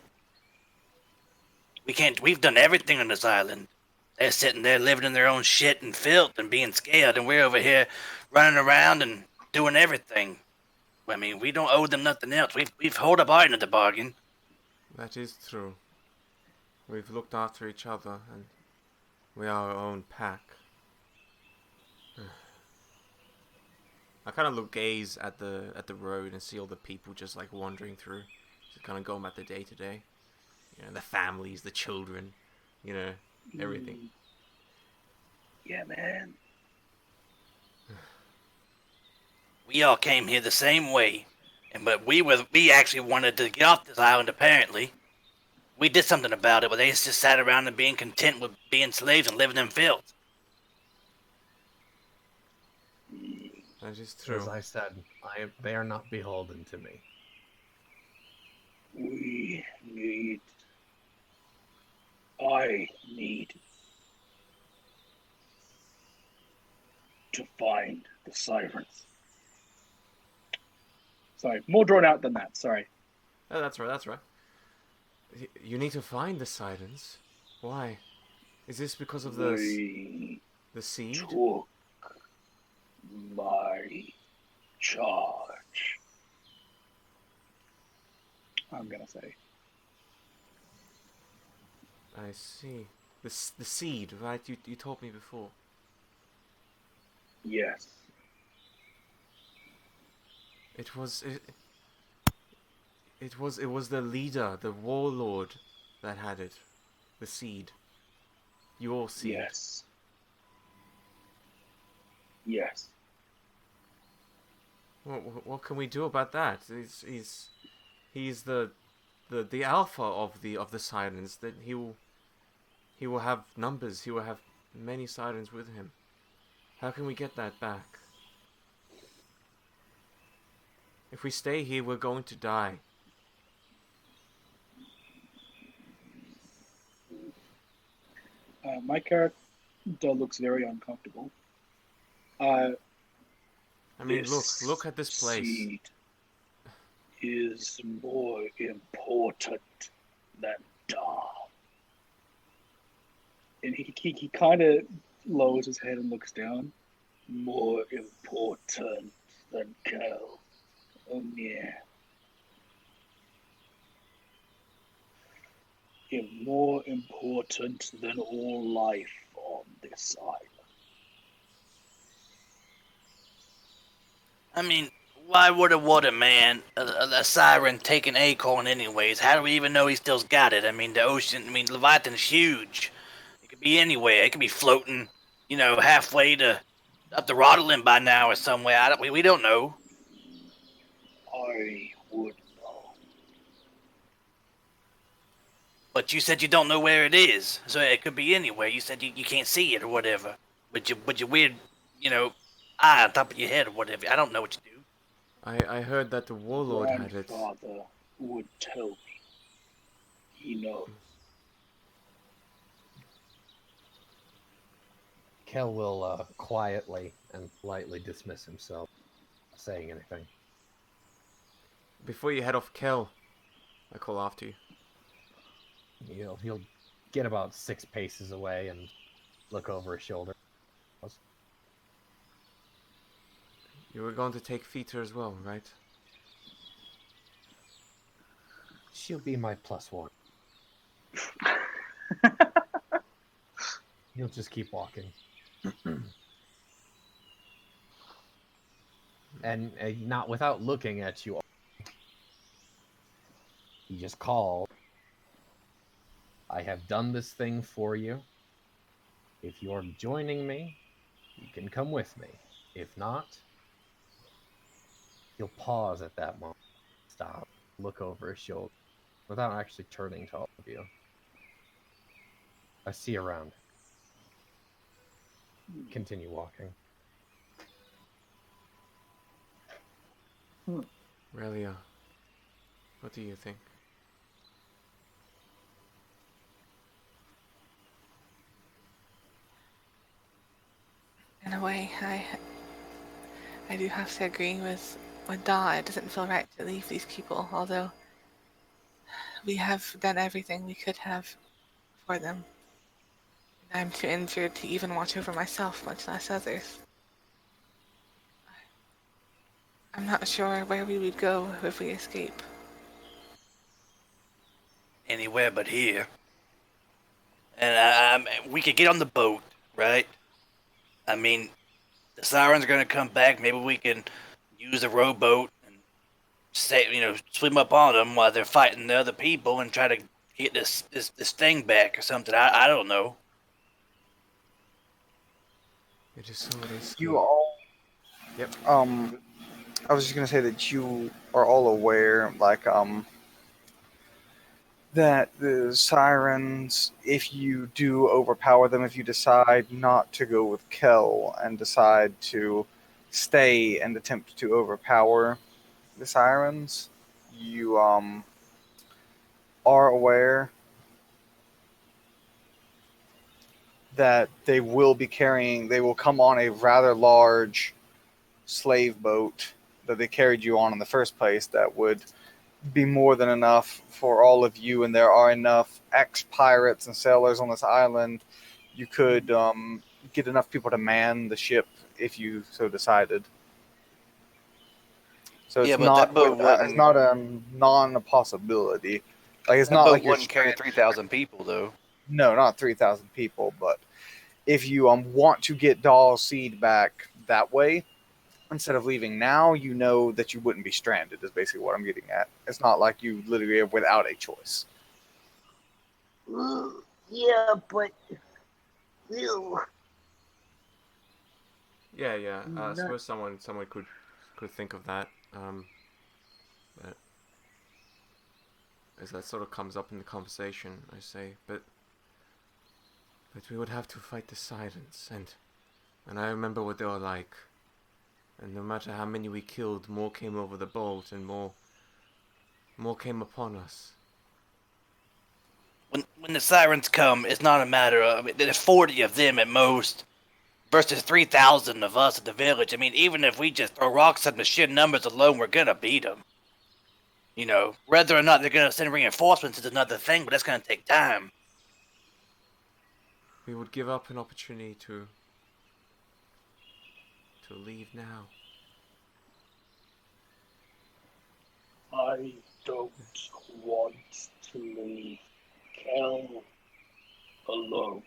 We can't. We've done everything on this island. They're sitting there living in their own shit and filth and being scared, and we're over here running around and doing everything. I mean, we don't owe them nothing else. We've held up our end of the bargain. That is true. We've looked after each other, and we are our own pack. I kind of look gaze at the road and see all the people just like wandering through, just kind of going about their day to day. You know, the families, the children, you know, everything. Yeah, man. We all came here the same way, but we actually wanted to get off this island. Apparently, we did something about it, but they just sat around and being content with being slaves and living in fields. That is true. As I said, they are not beholden to me. I need to find the sirens. Sorry, more drawn out than that. Sorry. Oh, that's right. That's right. You need to find the Sidons. Why? Is this because of the seed? Took my charge. I'm gonna say. I see. The seed, right? You told me before. Yes. It was the leader, the warlord, that had it. The seed. Your seed. Yes. Yes. What can we do about that? He's the alpha of the Sirens. That he will have numbers. He will have many Sirens with him. How can we get that back? If we stay here, we're going to die. My character looks very uncomfortable. I mean, look at this place. Seed is more important than Dar. And he kind of lowers his head and looks down. More important than Kel. Oh yeah. More important than all life on this island. I mean, why would a water man, a siren, take an acorn anyways? How do we even know he still's got it? I mean, the ocean, Leviathan's huge. It could be anywhere. It could be floating, halfway to up the Rotterdam by now or somewhere. We don't know. I would know. But you said you don't know where it is, so it could be anywhere. You said you can't see it or whatever. With your weird, eye on top of your head or whatever. I don't know what you do. I heard that the warlord had it. Grandfather would tell me. He knows. Kel will quietly and politely dismiss himself, not saying anything. Before you head off, Kel, I call after you. He'll get about 6 paces away and look over his shoulder. You were going to take Feeter as well, right? She'll be my +1. He'll just keep walking. And not without looking at you. He just called. I have done this thing for you. If you're joining me, you can come with me. If not, he'll pause at that moment. Stop. Look over his shoulder. Without actually turning to all of you. I see you around. Continue walking. Relia, what do you think? In a way, I do have to agree with Da. It doesn't feel right to leave these people, although we have done everything we could have for them. I'm too injured to even watch over myself, much less others. I'm not sure where we would go if we escape. Anywhere but here. And we could get on the boat, right? I mean, the sirens are gonna come back. Maybe we can use a rowboat and swim up on them while they're fighting the other people and try to get this thing back or something. I don't know. It is so risky. You all. Yep. I was just gonna say that you are all aware, like, that the sirens, if you do overpower them, if you decide not to go with Kel and decide to stay and attempt to overpower the sirens, you are aware that they will come on a rather large slave boat that they carried you on in the first place that would be more than enough for all of you, and there are enough ex-pirates and sailors on this island. You could get enough people to man the ship if you so decided. So it's not it's not a non-possibility. Like, it's not like you wouldn't carry 3,000 people though. No, not 3,000 people, but if you want to get Doll Seed back that way, instead of leaving now, you know that you wouldn't be stranded, is basically what I'm getting at. It's not like you literally are without a choice. Yeah, but... Ew. Yeah. I suppose someone could think of that. But as that sort of comes up in the conversation, I say, but we would have to fight the sirens, and I remember what they were like. And no matter how many we killed, more came over the boat, and more came upon us. When the sirens come, it's not a matter of there's 40 of them at most versus 3,000 of us at the village. I mean, even if we just throw rocks at the sheer numbers alone, we're gonna beat them. You know, whether or not they're gonna send reinforcements is another thing, but that's gonna take time. We would give up an opportunity to leave now. I don't want to leave Kel alone.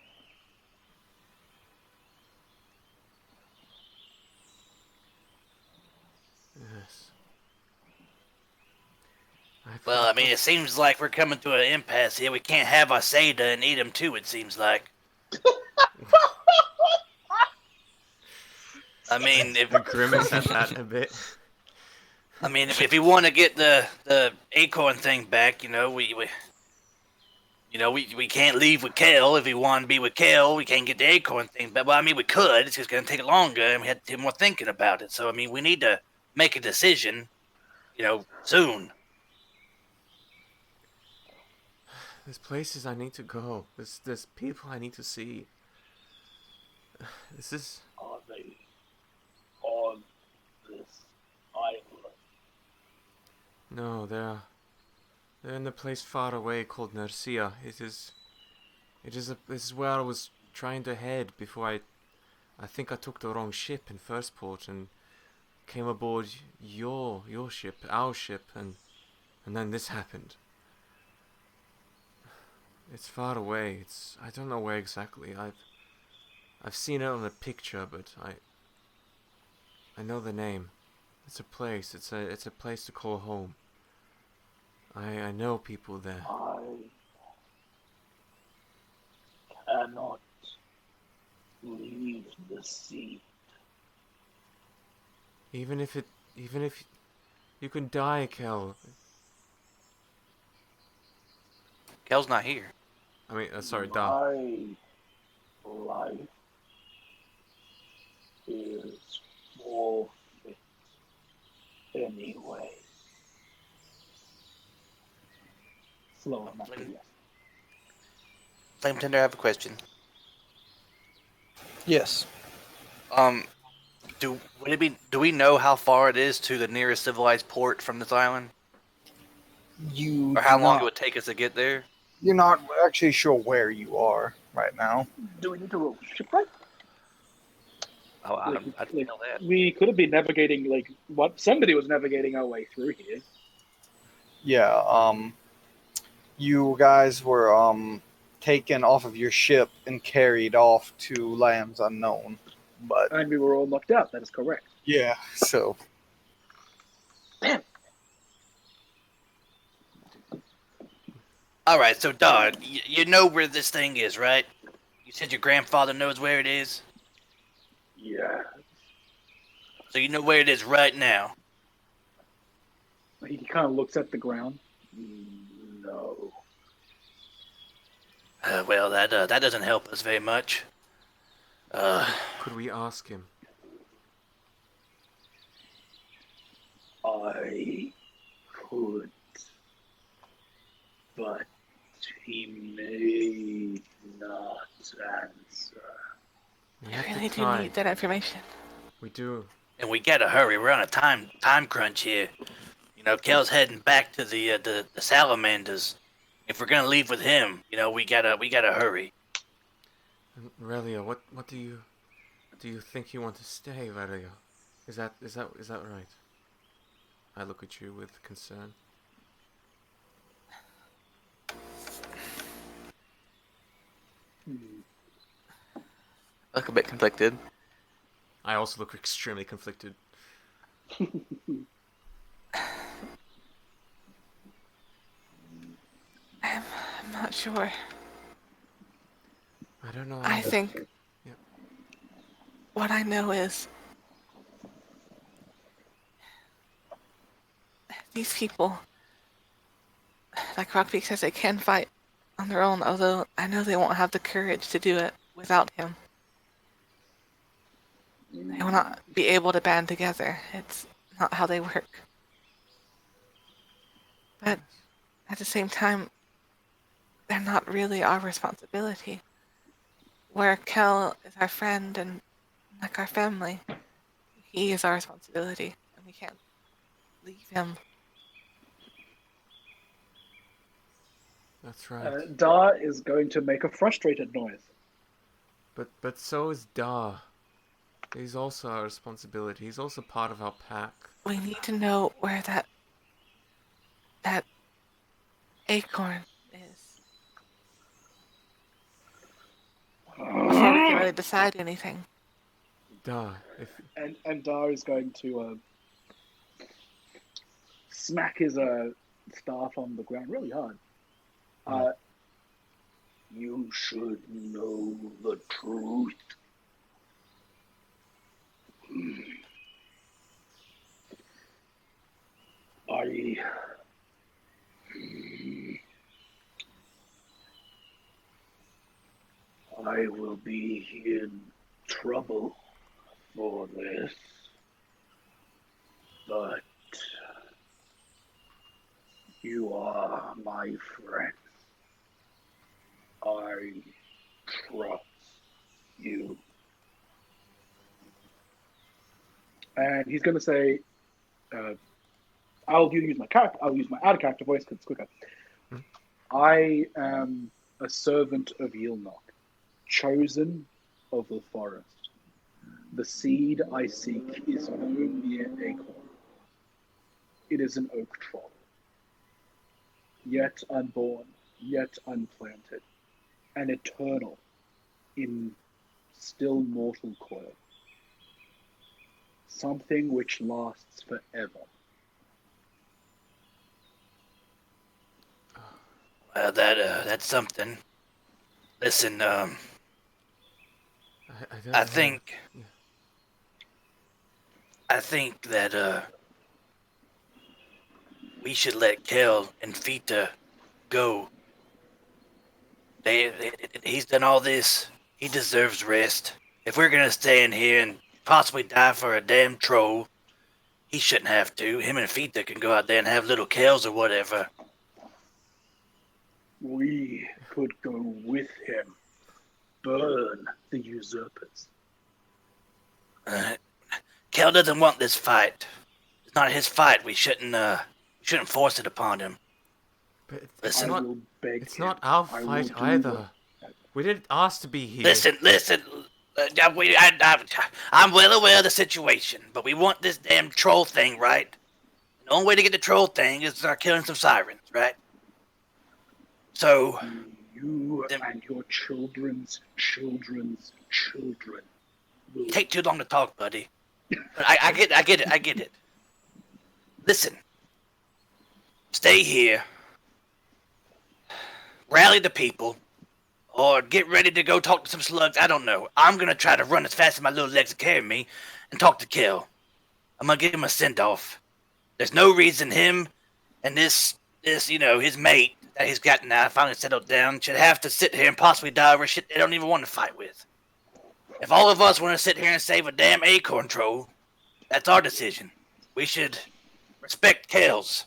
Yes. Well, I mean, it seems like we're coming to an impasse here. We can't have our Seda and eat him too, it seems like. I mean, if the grimace at that a bit. I mean, if we want to get the acorn thing back, you know, we can't leave with Kel. If we want to be with Kel, we can't get the acorn thing back. Well, I mean, we could. It's just going to take longer, and we have to do more thinking about it. So, I mean, we need to make a decision, soon. There's places I need to go. There's people I need to see. This is... Are they on this island? No, they're in a place far away called Nercia. This is where I was trying to head before I think I took the wrong ship in First Port and came aboard your ship, our ship, and then this happened. It's far away. I don't know where exactly. I've seen it on a picture, but I know the name. It's a place. It's a place to call home. I know people there. I cannot leave the sea. Even if you can die, Kel. Kel's not here. I mean, sorry, Da. My life is more fit anyway. Slow enough, yes. Flame Tender, I have a question. Yes. Do we know how far it is to the nearest civilized port from this island? Or how long it would take us to get there? You're not actually sure where you are right now. Do we need to roll shipwright? Oh, I didn't know that. We could have been navigating, somebody was navigating our way through here. Yeah, you guys were taken off of your ship and carried off to lands unknown. But And we were all knocked out. That is correct. yeah, so All right, so Dar, you know where this thing is, right? You said your grandfather knows where it is, Yeah. so you know where it is right now. He kind of looks at the ground. No. Well, that doesn't help us very much. Could we ask him? I could, but he may not answer. We I have really to do try. need that information. We do. And we gotta hurry. We're on a time crunch here. You know, Kel's heading back to the salamanders. If we're gonna leave with him, you know, we gotta hurry. Relia, what do you think you want to stay, Relia? Is that right? I look at you with concern. I look a bit conflicted. I also look extremely conflicted. I'm not sure. I don't know. I think Yeah. what I know is these people, like Rockbeak says, they can fight on their own, although I know they won't have the courage to do it without him. They will not be able to band together. It's not how they work. But at the same time, they're not really our responsibility. Where Kel is our friend and like our family, he is our responsibility, and we can't leave him. That's right. Da is going to make a frustrated noise. But so is Da. He's also our responsibility. He's also part of our pack. We need to know where that acorn is before we can really decide anything. Da, if And Da is going to smack his staff on the ground really hard. You should know the truth. I will be in trouble for this, but you are my friend. I trust you. And he's going to say, I'll use my out of character voice because it's quicker. I am a servant of Yilnock, chosen of the forest. The seed I seek is no mere acorn. It is an oak troll, yet unborn, yet unplanted, and eternal in still mortal coil. Something which lasts forever. Well, that's something. Listen, I don't I know. think Yeah. I think that we should let Kel and Fita go. He's done all this. He deserves rest. If we're gonna stay in here and possibly die for a damn troll, he shouldn't have to. Him and Fita can go out there and have little Kels or whatever. We could go with him. Burn the usurpers. Kel doesn't want this fight. It's not his fight. We shouldn't force it upon him. But Listen, I will beg it's him. not our I will fight do either. We didn't ask to be here. Listen. I'm well aware of the situation, but we want this damn troll thing, right? The only way to get the troll thing is to start killing some sirens, right? So, You and your children's children's children You take too long to talk, buddy. But I get it. Listen. Stay here. Rally the people. Or get ready to go talk to some slugs. I don't know. I'm gonna try to run as fast as my little legs can carry me and talk to Kel. I'm gonna give him a send-off. There's no reason him and this, his mate that he's got now finally settled down should have to sit here and possibly die over shit they don't even want to fight with. If all of us want to sit here and save a damn acorn troll, that's our decision. We should respect Kel's.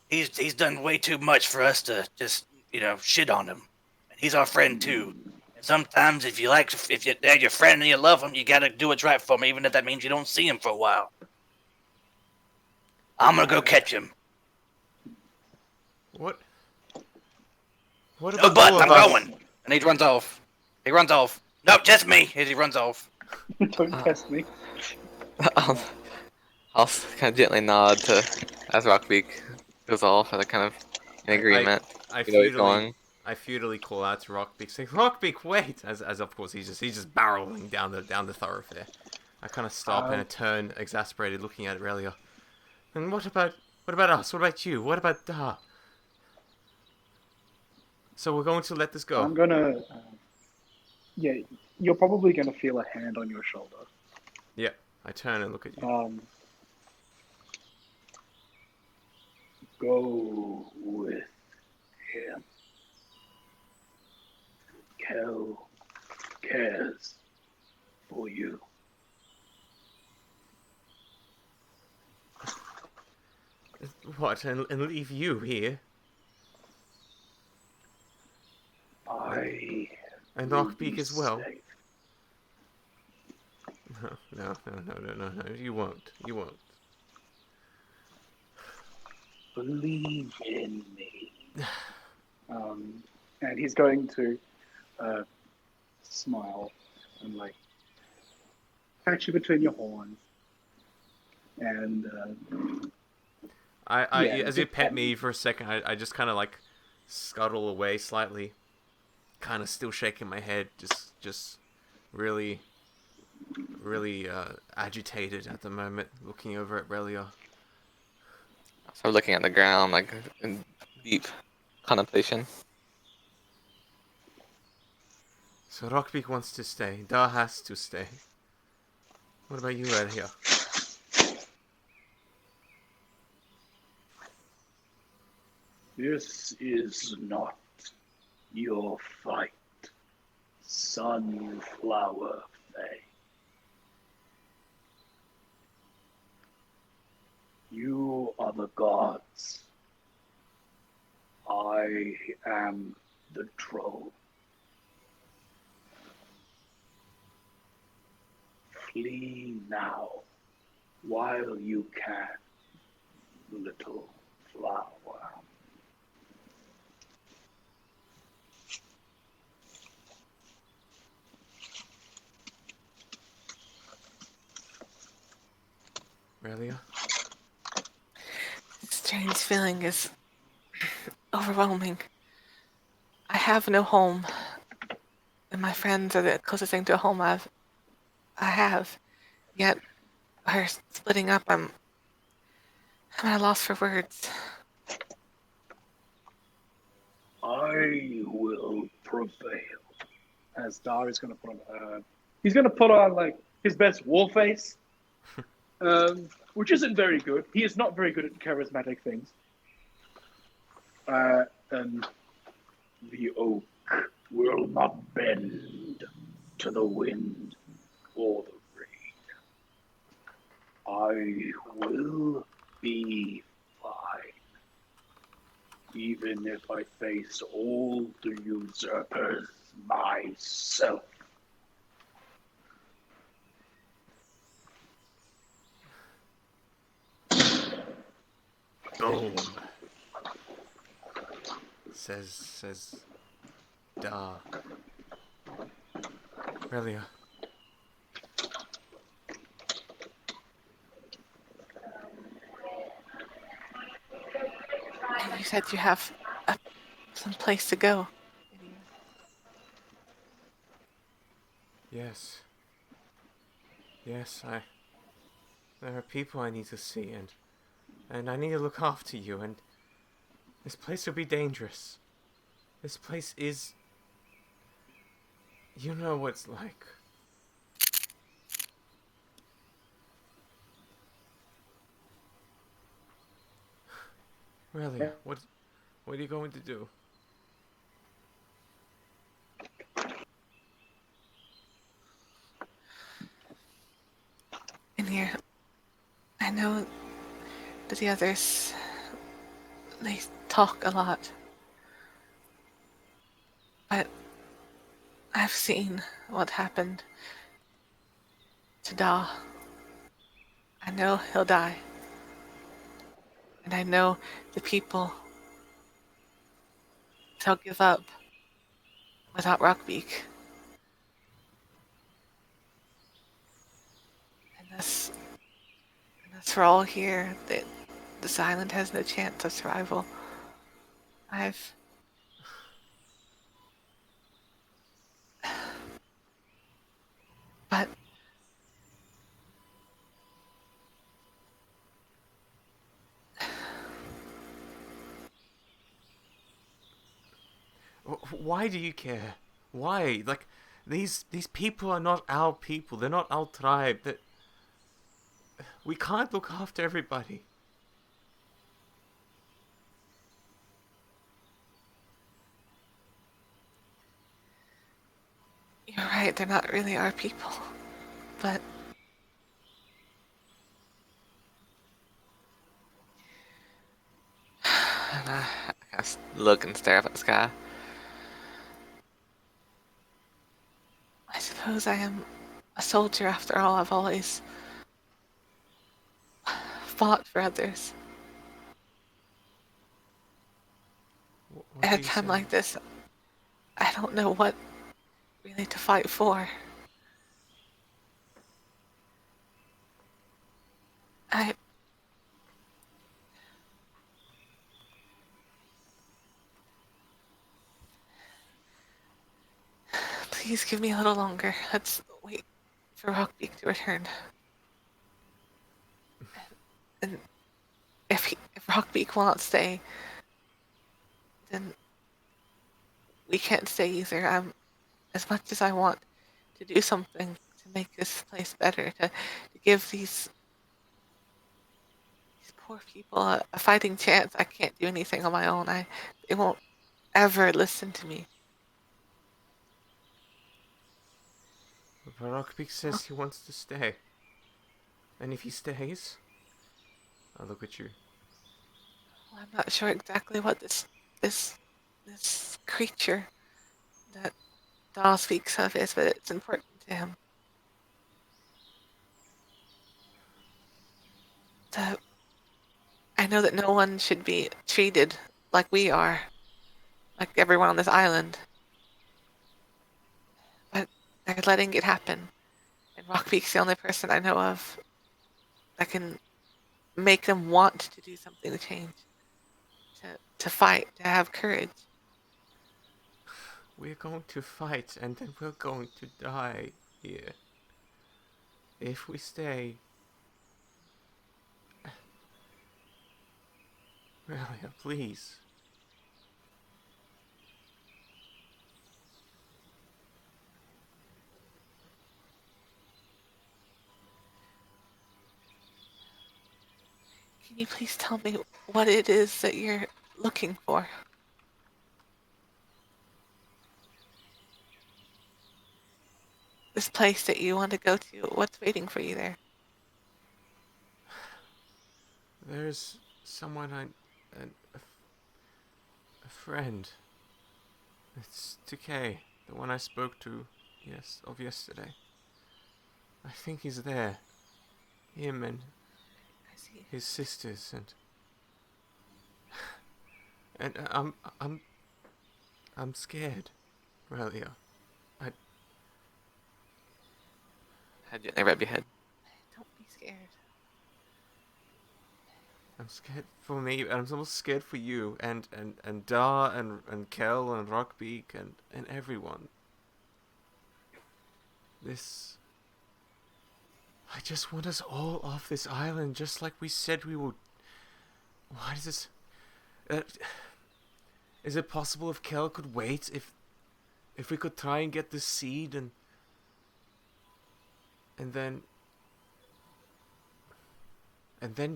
He's done way too much for us to just, shit on him. And he's our friend too. And sometimes if they're your friend and you love him, you gotta do what's right for him, even if that means you don't see him for a while. I'm gonna go catch him. What No, about but all I'm of us? going. And he runs off. Nope, just me. As he runs off. Don't test me. I'll kind of gently nod to as Rockbeak goes off, like kind of in agreement. I You know he's going. futilely call out to Rockbeak, saying, "Rockbeak, wait!" As of course he's just barreling down the thoroughfare. I kind of stop and I turn, exasperated, looking at Aurelia. And what about us? What about you? What about Da? So we're going to let this go. I'm gonna. Yeah, you're probably gonna feel a hand on your shoulder. Yeah, I turn and look at you. Go with him. Kel cares for you. What? And leave you here? And Rockbeak as well? Safe. No. You won't. Believe in me. And he's going to smile and pat you between your horns. And as you pet me for a second, I just kind of scuttle away slightly, kind of still shaking my head, just really agitated at the moment, looking over at Relia. So looking at the ground, in deep contemplation. So Rockbeak wants to stay. Da has to stay. What about you, Relia? this is not your fight, Sunflower Fae. You are the gods. I am the troll. Flee now, while you can, little flower. Relia? Strange feeling is overwhelming. I have no home, and my friends are the closest thing to a home I have. Yet we're splitting up. I'm at a loss for words. I will prevail. As Dar is going to put on, he's going to put on his best war face, which isn't very good. He is not very good at charismatic things. And the oak will not bend to the wind or the rain. I will be fine, even if I face all the usurpers myself. Boom. Says Da. Relia. And you said you have some place to go. Yes. Yes, there are people I need to see, and I need to look after you, and this place will be dangerous. This place is... You know what it's like. Really, what are you going to do? In here, I know that the others, they talk a lot. But I've seen what happened to Da. I know he'll die. And I know the people, they'll give up without Rockbeak. And that's we're all here. That this island has no chance of survival. But Why do you care? Why? Like, these people are not our people. They're not our tribe. We can't look after everybody. you're right, they're not really our people. But And I kind of look and stare up at the sky. I suppose I am a soldier after all. I've always fought for others. What At do a you time say? like this, I don't know what really to fight for. I Please give me a little longer. Let's wait for Rockbeak to return. And if Rockbeak will not stay, then we can't stay either. As much as I want to do something to make this place better, to give these poor people a fighting chance, I can't do anything on my own. They won't ever listen to me. Barakbik says he wants to stay. And if he stays, I'll look at you. Well, I'm not sure exactly what this creature that Dahl speaks of is, but it's important to him. I know that no one should be treated like we are, like everyone on this island. But they're letting it happen. And Rockbeak's the only person I know of that can make them want to do something to change, to fight, to have courage. We're going to fight, and then we're going to die here. If we stay... Relia, please. Can you please tell me what it is that you're looking for? This place that you want to go to, what's waiting for you there? There's someone a friend. It's Decay, the one I spoke to yesterday. I think he's there. Him and I see. his sisters and I'm scared, Relia. Had you grab your head? Don't be scared. I'm scared for me, and I'm almost scared for you, and Da, and Kel, and Rockbeak, and everyone. This... I just want us all off this island, just like we said we would. Why does this? Is it possible if Kel could wait? If we could try and get the seed and then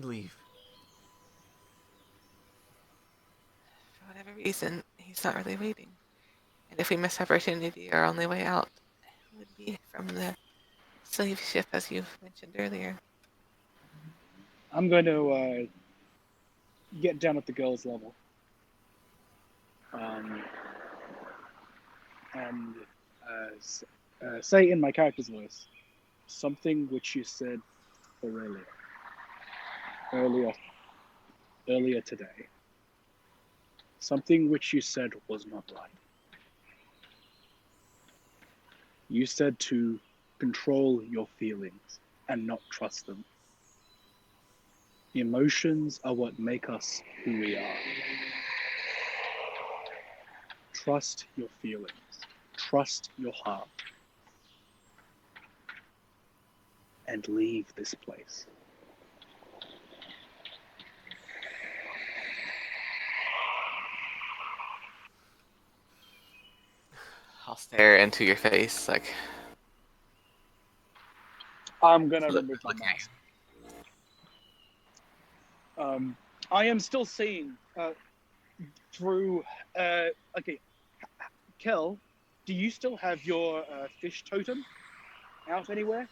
leave. For whatever reason, he's not really waiting. And if we miss opportunity, our only way out would be from the slave ship, as you mentioned earlier. I'm going to get down at the girls' level. And say in my character's voice something which you said earlier today. Something which you said was not right. You said to control your feelings and not trust them. Emotions are what make us who we are. Trust your feelings. Trust your heart. And leave this place. I'll stare into your face, like. I'm gonna remove my mask. I am still seeing through. Okay, Kel, do you still have your fish totem out anywhere?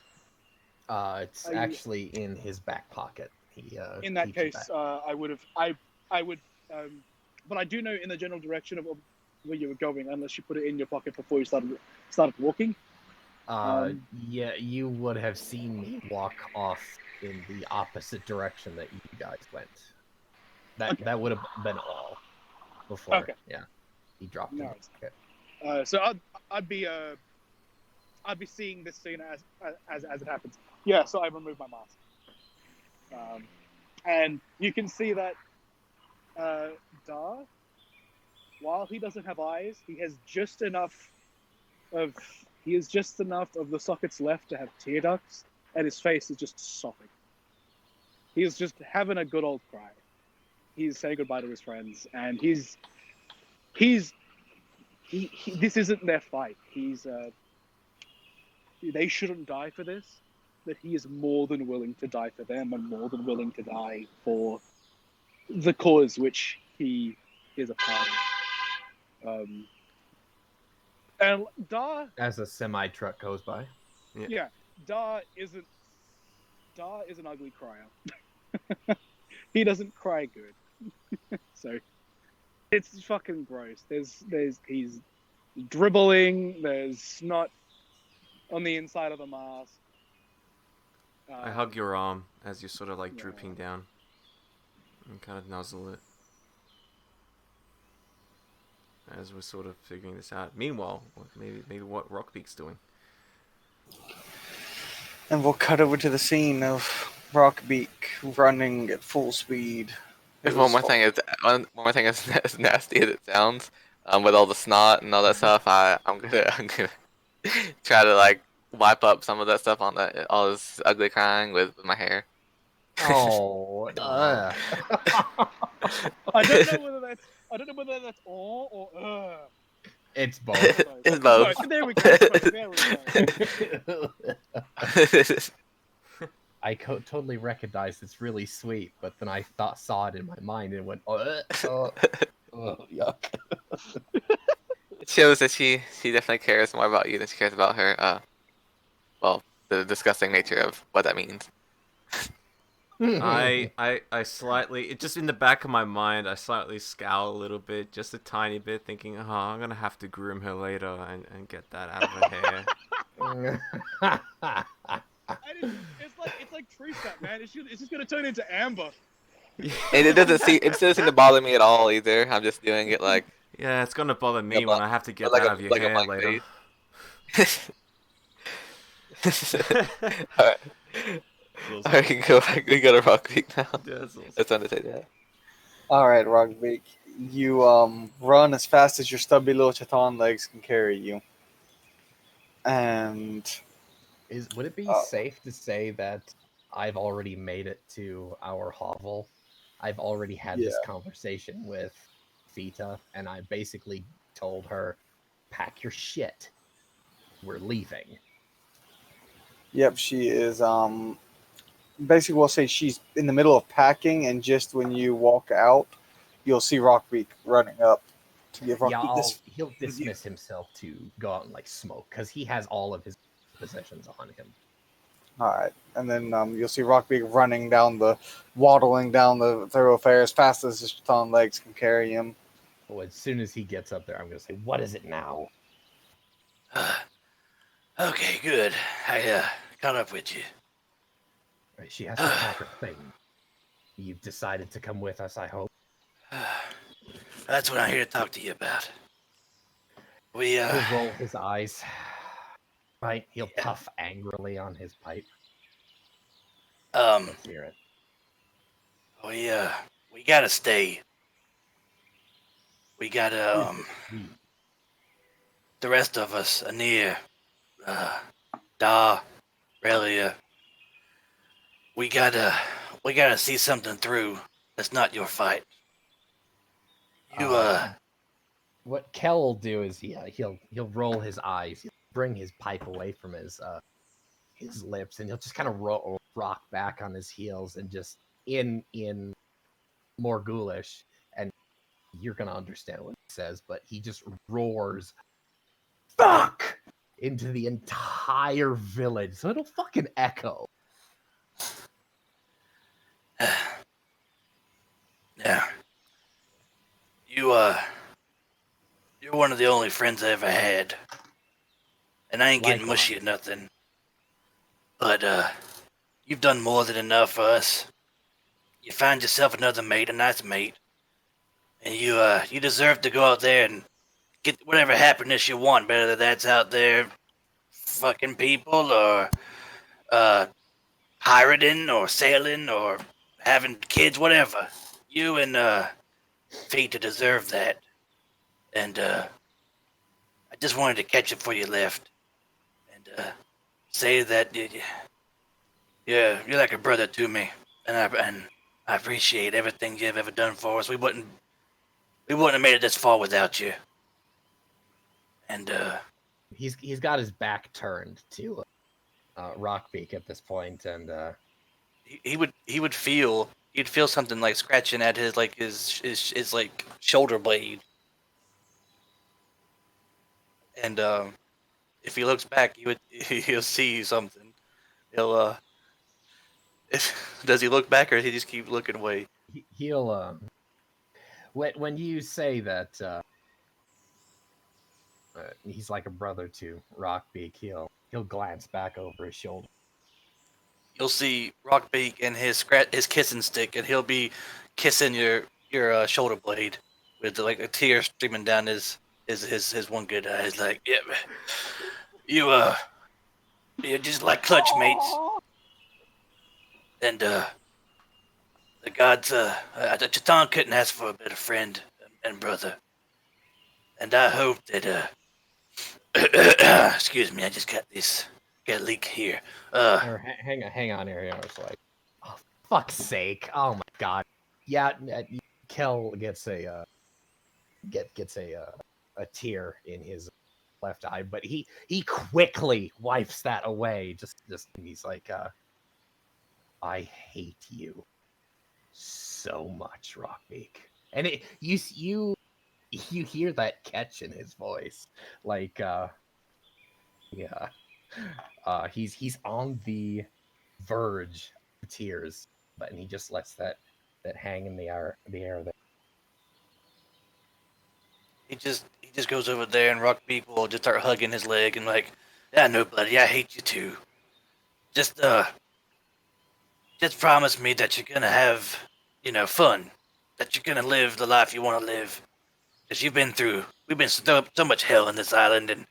It's actually in his back pocket. He in that keeps it case, back. I would, but I do know in the general direction of where you were going, unless you put it in your pocket before you started walking. Yeah, you would have seen me walk off in the opposite direction that you guys went. That would have been all before. Okay. Yeah, he dropped No. it. Okay. So I'd be seeing this scene as it happens. Yeah, so I removed my mask, and you can see that Dar, while he doesn't have eyes, he has just enough of the sockets left to have tear ducts, and his face is just sopping. He is just having a good old cry. He's saying goodbye to his friends, and he's this isn't their fight. They shouldn't die for this, but he is more than willing to die for them and more than willing to die for the cause which he is a part of. And Dar, As a semi truck goes by. yeah, Dar is an ugly crier. He doesn't cry good. So it's fucking gross. He's dribbling, there's snot on the inside of the mask. I hug your arm as you're sort of like drooping down and kind of nuzzle it as we're sort of figuring this out. Meanwhile, maybe what Rockbeak's doing. And we'll cut over to the scene of Rockbeak running at full speed. There's one more thing. One more thing is as nasty as it sounds. With all the snot and all that stuff, I'm gonna try to like wipe up some of that stuff on all this ugly crying with my hair. Oh. I don't know whether that's or It's both. It's both. There we go. There we go. I totally recognized it's really sweet, but then I saw it in my mind and went, yuck. It shows that she definitely cares more about you than she cares about her. The disgusting nature of what that means. I slightly, just in the back of my mind, I slightly scowl a little bit, just a tiny bit, thinking, I'm gonna have to groom her later and get that out of her hair. It's like tree sap, man. It's just gonna turn into amber. And it doesn't seem to bother me at all either. I'm just doing it like. Yeah, it's gonna bother me when I have to get like that out of your hair later. Alright. Alright, we go to Rockbeak now. Yeah, Let's undertake that. Alright, Rockbeak. You run as fast as your stubby little chiton legs can carry you. And Would it be Oh. safe to say that I've already made it to our hovel? I've already had this conversation with Fita, and I basically told her, "Pack your shit. We're leaving." Yep, she is. Basically, we'll say she's in the middle of packing, and just when you walk out, you'll see Rockbeak running up to give Rockbeak this. He'll dismiss himself to go out and like smoke because he has all of his possessions on him. All right, and then you'll see Rockbeak waddling down the thoroughfare as fast as his Chthon legs can carry him. Well, as soon as he gets up there, I'm gonna say, "What is it now?" Okay, good. I caught up with you. Right, she has to pack her thing. You've decided to come with us, I hope. That's what I'm here to talk to you about. He'll roll his eyes. Right, he'll puff angrily on his pipe. Let's hear it. We gotta stay. We gotta, the rest of us, Anir, Da, Relia, we gotta see something through. That's not your fight. What Kel will do is, he'll roll his eyes, he'll bring his pipe away from his lips, and he'll just kind of rock back on his heels and just in more ghoulish, and you're gonna understand what he says, but he just roars "fuck" into the entire village, so it'll fucking echo. Yeah. You're one of the only friends I ever had. And I ain't getting mushy or nothing. But, you've done more than enough for us. You find yourself another mate, a nice mate. And you deserve to go out there and get whatever happiness you want, whether that's out there fucking people or, pirating or sailing or having kids, whatever. You and, Fita deserve that. And, I just wanted to catch it before you left. And, say that you're like a brother to me. And I appreciate everything you've ever done for us. We wouldn't have made it this far without you. And, he's got his back turned to Rockbeak at this point, and he'd feel something like scratching at his like shoulder blade. And if he looks back, he'll see something. Does he look back, or does he just keep looking away? He'll when you say that he's like a brother to Rockbeak, he'll glance back over his shoulder. You'll see Rockbeak and his kissing stick, and he'll be kissing your shoulder blade with like a tear streaming down his one good eye. He's like, yeah, you're just like clutch mates. And the gods, the Chthon couldn't ask for a better friend and brother. And I hope that excuse me, I just got a leak here. Hang on, Ariel. I was like, oh, fuck's sake! Oh my god! Yeah, Kel gets a tear in his left eye, but he quickly wipes that away. Just he's like, I hate you so much, Rockbeak, and you hear that catch in his voice, like he's on the verge of tears, but he just lets that hang in the air there. He just goes over there, and Rockbeak will just start hugging his leg and like, yeah, no, buddy, I hate you too. Just promise me that you're gonna have, fun, that you're gonna live the life you want to live. Because we've been through so much hell in this island, and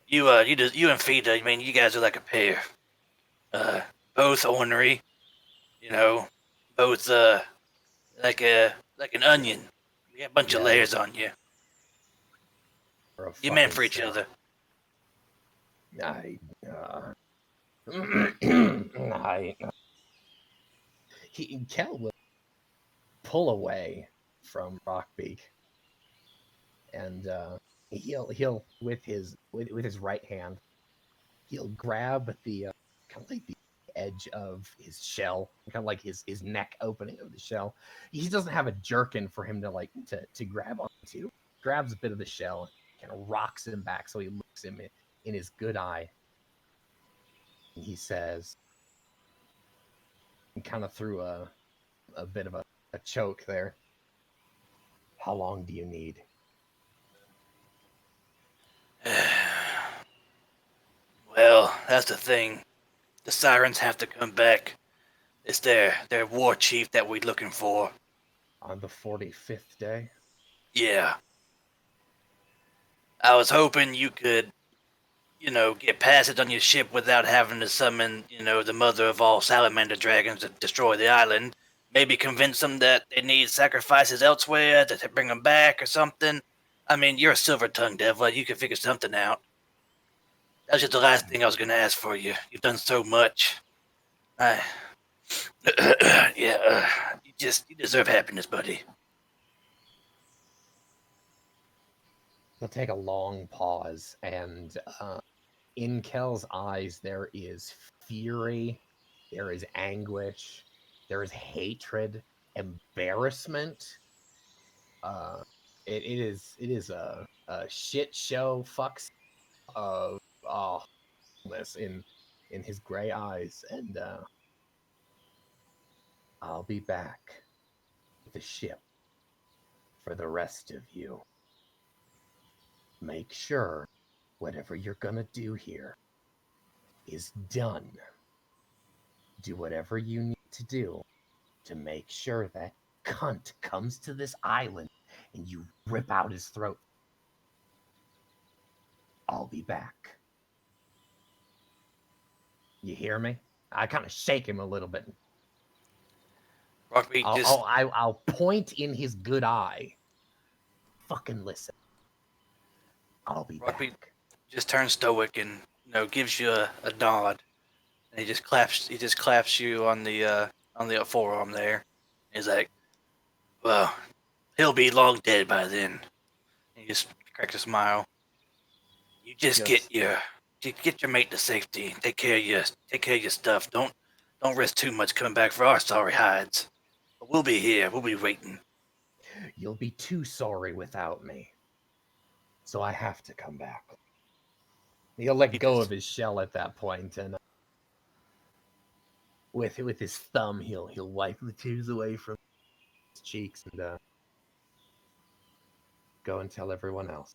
you and Fita, I mean, you guys are like a pair. Both ornery, both like an onion. You got a bunch of layers on you. You meant for each other. I, Kel will pull away from Rockbeak, and he'll with his right hand, he'll grab the kind of like the edge of his shell, kind of like his neck opening of the shell. He doesn't have a jerkin for him to like to grab onto. Grabs a bit of the shell, kind of rocks him back so he looks him in his good eye. And he says, and kind of threw a bit of a choke there. How long do you need? Well, that's the thing. The sirens have to come back. It's their war chief that we're looking for. On the 45th day? Yeah. I was hoping you could, get passage on your ship without having to summon, the mother of all salamander dragons to destroy the island. Maybe convince them that they need sacrifices elsewhere to bring them back or something. I mean, you're a silver-tongued devil. You can figure something out. That's just the last thing I was going to ask for you. You've done so much. You deserve happiness, buddy. He'll take a long pause, and in Kel's eyes there is fury, there is anguish, there is hatred, embarrassment. It is a shit show fucks of awfulness in his gray eyes, and I'll be back with the ship for the rest of you. Make sure whatever you're gonna do here is done. Do whatever you need to do to make sure that cunt comes to this island and you rip out his throat. I'll be back. You hear me? I kind of shake him a little bit. Rockbeak I'll point in his good eye. Fucking listen. I'll be Rockbeak back. just turns stoic and gives you a nod, and he just claps you on the forearm there. He's like, "Well, he'll be long dead by then." And he just cracks a smile. You just get your mate to safety. Take care of your stuff. Don't risk too much coming back for our sorry hides. But we'll be here. We'll be waiting. You'll be too sorry without me. So I have to come back. He'll let go of his shell at that point, and with his thumb, he'll wipe the tears away from his cheeks and go and tell everyone else.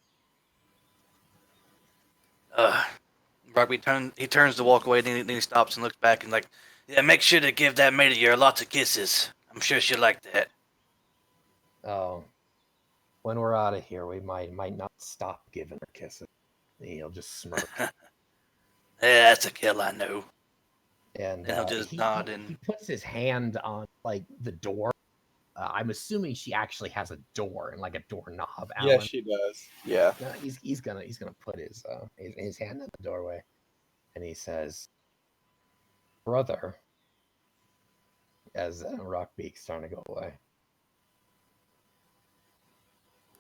Rockbeak turns to walk away, then he stops and looks back and like, yeah, make sure to give that maid of yours lots of kisses. I'm sure she'll like that. Oh, when we're out of here, we might not stop giving her kisses. He'll just smirk. Yeah, that's a kill, I know. And he'll just nod and he puts his hand on like the door. I'm assuming she actually has a door and like a doorknob. Yeah, she does. Yeah. No, he's gonna put his hand in the doorway, and he says, "Brother," as Rockbeak's starting to go away.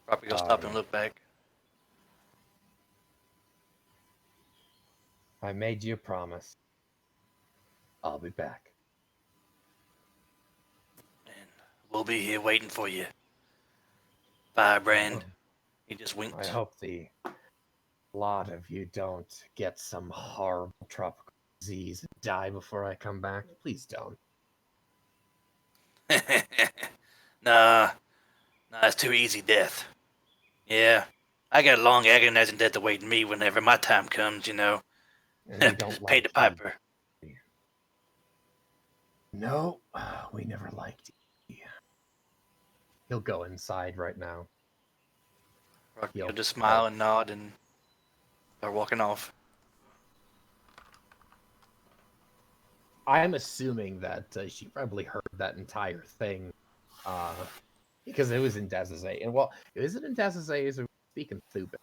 Rockbeak will stop and look back. I made you a promise. I'll be back. And we'll be here waiting for you. Firebrand. He just winked. I hope the lot of you don't get some horrible tropical disease and die before I come back. Please don't. Nah, it's too easy death. Yeah, I got a long agonizing death awaiting me whenever my time comes, And we don't Pay the piper. No, we never liked you. He'll go inside right now. He'll just smile and nod and start walking off. I'm assuming that she probably heard that entire thing because it was in Dazazay. And is it in Dazazay or speaking Thuban?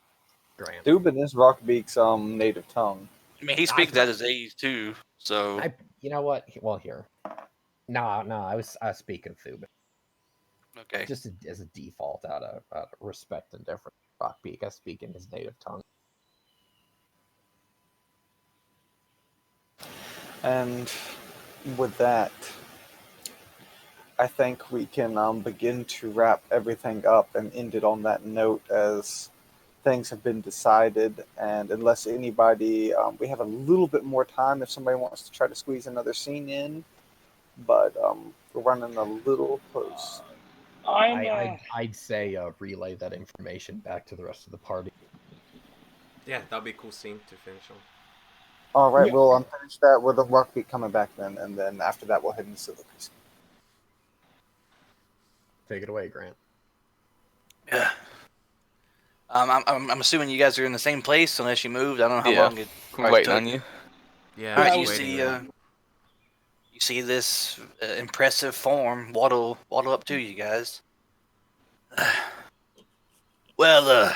Thuban is Rockbeak's native tongue. I mean, he speaks at his age too, so. You know what? Well, here. No, I was speaking Thuban. Okay. Just as a default, out of respect and deference. Rockbeak, I speak in his native tongue. And with that, I think we can begin to wrap everything up and end it on that note, as things have been decided. And unless anybody, we have a little bit more time if somebody wants to try to squeeze another scene in, but we're running a little close. I'd say relay that information back to the rest of the party. Yeah, that'd be a cool scene to finish on. All right, we'll finish that with a Rockbeat coming back then, and then after that we'll head into Soliloquy. Take it away, Grant. Yeah. I'm assuming you guys are in the same place unless you moved. I don't know how long it. We're waiting on you. Yeah. All right, waiting. You see this impressive form waddle up to you guys. Well,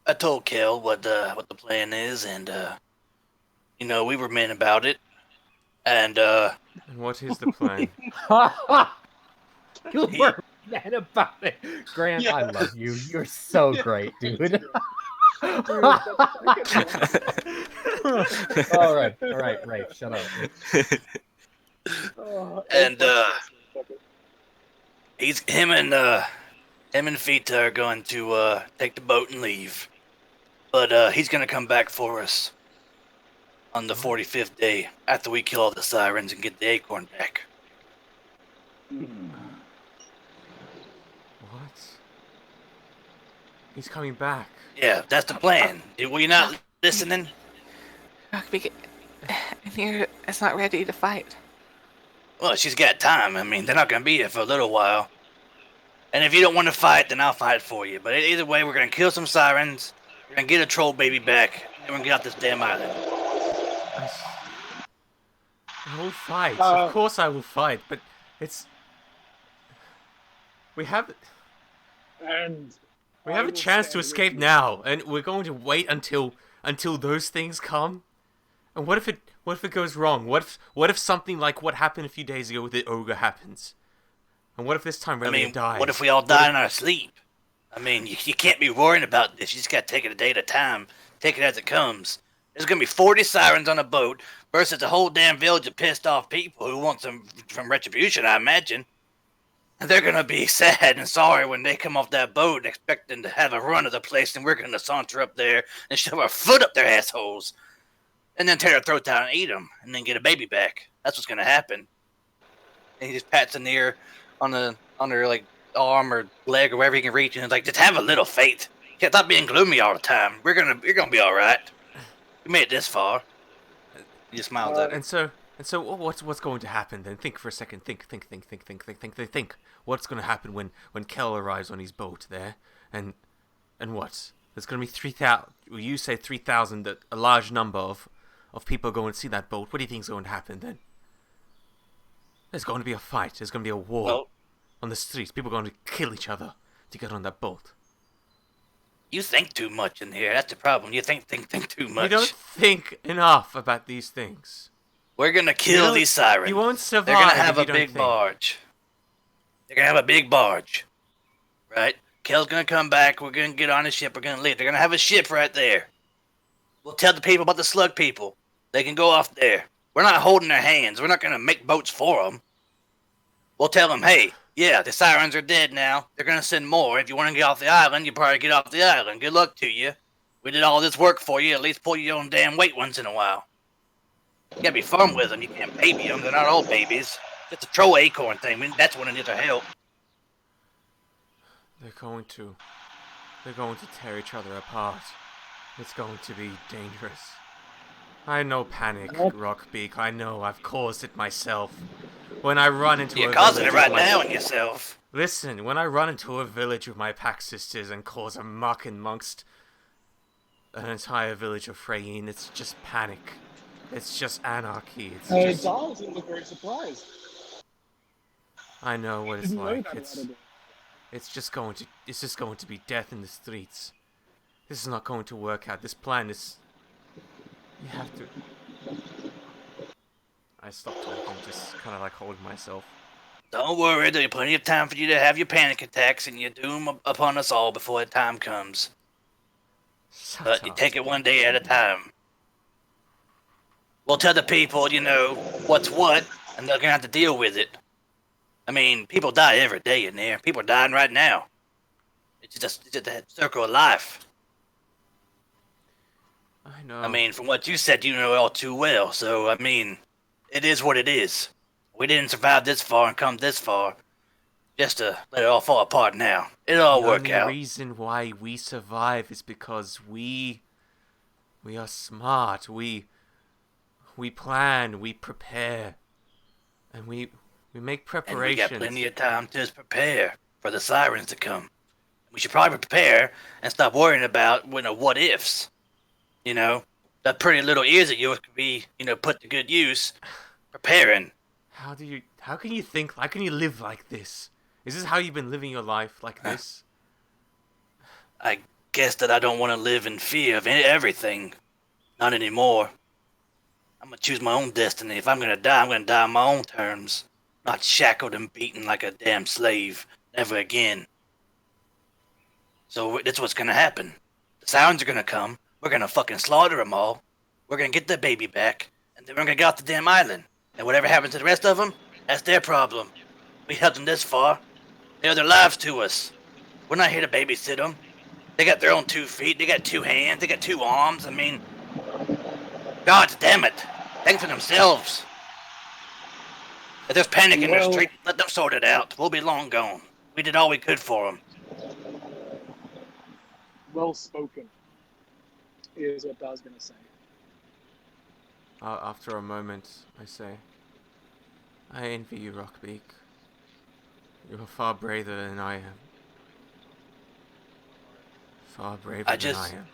I told Kel what the plan is, and we were men about it, and And what is the plan? You were mad about it. Grant, I love you. You're so great, dude. All right, Rafe, shut up. and him and Fita are going to take the boat and leave, but he's gonna come back for us on the 45th day after we kill all the sirens and get the acorn back. What? He's coming back. Yeah, that's the plan. Were you not listening? Rockbeak, Anir is not ready to fight. Well, she's got time. I mean, they're not going to be here for a little while. And if you don't want to fight, then I'll fight for you. But either way, we're going to kill some sirens, we're going to get a troll baby back, and we're going to get off this damn island. I will fight. Of course I will fight, but it's... We have a chance to escape now, and we're going to wait until those things come. And what if it goes wrong? What if something like what happened a few days ago with the ogre happens? And what if this time Relia dies? What if we all die in our sleep? I mean, you can't be worrying about this. You just got to take it a day at a time. Take it as it comes. There's going to be 40 sirens on a boat versus a whole damn village of pissed off people who want some retribution, I imagine. And they're going to be sad and sorry when they come off that boat expecting to have a run of the place, and we're going to saunter up there and shove our foot up their assholes. And then tear their throats out and eat them, and then get a baby back. That's what's going to happen. And he just pats Anir on her like arm or leg or wherever he can reach, and he's like, just have a little faith. You can't stop being gloomy all the time. You're gonna be all right. We made it this far. He just smiled at her. And so what's going to happen then? Think for a second. Think. What's going to happen when Kel arrives on his boat there? And what? There's going to be 3,000. Well, you say 3,000. A large number of people going to see that boat. What do you think is going to happen then? There's going to be a fight. There's going to be a war on the streets. People are going to kill each other to get on that boat. You think too much in here. That's the problem. You think too much. You don't think enough about these things. We're gonna kill these sirens. You won't survive. They're gonna have a big barge. They're gonna have a big barge, right? Kel's gonna come back. We're gonna get on a ship. We're gonna leave. They're gonna have a ship right there. We'll tell the people about the slug people. They can go off there. We're not holding their hands. We're not gonna make boats for them. We'll tell them, hey, yeah, the sirens are dead now. They're gonna send more. If you want to get off the island, you probably get off the island. Good luck to you. We did all this work for you. At least pull your own damn weight once in a while. You gotta be firm with them. You can't baby them. They're not all babies. It's a troll acorn thing. That's when it needs our help. They're going to tear each other apart. It's going to be dangerous. I know panic, Rockbeak. I know. I've caused it myself. When I run into You're causing it right now in yourself. Listen, when I run into a village with my pack sisters and cause a muck amongst an entire village of Freyin, it's just panic. It's just anarchy. Dolls look very surprised. I know what it's like. It's just going to be death in the streets. This is not going to work out. This plan is You have to. I stopped talking, just kind of like hold myself. Don't worry, there'll be plenty of time for you to have your panic attacks and your doom upon us all before the time comes. Shut But you up. take it one day at a time. We'll tell the people, what's what, and they're gonna have to deal with it. I mean, people die every day in there. People are dying right now. It's just that circle of life. I know. I mean, from what you said, you know all too well. So, I mean, it is what it is. We didn't survive this far and come this far just to let it all fall apart now. It'll all work The out. only reason why we survive is because we are smart. We plan, we prepare, and we make And preparations. we got plenty of time to just prepare for the sirens to come. We should probably prepare and stop worrying about what ifs. That pretty little ears of yours could be, put to good use. Preparing. How can you think? How can you live like this? Is this how you've been living your life, like this? I guess that I don't want to live in fear of everything. Not anymore. I'm gonna choose my own destiny. If I'm gonna die, I'm gonna die on my own terms. Not shackled and beaten like a damn slave. Never again. So that's what's gonna happen. The sirens are gonna come. We're gonna fucking slaughter them all. We're gonna get the baby back. And then we're gonna get off the damn island. And whatever happens to the rest of them, that's their problem. We helped them this far. They owe their lives to us. We're not here to babysit them. They got their own 2 feet. They got 2 hands. They got 2 arms. I mean, God damn it. Think for themselves. If there's panic in their street, let them sort it out. We'll be long gone. We did all we could for them. Well spoken, is what I was going to say. After a moment, I say, I envy you, Rockbeak. You're far braver than I am. Far braver than I am.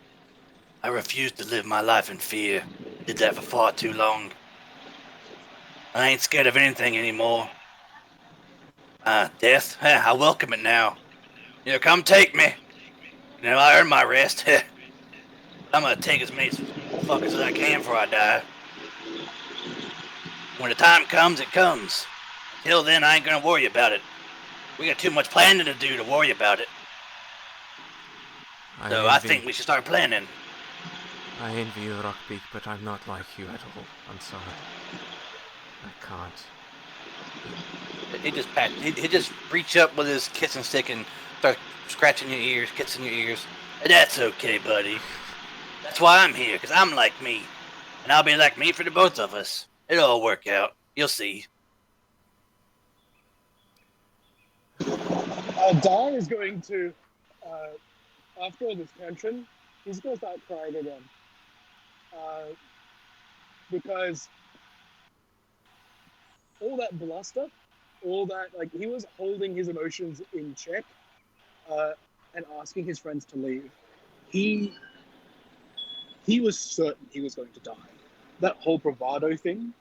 I refuse to live my life in fear. Did that for far too long. I ain't scared of anything anymore. Death? I welcome it now. Come take me. I earned my rest. I'm gonna take as many fuckers as I can before I die. When the time comes, it comes. Until then, I ain't gonna worry about it. We got too much planning to do to worry about it. I think we should start planning. I envy you, Rockbeak, but I'm not like you at all. I'm sorry. I can't. He just reach up with his kissing stick and start scratching your ears, kissing your ears. That's okay, buddy. That's why I'm here, because I'm like me. And I'll be like me for the both of us. It'll all work out. You'll see. Dar is going to, after all this tension, he's going to start crying again. Because all that bluster, all that, he was holding his emotions in check and asking his friends to leave. He was certain he was going to die. That whole bravado thing,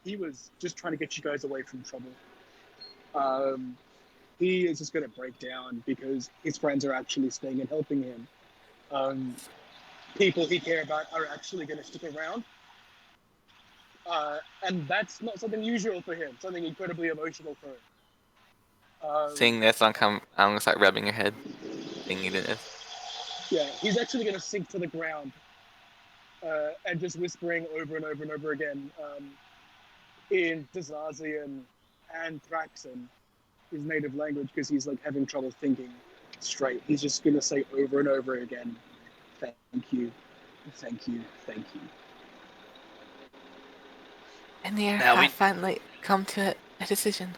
he was just trying to get you guys away from trouble. He is just going to break down because his friends are actually staying and helping him. People he cares about are actually going to stick around. And that's not something usual for him, something incredibly emotional for him. Seeing this, I'm gonna start rubbing your head, thinking this. Yeah, he's actually going to sink to the ground and just whispering over and over and over again in Dazazian and Thraxan, his native language, because he's having trouble thinking straight. He's just going to say over and over again, thank you, thank you, thank you. And there, I finally come to a decision.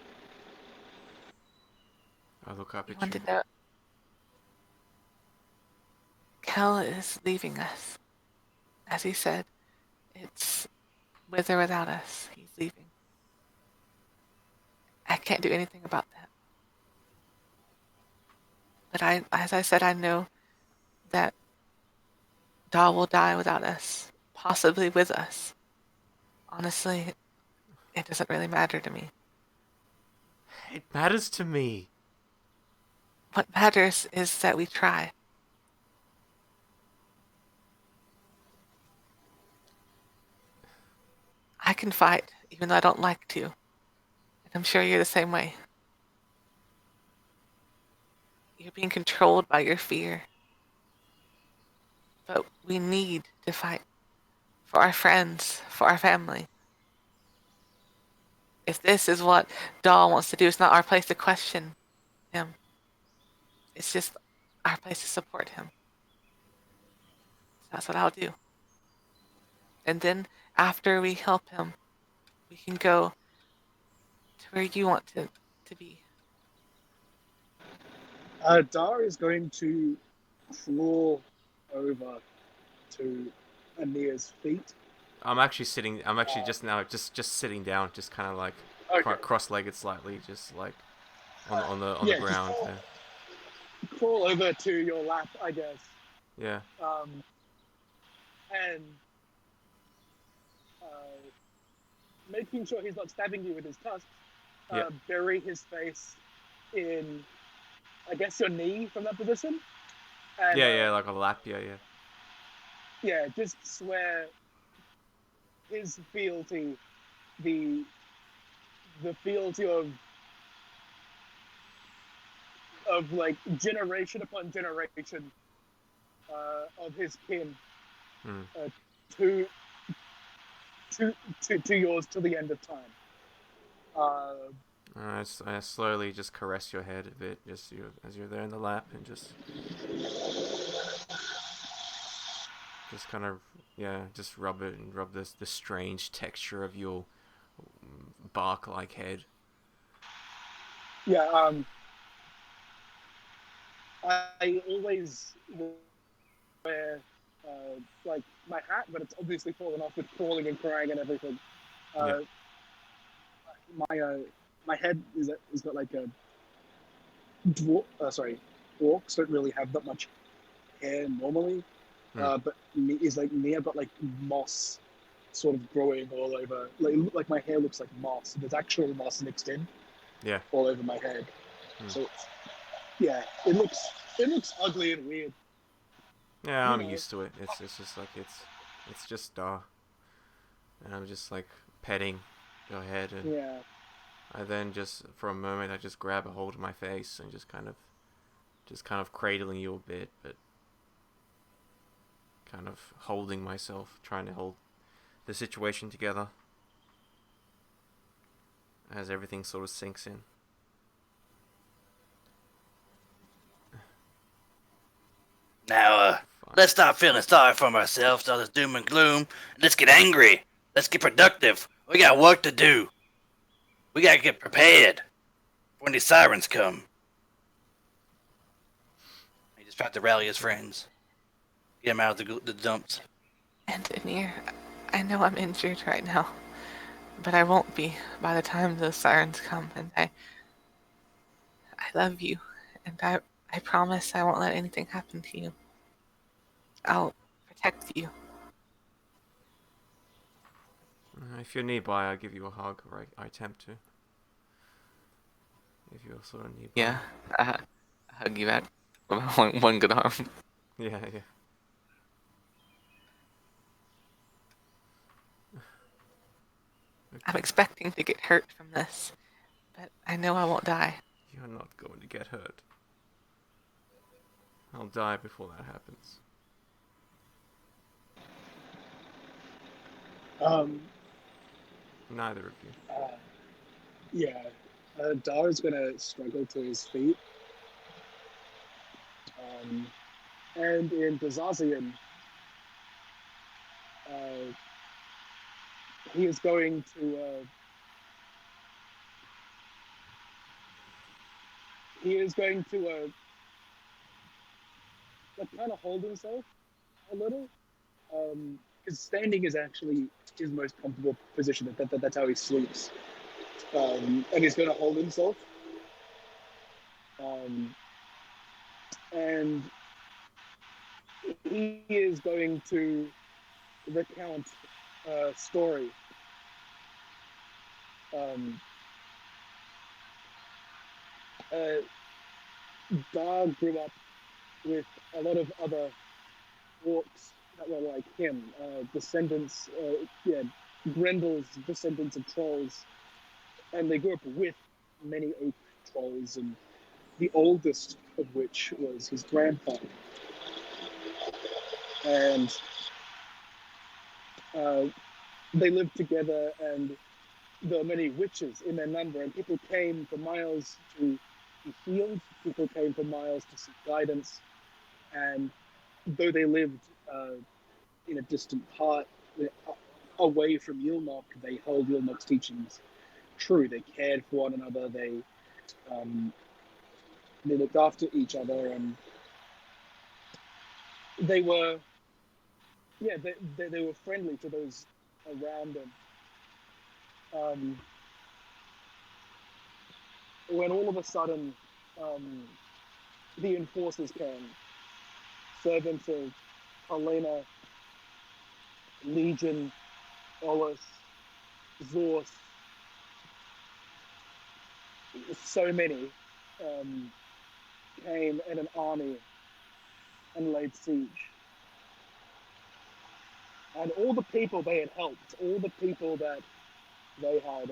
I look up at Want you. to know? Kel is leaving us. As he said, it's with or without us. He's leaving. I can't do anything about that. But as I said, I know that Dahl will die without us, possibly with us. Honestly, it doesn't really matter to me. It matters to me. What matters is that we try. I can fight, even though I don't like to. And I'm sure you're the same way. You're being controlled by your fear. But we need to fight for our friends, for our family. If this is what Dahl wants to do, it's not our place to question him. It's just our place to support him. So that's what I'll do. And then after we help him, we can go to where you want to be. Dar is going to crawl over to Ania's feet. I'm actually sitting. I'm actually just now just sitting down, just kind of like Okay. cross-legged slightly, just like on the Yeah, ground. Crawl over to your lap, I guess. Yeah. And making sure he's not stabbing you with his tusks, Yeah. bury his face in, I guess, your knee from that position. And, Yeah, like a lap. Yeah. Yeah, just swear his fealty, the fealty of like generation upon generation of his kin to yours till the end of time. I slowly just caress your head a bit, just as you're there in the lap, and just kind of just rub it and rub the strange texture of your bark-like head. Yeah. I always wear like my hat, but it's obviously fallen off with crawling and crying and everything. My head is got like a orcs don't really have that much hair normally, but is like me. I've got like moss sort of growing all over. Like my hair looks like moss. There's actual moss mixed in. Yeah. All over my head. So it looks ugly and weird. Yeah, I'm used to it. It's just like it's just and I'm just like petting your head, and I then just for a moment I just grab a hold of my face and just kind of cradling you a bit, but kind of holding myself, trying to hold the situation together as everything sort of sinks in. Now, let's stop feeling sorry for ourselves, all this doom and gloom. Let's get angry. Let's get productive. We got work to do. We gotta get prepared when these sirens come. He just tried to rally his friends. Get him out of the dumps. And Anir, I know I'm injured right now, but I won't be by the time those sirens come, and I love you, and I promise I won't let anything happen to you. I'll protect you. If you're nearby, I'll give you a hug, or I attempt to. If you're sort of nearby. Yeah, I hug you back with one good arm. Yeah. Okay. I'm expecting to get hurt from this, but I know I won't die. You're not going to get hurt. I'll die before that happens. Neither of you. Dar's gonna struggle to his feet. And in Dazazian, he is going to like kind of hold himself a little, because standing is actually his most comfortable position. That's how he sleeps, and he's going to hold himself, and he is going to recount a story. Dar grew up with a lot of other orcs that were like him, descendants, Grendel's descendants of trolls, and they grew up with many oak trolls, and the oldest of which was his grandfather. And they lived together, and there were many witches in their number, and people came for miles to be healed, people came for miles to seek guidance, and though they lived in a distant part, away from Yulmok, they held Yulmok's teachings true. They cared for one another, they looked after each other, and they were, they were friendly to those around them. When all of a sudden the enforcers came, servants of Helena, Legion, Olus, Zorth, so many came in an army and laid siege. And all the people they had helped, all the people that they had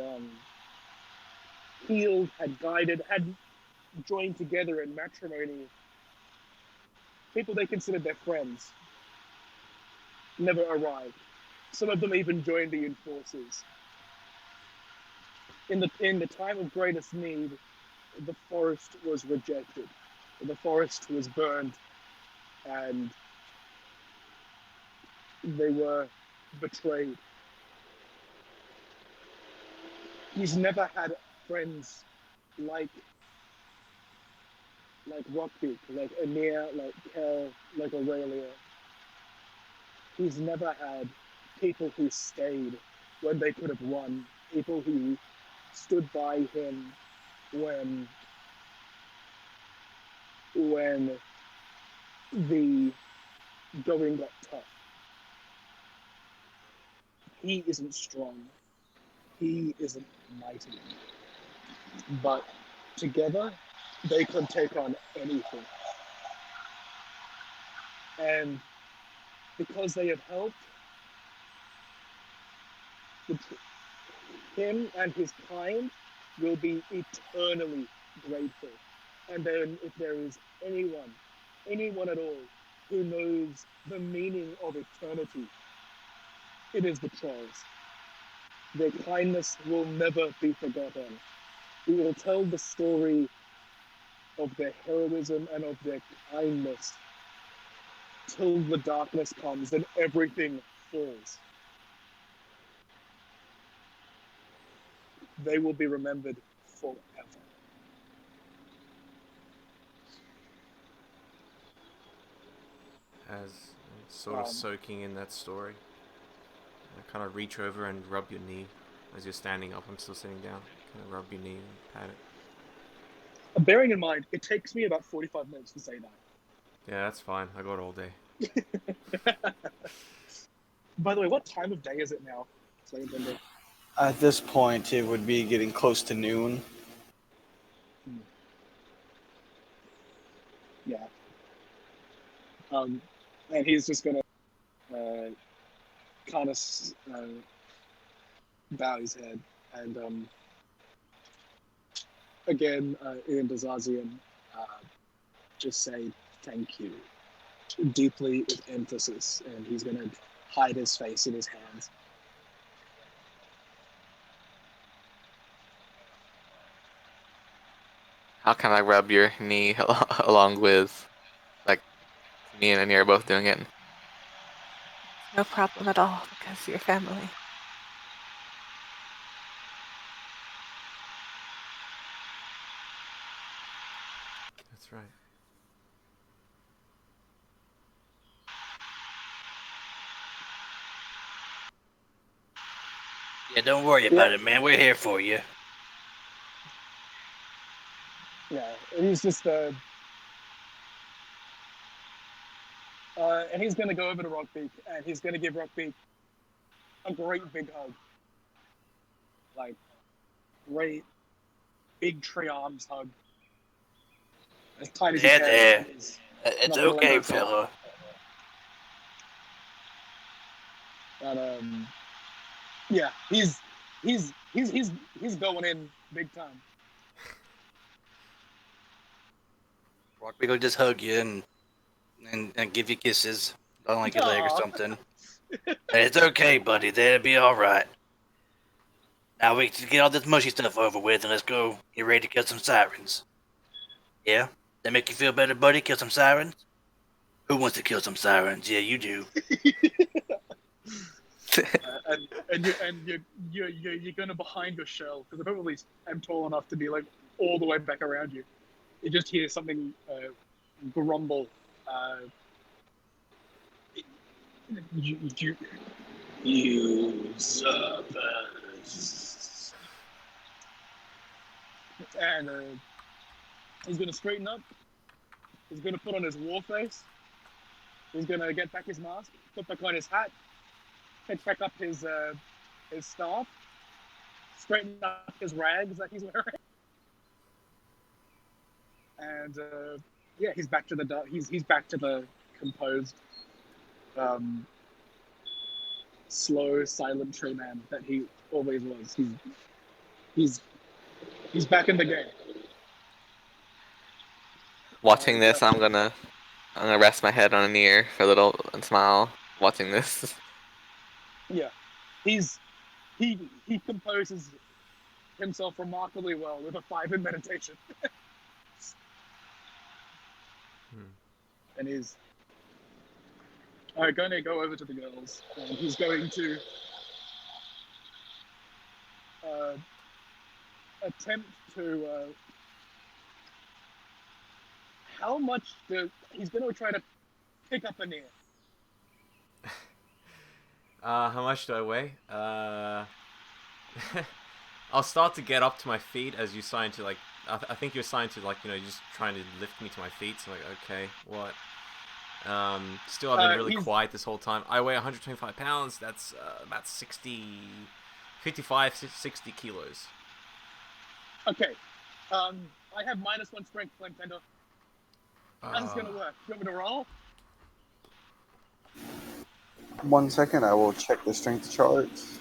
healed, had guided, had joined together in matrimony, people they considered their friends, never arrived. Some of them even joined the enforcers. In the time of greatest need, the forest was rejected. The forest was burned, and they were betrayed. He's never had friends like Rockbeak, like Emir, like Kel, like Aurelia. He's never had people who stayed when they could have won, people who stood by him when the going got tough. He isn't strong. He isn't mighty. But together, they can take on anything. And because they have helped, him and his kind will be eternally grateful. And then if there is anyone at all, who knows the meaning of eternity, it is the trolls. Their kindness will never be forgotten. We will tell the story of their heroism and of their kindness till the darkness comes and everything falls. They will be remembered forever. As I'm sort of soaking in that story, I kind of reach over and rub your knee as you're standing up. I'm still sitting down. Kind of rub your knee and pat it. Bearing in mind, it takes me about 45 minutes to say that. Yeah, that's fine. I got all day. By the way, what time of day is it now? At this point, it would be getting close to noon. Yeah. And he's just gonna kind of bow his head and again in Dazazian just say thank you deeply with emphasis, and he's gonna hide his face in his hands. How can I rub your knee along with, like, me and Anir are both doing it? No problem at all, because you're family. That's right. Yeah, don't worry about it, man. We're here for you. Yeah, he's just and he's gonna go over to Rockbeak and he's gonna give Rockbeak a great big hug. Like, great big tree arms hug. As tight as he can. Yeah. He's It's not gonna okay, let that fall. fella. And Yeah, he's going in big time. Rockbeak will just hug you and give you kisses on like your leg or Aw. something. It's okay, buddy. They'll be all right. Now we can get all this mushy stuff over with, and let's go. Get ready to kill some sirens. Yeah, that make you feel better, buddy? Kill some sirens. Who wants to kill some sirens? Yeah, you do. You're gonna behind your shell because I probably am tall enough to be like all the way back around you. You just hear something grumble. You usurpers. And he's gonna straighten up. He's gonna put on his war face. He's gonna get back his mask, put back on his hat, pick back up his staff, straighten up his rags that he's wearing, and yeah, he's back to the he's back to the composed, slow, silent tree man that he always was. He's back in the game. Watching this, I'm gonna rest my head on an ear for a little and smile. Watching this. Yeah, he composes himself remarkably well with a 5-minute meditation. And he's going to go over to the girls, and he's going to attempt to he's going to try to pick up an ear. How much do I weigh? I'll start to get up to my feet as you sign to like. I think you're signed to like just trying to lift me to my feet. So I'm like, okay, what? Still, I've been really quiet this whole time. I weigh 125 pounds. That's about 55, 60 kilos. Okay. I have -1 strength, Flame Tender. How's this gonna work? You want me to roll? 1 second, I will check the strength charts.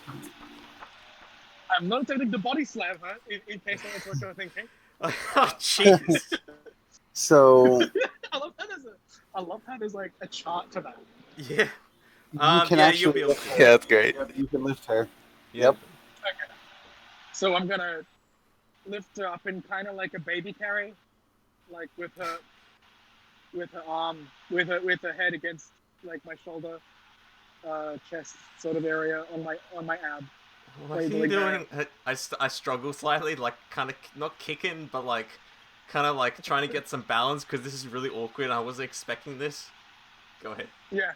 I'm not attempting to body slam her, in case that's what you're thinking. Oh, jeez. So I love how there's like a chart to that. Yeah. you can yeah, actually you'll be able lift to. her. Yeah, that's great. Yep, you can lift her. Yep. Okay. So I'm gonna lift her up in kind of like a baby carry, like with her arm, with her head against like my shoulder, chest sort of area on my ab. What are you doing? I struggle slightly, like kind of not kicking, but like kind of like trying to get some balance because this is really awkward. I wasn't expecting this. Go ahead. Yeah.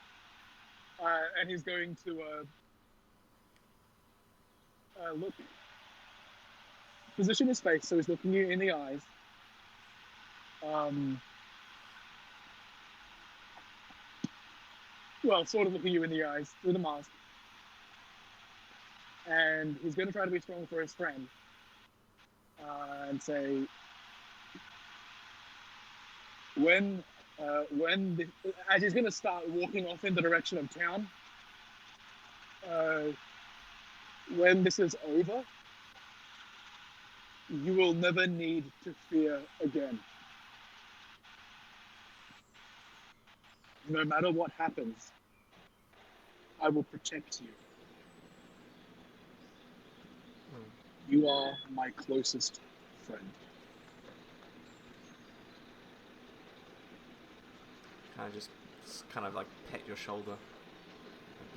And he's going to look, position his face so he's looking you in the eyes. Well, sort of looking you in the eyes through the mask. And he's going to try to be strong for his friend. And say, as he's going to start walking off in the direction of town, when this is over, you will never need to fear again. No matter what happens, I will protect you. You are my closest friend. Can I just kind of like pet your shoulder a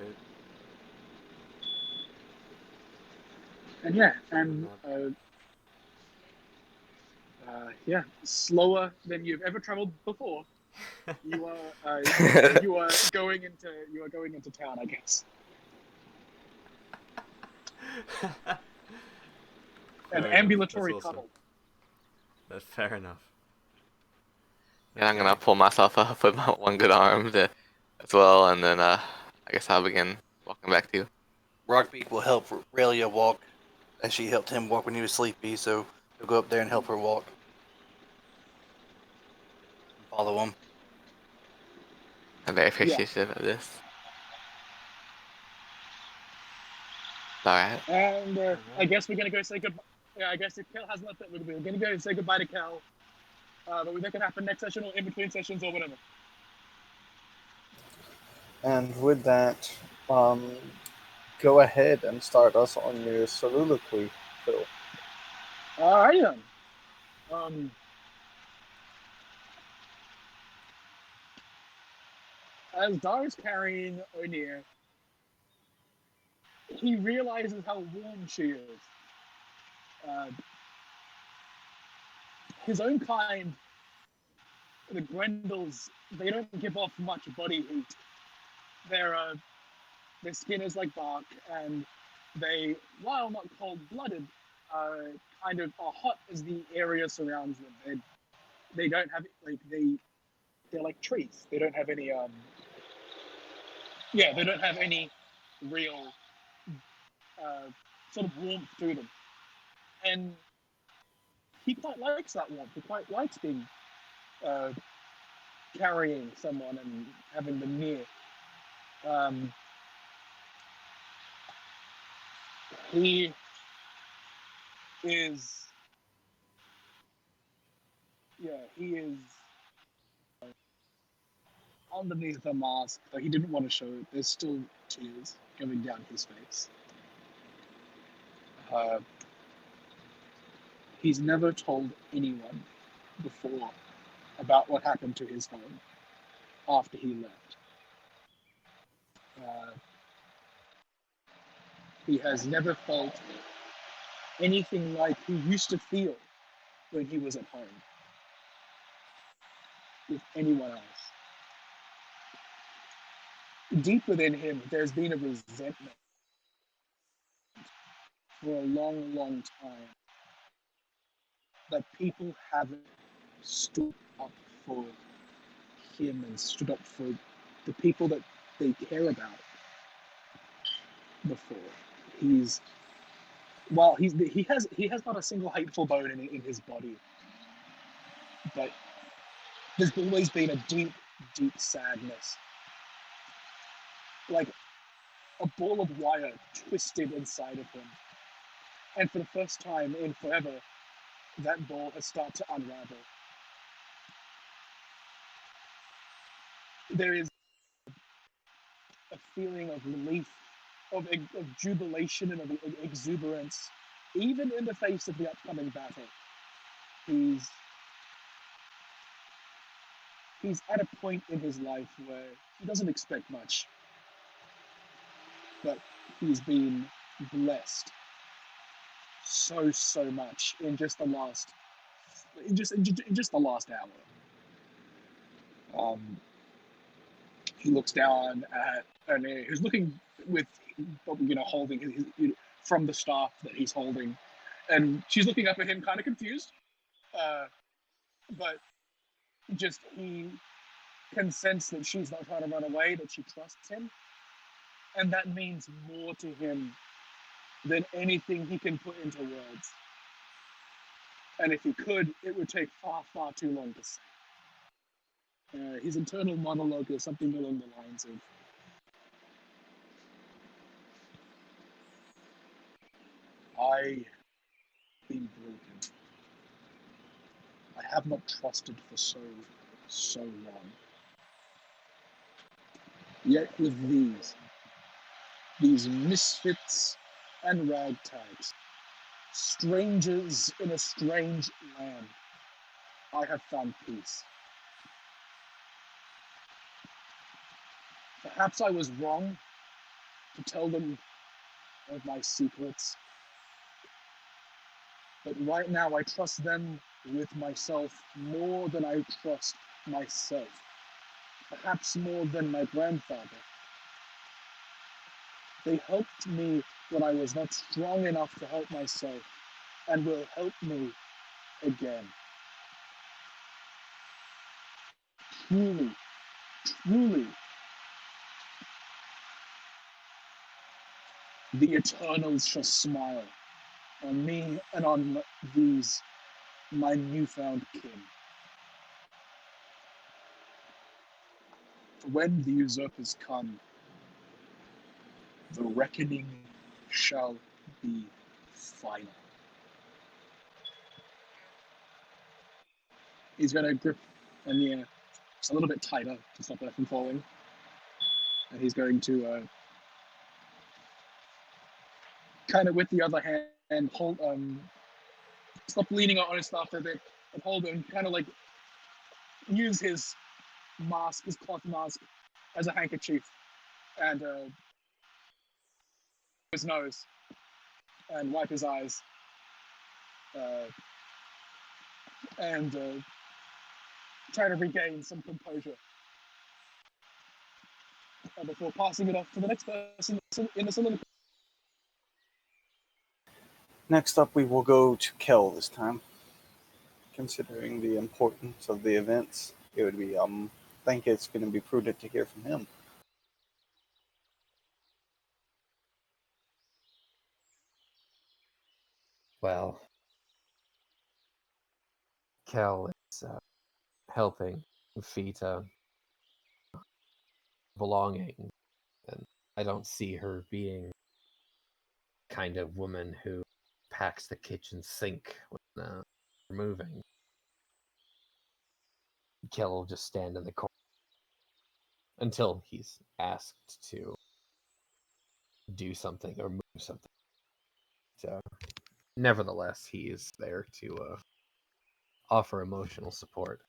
bit? And yeah, yeah, slower than you've ever traveled before. You are going into town, I guess. An ambulatory That's awesome. cuddle. That's fair enough. And I'm gonna pull myself up with my one good arm as well, and then I guess I'll begin walking back to you. Rockbeak will help Relia walk, as she helped him walk when he was sleepy, so he'll go up there and help her walk. Follow him. I'm very appreciative of this. Alright. And I guess we're gonna go say goodbye. Yeah, I guess if Kel has left it, we're gonna go and say goodbye to Kel. But that can happen next session or in between sessions or whatever. And with that, go ahead and start us on your soliloquy, Phil. Alright then. As Dar is carrying Oneir, he realizes how warm she is. His own kind, the Grendels, they don't give off much body heat. Their skin is like bark, and they, while not cold-blooded, kind of are hot as the area surrounds them. They don't have they're like trees. They don't have any they don't have any real sort of warmth to them, and he quite likes that warmth. He quite likes being carrying someone and having them near. He is, he is underneath the mask, though he didn't want to show it. There's still tears going down his face. He's never told anyone before about what happened to his home after he left. He has never felt anything like he used to feel when he was at home with anyone else. Deep within him, there's been a resentment for a long, long time that people haven't stood up for him and stood up for the people that they care about before. He has not a single hateful bone in his body, but there's always been a deep, deep sadness, like a ball of wire twisted inside of him. And for the first time in forever, that ball has started to unravel. There is a feeling of relief, of jubilation and of exuberance, even in the face of the upcoming battle. He's at a point in his life where he doesn't expect much, but he's been blessed so much in just the last hour. He looks down at Oneir, who's looking with, holding his, from the staff that he's holding, and she's looking up at him, kind of confused, but just he can sense that she's not trying to run away, that she trusts him, and that means more to him than anything he can put into words. And if he could, it would take far, far too long to say. His internal monologue is something along the lines of, I've been broken. I have not trusted for so long. Yet with these misfits and ragtags, strangers in a strange land, I have found peace. Perhaps I was wrong to tell them of my secrets, but right now I trust them with myself more than I trust myself, perhaps more than my grandfather. They helped me when I was not strong enough to help myself, and will help me again. Truly, the Eternals shall smile on me and on these, my newfound kin. For when the usurpers come, the reckoning shall be final. He's going to grip Anya just a little bit tighter to stop her from falling. And he's going to kind of with the other hand hold stop leaning on his staff a bit and hold him, kind of like use his mask, his cloth mask, as a handkerchief, and his nose, and wipe his eyes, and try to regain some composure before passing it off to the next person in the soliloquy. Next up, we will go to Kel this time. Considering the importance of the events, it would be, I think it's going to be prudent to hear from him. Well, Kel is helping Fita belonging, and I don't see her being the kind of woman who packs the kitchen sink when we're moving. Kel will just stand in the corner until he's asked to do something or move something. So, nevertheless, he is there to offer emotional support.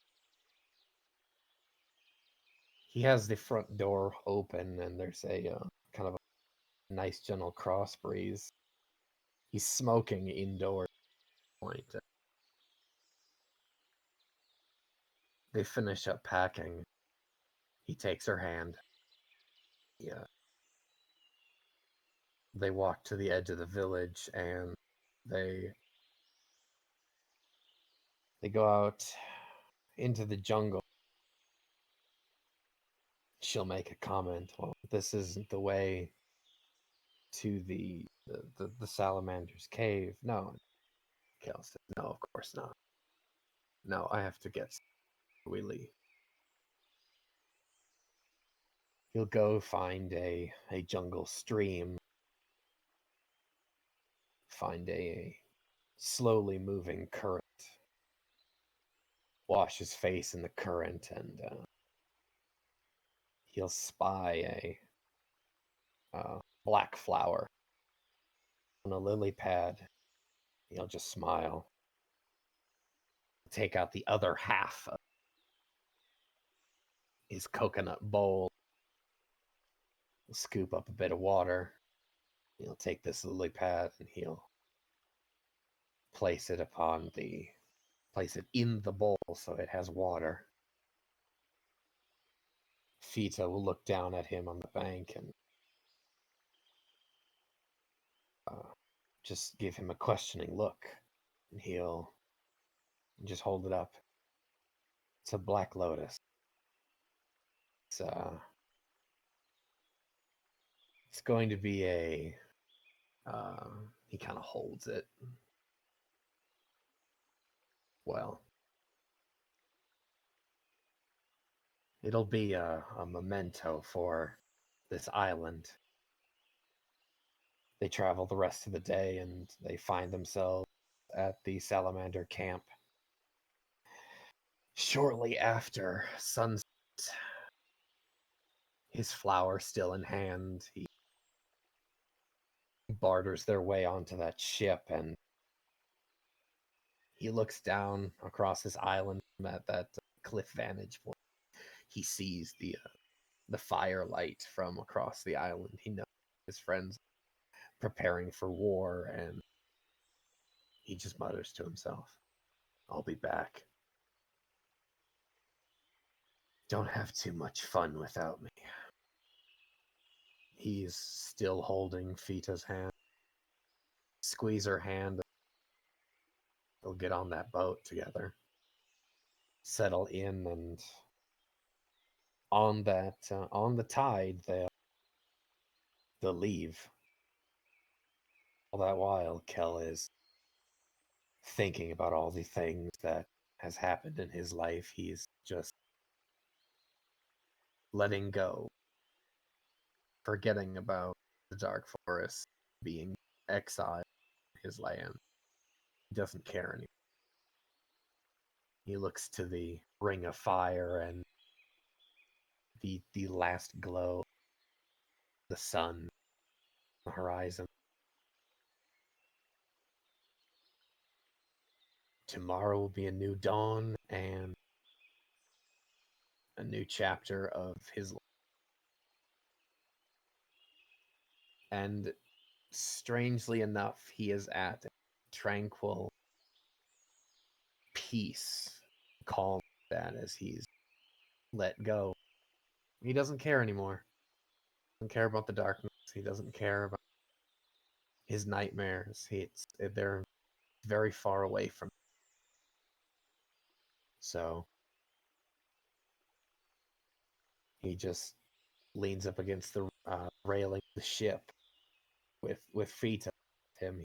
He has the front door open, and there's a kind of a nice gentle cross breeze. He's smoking indoors. They finish up packing. He takes her hand. Yeah. They walk to the edge of the village, and they go out into the jungle. She'll make a comment. Well, this isn't the way to the Salamander's cave. No. Kel says, no, of course not. No, I have to get we leave. He'll go find a jungle stream. Find a slowly moving current. Wash his face in the current, and he'll spy a black flower on a lily pad. He'll just smile. Take out the other half of his coconut bowl. He'll scoop up a bit of water. He'll take this lily pad and he'll place it in the bowl so it has water. Fita will look down at him on the bank and just give him a questioning look. And he'll just hold it up. It's a black lotus. It's going to be he kind of holds it. Well, it'll be a memento for this island. They travel the rest of the day and they find themselves at the Salamander camp. Shortly after sunset, his flower still in hand, he barters their way onto that ship, and he looks down across this island at that cliff vantage point. He sees the firelight from across the island. He knows his friends preparing for war, and he just mutters to himself, I'll be back. Don't have too much fun without me. He's still holding Fita's hand. Squeeze her hand. They'll get on that boat together. Settle in, and on the tide, they'll leave. All that while, Kel is thinking about all the things that has happened in his life. He's just letting go, forgetting about the Dark Forest, being exiled from his land. He doesn't care anymore. He looks to the ring of fire and the last glow of the sun on the horizon. Tomorrow will be a new dawn and a new chapter of his life. And strangely enough, he is at a tranquil peace, calm that as he's let go. He doesn't care anymore. He doesn't care about the darkness. He doesn't care about his nightmares. They're very far away from him. So he just leans up against the railing of the ship with Frita with him. He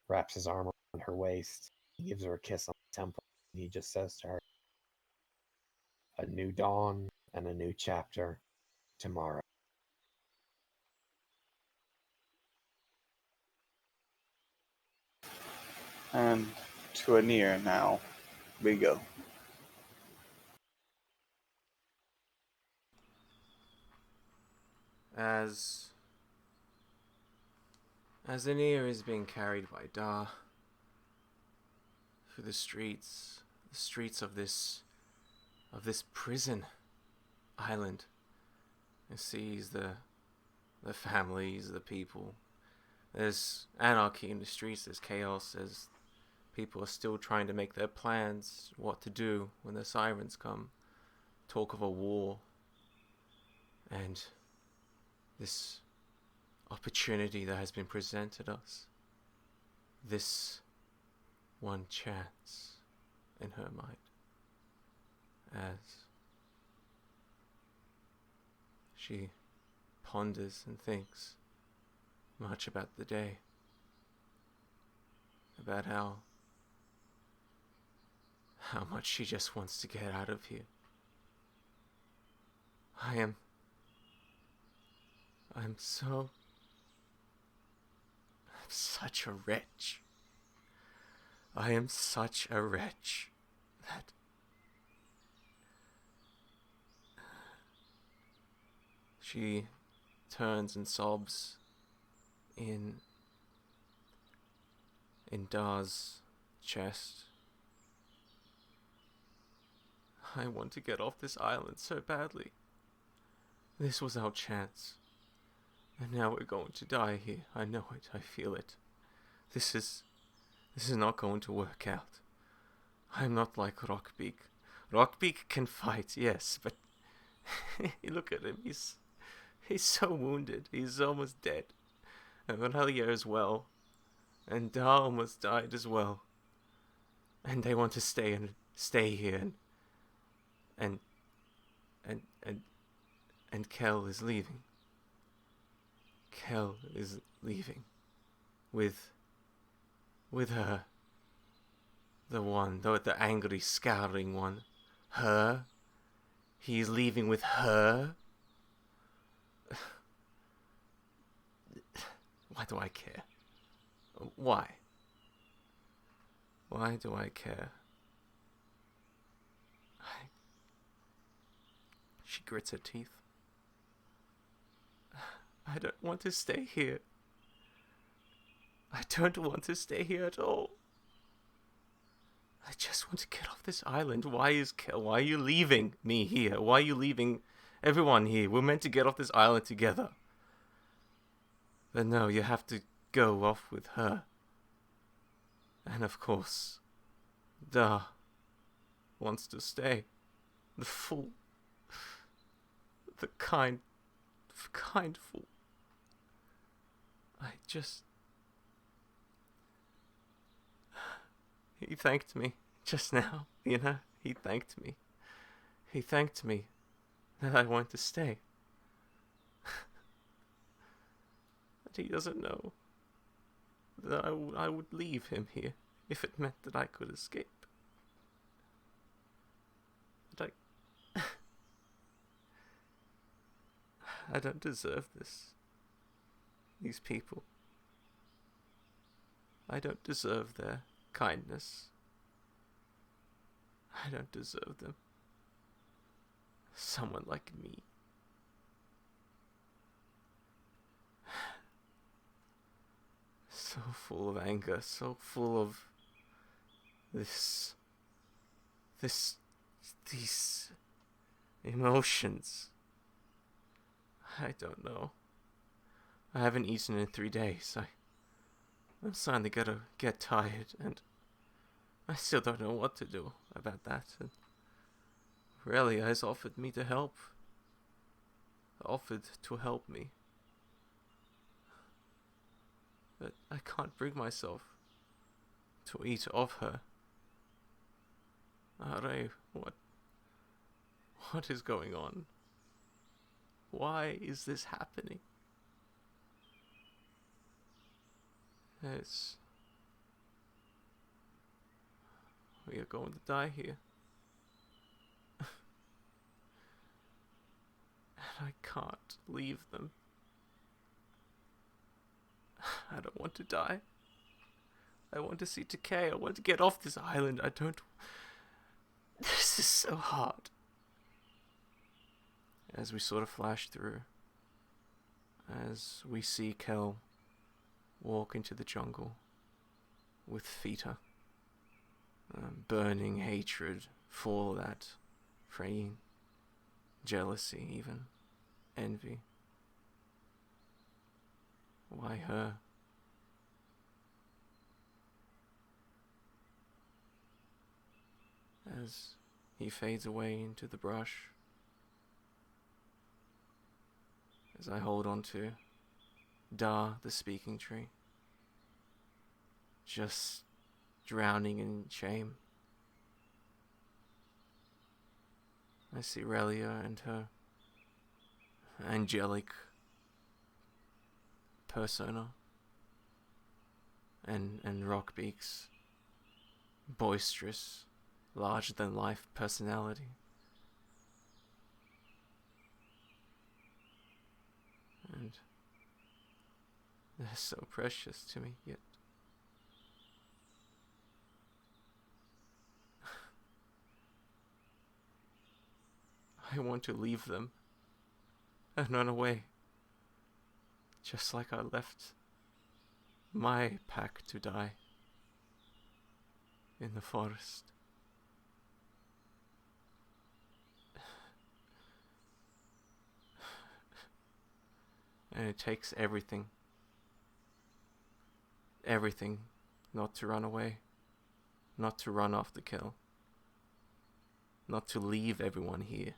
wraps his arm around her waist. He gives her a kiss on the temple. And he just says to her, "A new dawn and a new chapter tomorrow." And to Anir now we go. As Anir is being carried by Da through the streets of this prison island, and sees the families, the people. There's anarchy in the streets, there's chaos, as people are still trying to make their plans, what to do when the sirens come. Talk of a war. And this opportunity that has been presented us. This one chance in her mind. As she ponders and thinks much about the day. About how much she just wants to get out of here. I'm such a wretch. I am such a wretch that she turns and sobs in Da's chest. I want to get off this island so badly. This was our chance. And now we're going to die here. I know it. I feel it. This is not going to work out. I'm not like Rockbeak. Rockbeak can fight, yes, but look at him. He's so wounded. He's almost dead. And Aurelia as well. And Da almost died as well. And they want to stay here. And Kel is leaving. Kel is leaving. With her. The angry, scowling one. Her. He's leaving with her. Why do I care? Why? Why do I care? She grits her teeth. I don't want to stay here. I don't want to stay here at all. I just want to get off this island. Why are you leaving me here? Why are you leaving everyone here? We're meant to get off this island together. But no, you have to go off with her. And of course, Da wants to stay. The fool. The kind fool. He thanked me just now, you know? He thanked me. He thanked me that I want to stay. But he doesn't know that I would leave him here if it meant that I could escape. But I don't deserve this. These people, I don't deserve their kindness. I don't deserve them. Someone like me. So full of anger, so full of these emotions. I don't know. I haven't eaten in 3 days. I'm starting to get tired, and I still don't know what to do about that. And Relia has offered me to help. Offered to help me. But I can't bring myself to eat of her. Are what is going on? Why is this happening? We are going to die here. And I can't leave them. I don't want to die. I want to see decay. I want to get off this island. This is so hard. As we sort of flash through, as we see Kel walk into the jungle with Fita, burning hatred for that, praying, jealousy even, envy. Why her? As he fades away into the brush, as I hold on to Da, the speaking tree, just drowning in shame. I see Relia and her angelic persona, and Rockbeak's boisterous, larger-than-life personality. And they're so precious to me, yet I want to leave them and run away, just like I left my pack to die in the forest. And it takes everything not to run away, not to run off the kill, not to leave everyone here.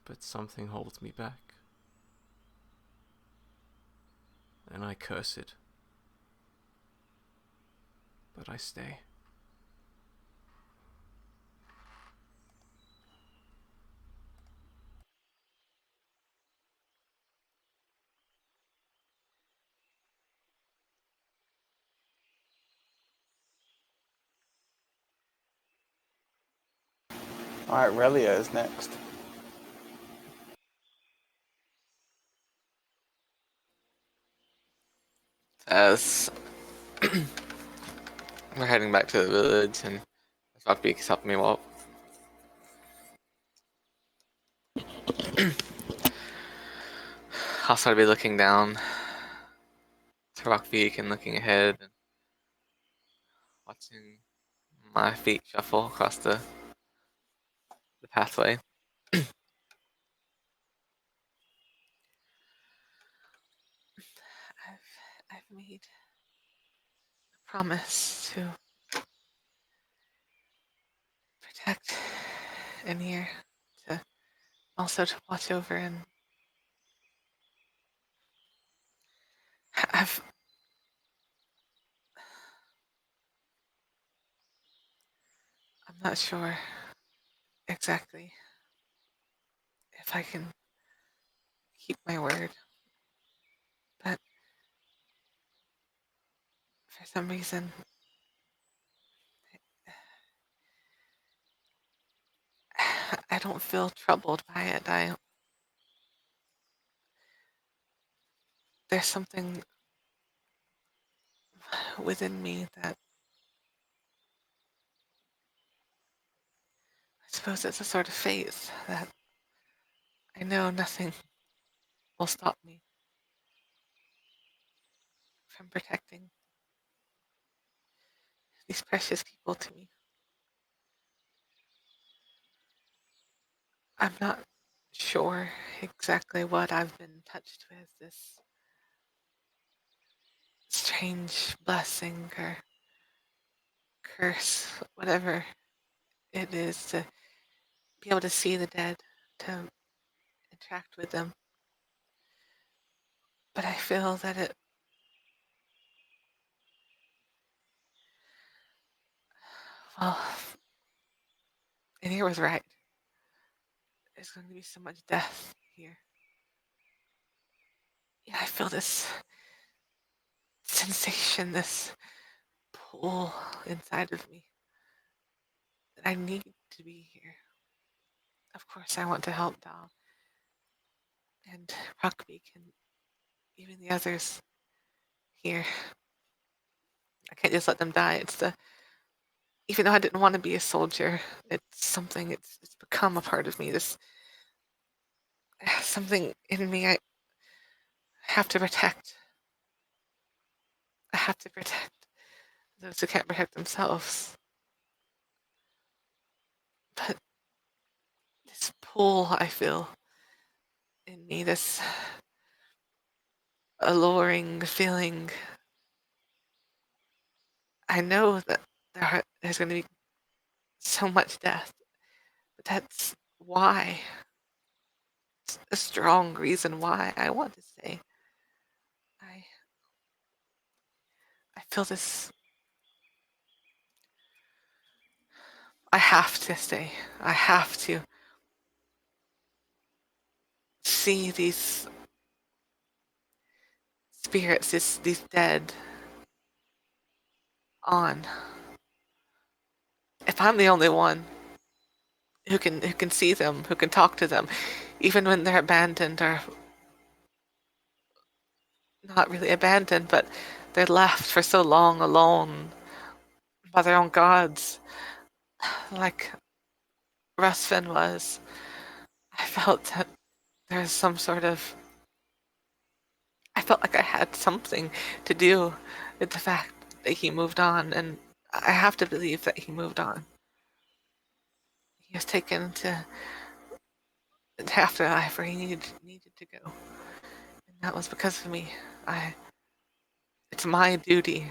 But something holds me back, and I curse it, but I stay. Alright, Relia is next. As we're heading back to the village, and Rockbeak is helping me walk. I'll sort of be looking down to Rockbeak and looking ahead and watching my feet shuffle across the pathway. I've made a promise to protect Anir, to also to watch over, and I'm not sure exactly if I can keep my word, but for some reason I don't feel troubled by it. there's something within me that I suppose it's a sort of faith that I know nothing will stop me from protecting these precious people to me. I'm not sure exactly what I've been touched with, this strange blessing or curse, whatever it is, to be able to see the dead, to interact with them. But I feel that well, Anir was right. There's going to be so much death here. Yeah, I feel this sensation, this pull inside of me that I need to be here. Of course, I want to help Dal and Rockbeak and even the others here. I can't just let them die. Even though I didn't want to be a soldier, it's something. It's become a part of me. This something in me. I have to protect. I have to protect those who can't protect themselves. But this pull I feel in me, this alluring feeling, I know that there's going to be so much death, but that's why. It's a strong reason why I want to stay. I feel this. I have to stay. I have to see these spirits, these dead, on. If I'm the only one who can see them, who can talk to them, even when they're abandoned or not really abandoned, but they're left for so long alone by their own gods, like Rusfin was. I felt that there's some sort of. I felt like I had something to do with the fact that he moved on, and I have to believe that he moved on. He was taken to the afterlife where he needed to go, and that was because of me. It's my duty.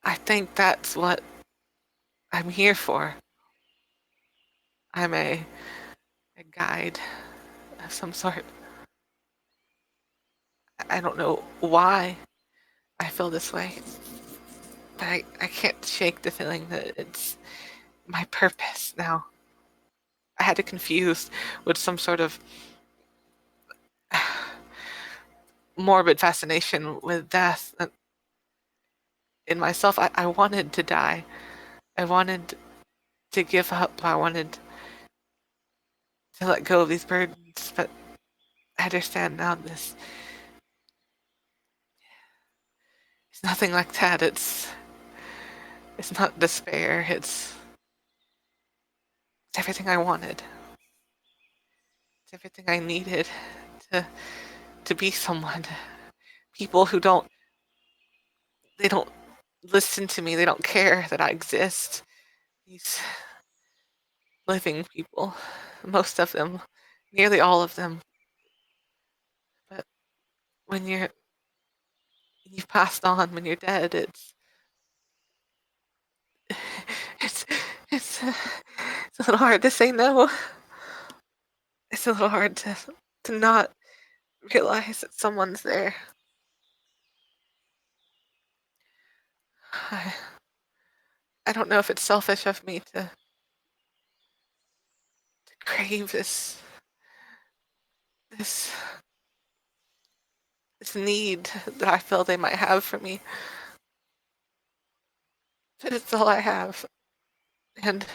I think that's what I'm here for. I'm a guide of some sort. I don't know why I feel this way, but I can't shake the feeling that it's my purpose now. I had it confused with some sort of morbid fascination with death in myself. I wanted to die. I wanted to give up. I wanted to let go of these burdens, but I understand now it's nothing like that. It's not despair. It's everything I wanted. It's everything I needed to be someone. People who don't listen to me. They don't care that I exist. These living people, most of them, nearly all of them. But when you've passed on, when you're dead, it's it's a little hard to say no. It's a little hard to not realize that someone's there. I don't know if it's selfish of me to crave this need that I feel they might have for me. But it's all I have. And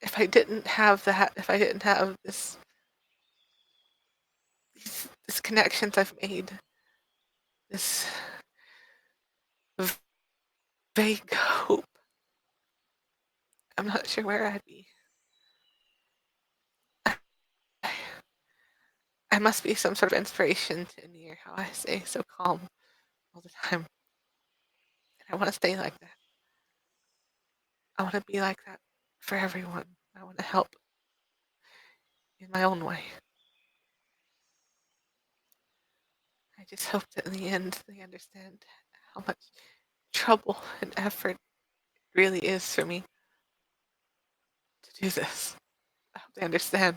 if I didn't have that, if I didn't have this connections I've made, this vague hope, I'm not sure where I'd be. I must be some sort of inspiration to Nier, how I stay so calm all the time. And I want to stay like that. I want to be like that for everyone. I want to help in my own way. I just hope that in the end they understand how much trouble and effort it really is for me to do this. I hope they understand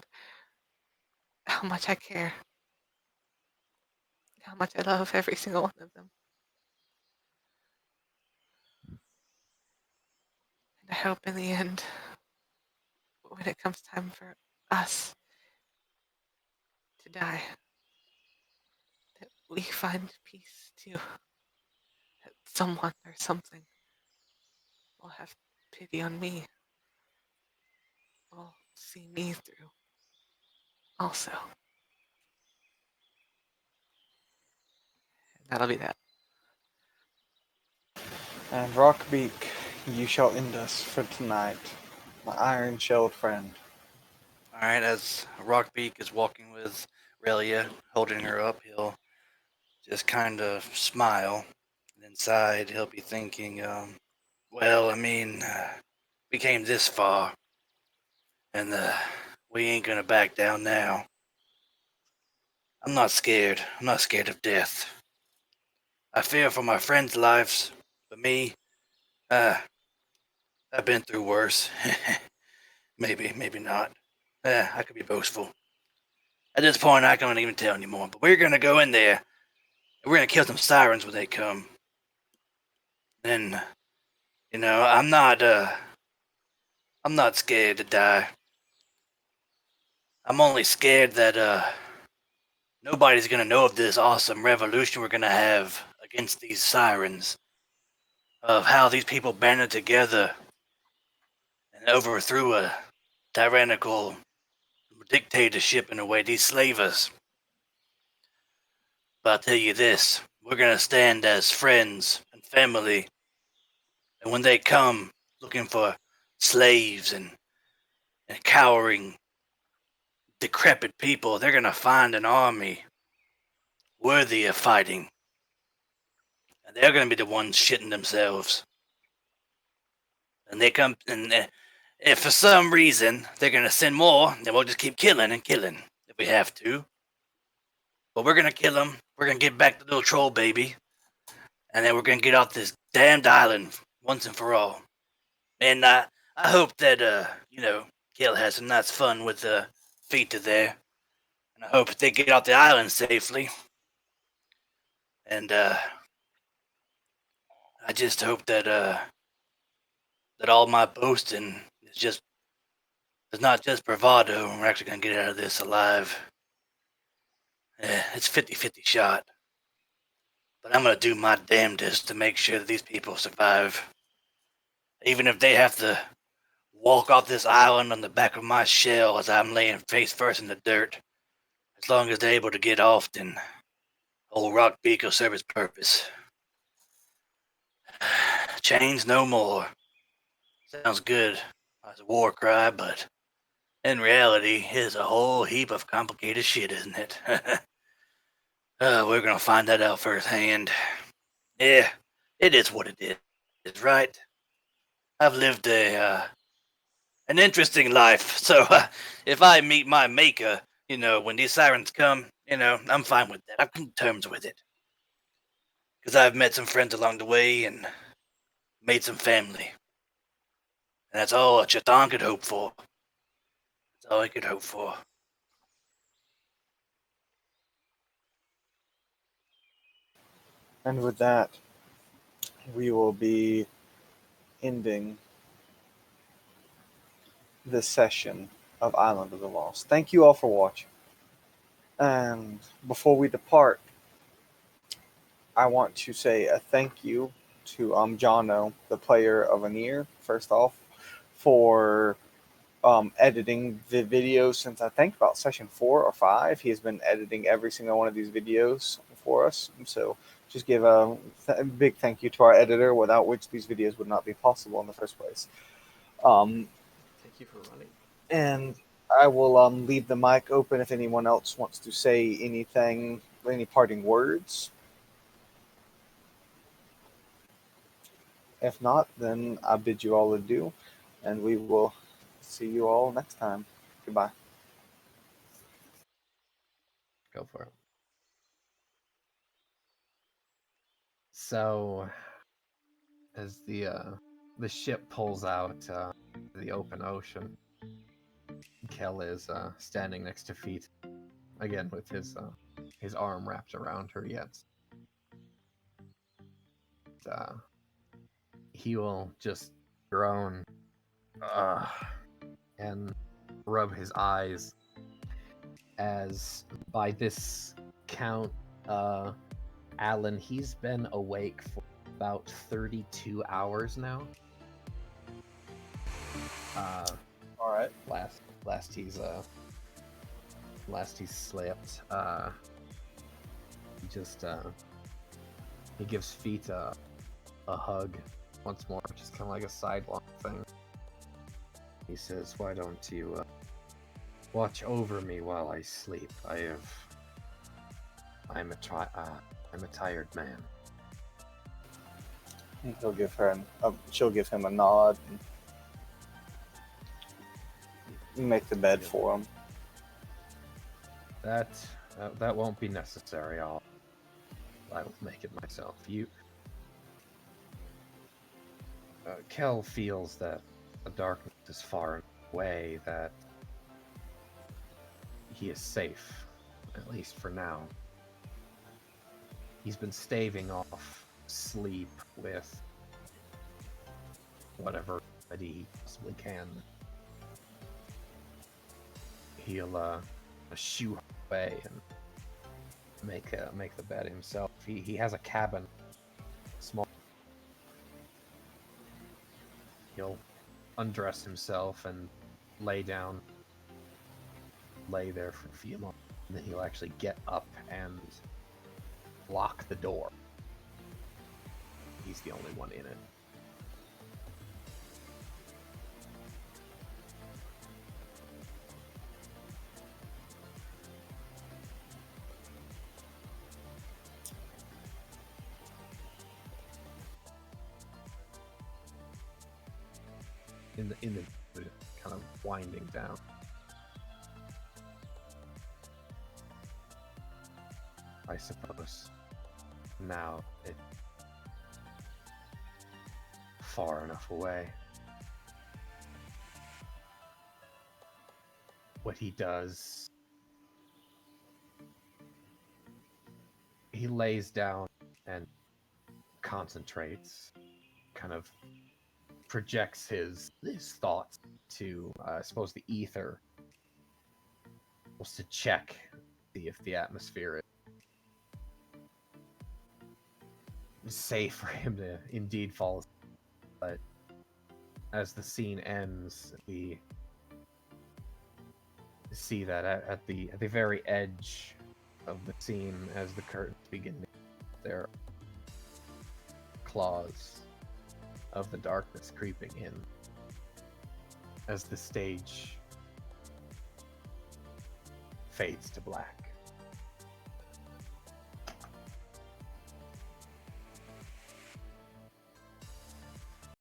how much I care, how much I love every single one of them. And I hope in the end, when it comes time for us to die, that we find peace too. That someone or something will have pity on me, will see me through also. And that'll be that. And Rockbeak, you shall end us for tonight, my iron-shelled friend. All right, as Rockbeak is walking with Relia, holding her up, he'll just kind of smile. And inside, he'll be thinking, well, I mean, we came this far, and we ain't gonna back down now. I'm not scared. I'm not scared of death. I fear for my friends' lives, but me, I've been through worse. Maybe not. I could be boastful. At this point, I can't even tell anymore. But we're gonna go in there, and we're gonna kill some sirens when they come. And I'm not scared to die. I'm only scared that nobody's gonna know of this awesome revolution we're gonna have against these sirens. Of how these people banded together and overthrew a tyrannical dictatorship in a way, these slavers. But I'll tell you this, we're gonna stand as friends and family. And when they come looking for slaves and cowering, decrepit people, they're gonna find an army worthy of fighting. And they're gonna be the ones shitting themselves. And they come, and if for some reason they're gonna send more, then we'll just keep killing and killing if we have to. But we're gonna kill them. We're gonna get back the little troll baby, and then we're gonna get off this damned island once and for all. And I hope that Gil has some nice fun with Fita there, and I hope they get off the island safely. And I just hope that that all my boasting is not just bravado. We're actually gonna get out of this alive. It's 50-50 shot. But I'm gonna do my damnedest to make sure that these people survive. Even if they have to walk off this island on the back of my shell as I'm laying face first in the dirt. As long as they're able to get off, then old Rockbeak will serve its purpose. Chains no more. Sounds good as a war cry, but in reality, it's a whole heap of complicated shit, isn't it? We're gonna find that out firsthand. Yeah, it is what it is, right? I've lived an interesting life, so if I meet my maker, when these sirens come, I'm fine with that. I'm on terms with it. Because I've met some friends along the way and made some family. And that's all Chatan could hope for. That's all I could hope for. And with that, we will be ending this session of Island of the Lost. Thank you all for watching. And before we depart, I want to say a thank you to Jono, the player of Anir, first off, for editing the videos since I think about session 4 or 5. He has been editing every single one of these videos for us. So just give a big thank you to our editor, without which these videos would not be possible in the first place. Thank you for running. And I will leave the mic open if anyone else wants to say anything, any parting words. If not, then I bid you all adieu, and we will see you all next time. Goodbye. Go for it. So, as the ship pulls out to the open ocean, Kel is standing next to Feet, again with his arm wrapped around her yet. He will just groan and rub his eyes, as by this count, Alan, he's been awake for about 32 hours now. All right. Last he's slept. He gives Feet a hug once more, just kind of like a sidelong thing. He says, "Why don't you watch over me while I sleep? I'm a tired man." He'll give her she'll give him a nod and make the bed for him. That won't be necessary. I will make it myself. Kel feels that the darkness is far away, that he is safe, at least for now. He's been staving off sleep with whatever remedy he possibly can. He'll shoo away and make the bed himself. He has a cabin, small. He'll undress himself and lay there for a few moments, and then he'll actually get up and lock the door. He's the only one in it. In the kind of winding down. I suppose now it's far enough away. What he does, he lays down and concentrates, kind of projects his thoughts to, I suppose, the ether, was to check, see if the atmosphere is safe for him to indeed fall asleep. But as the scene ends, we see that at the very edge of the scene, as the curtains begin, there are claws of the darkness creeping in as the stage fades to black.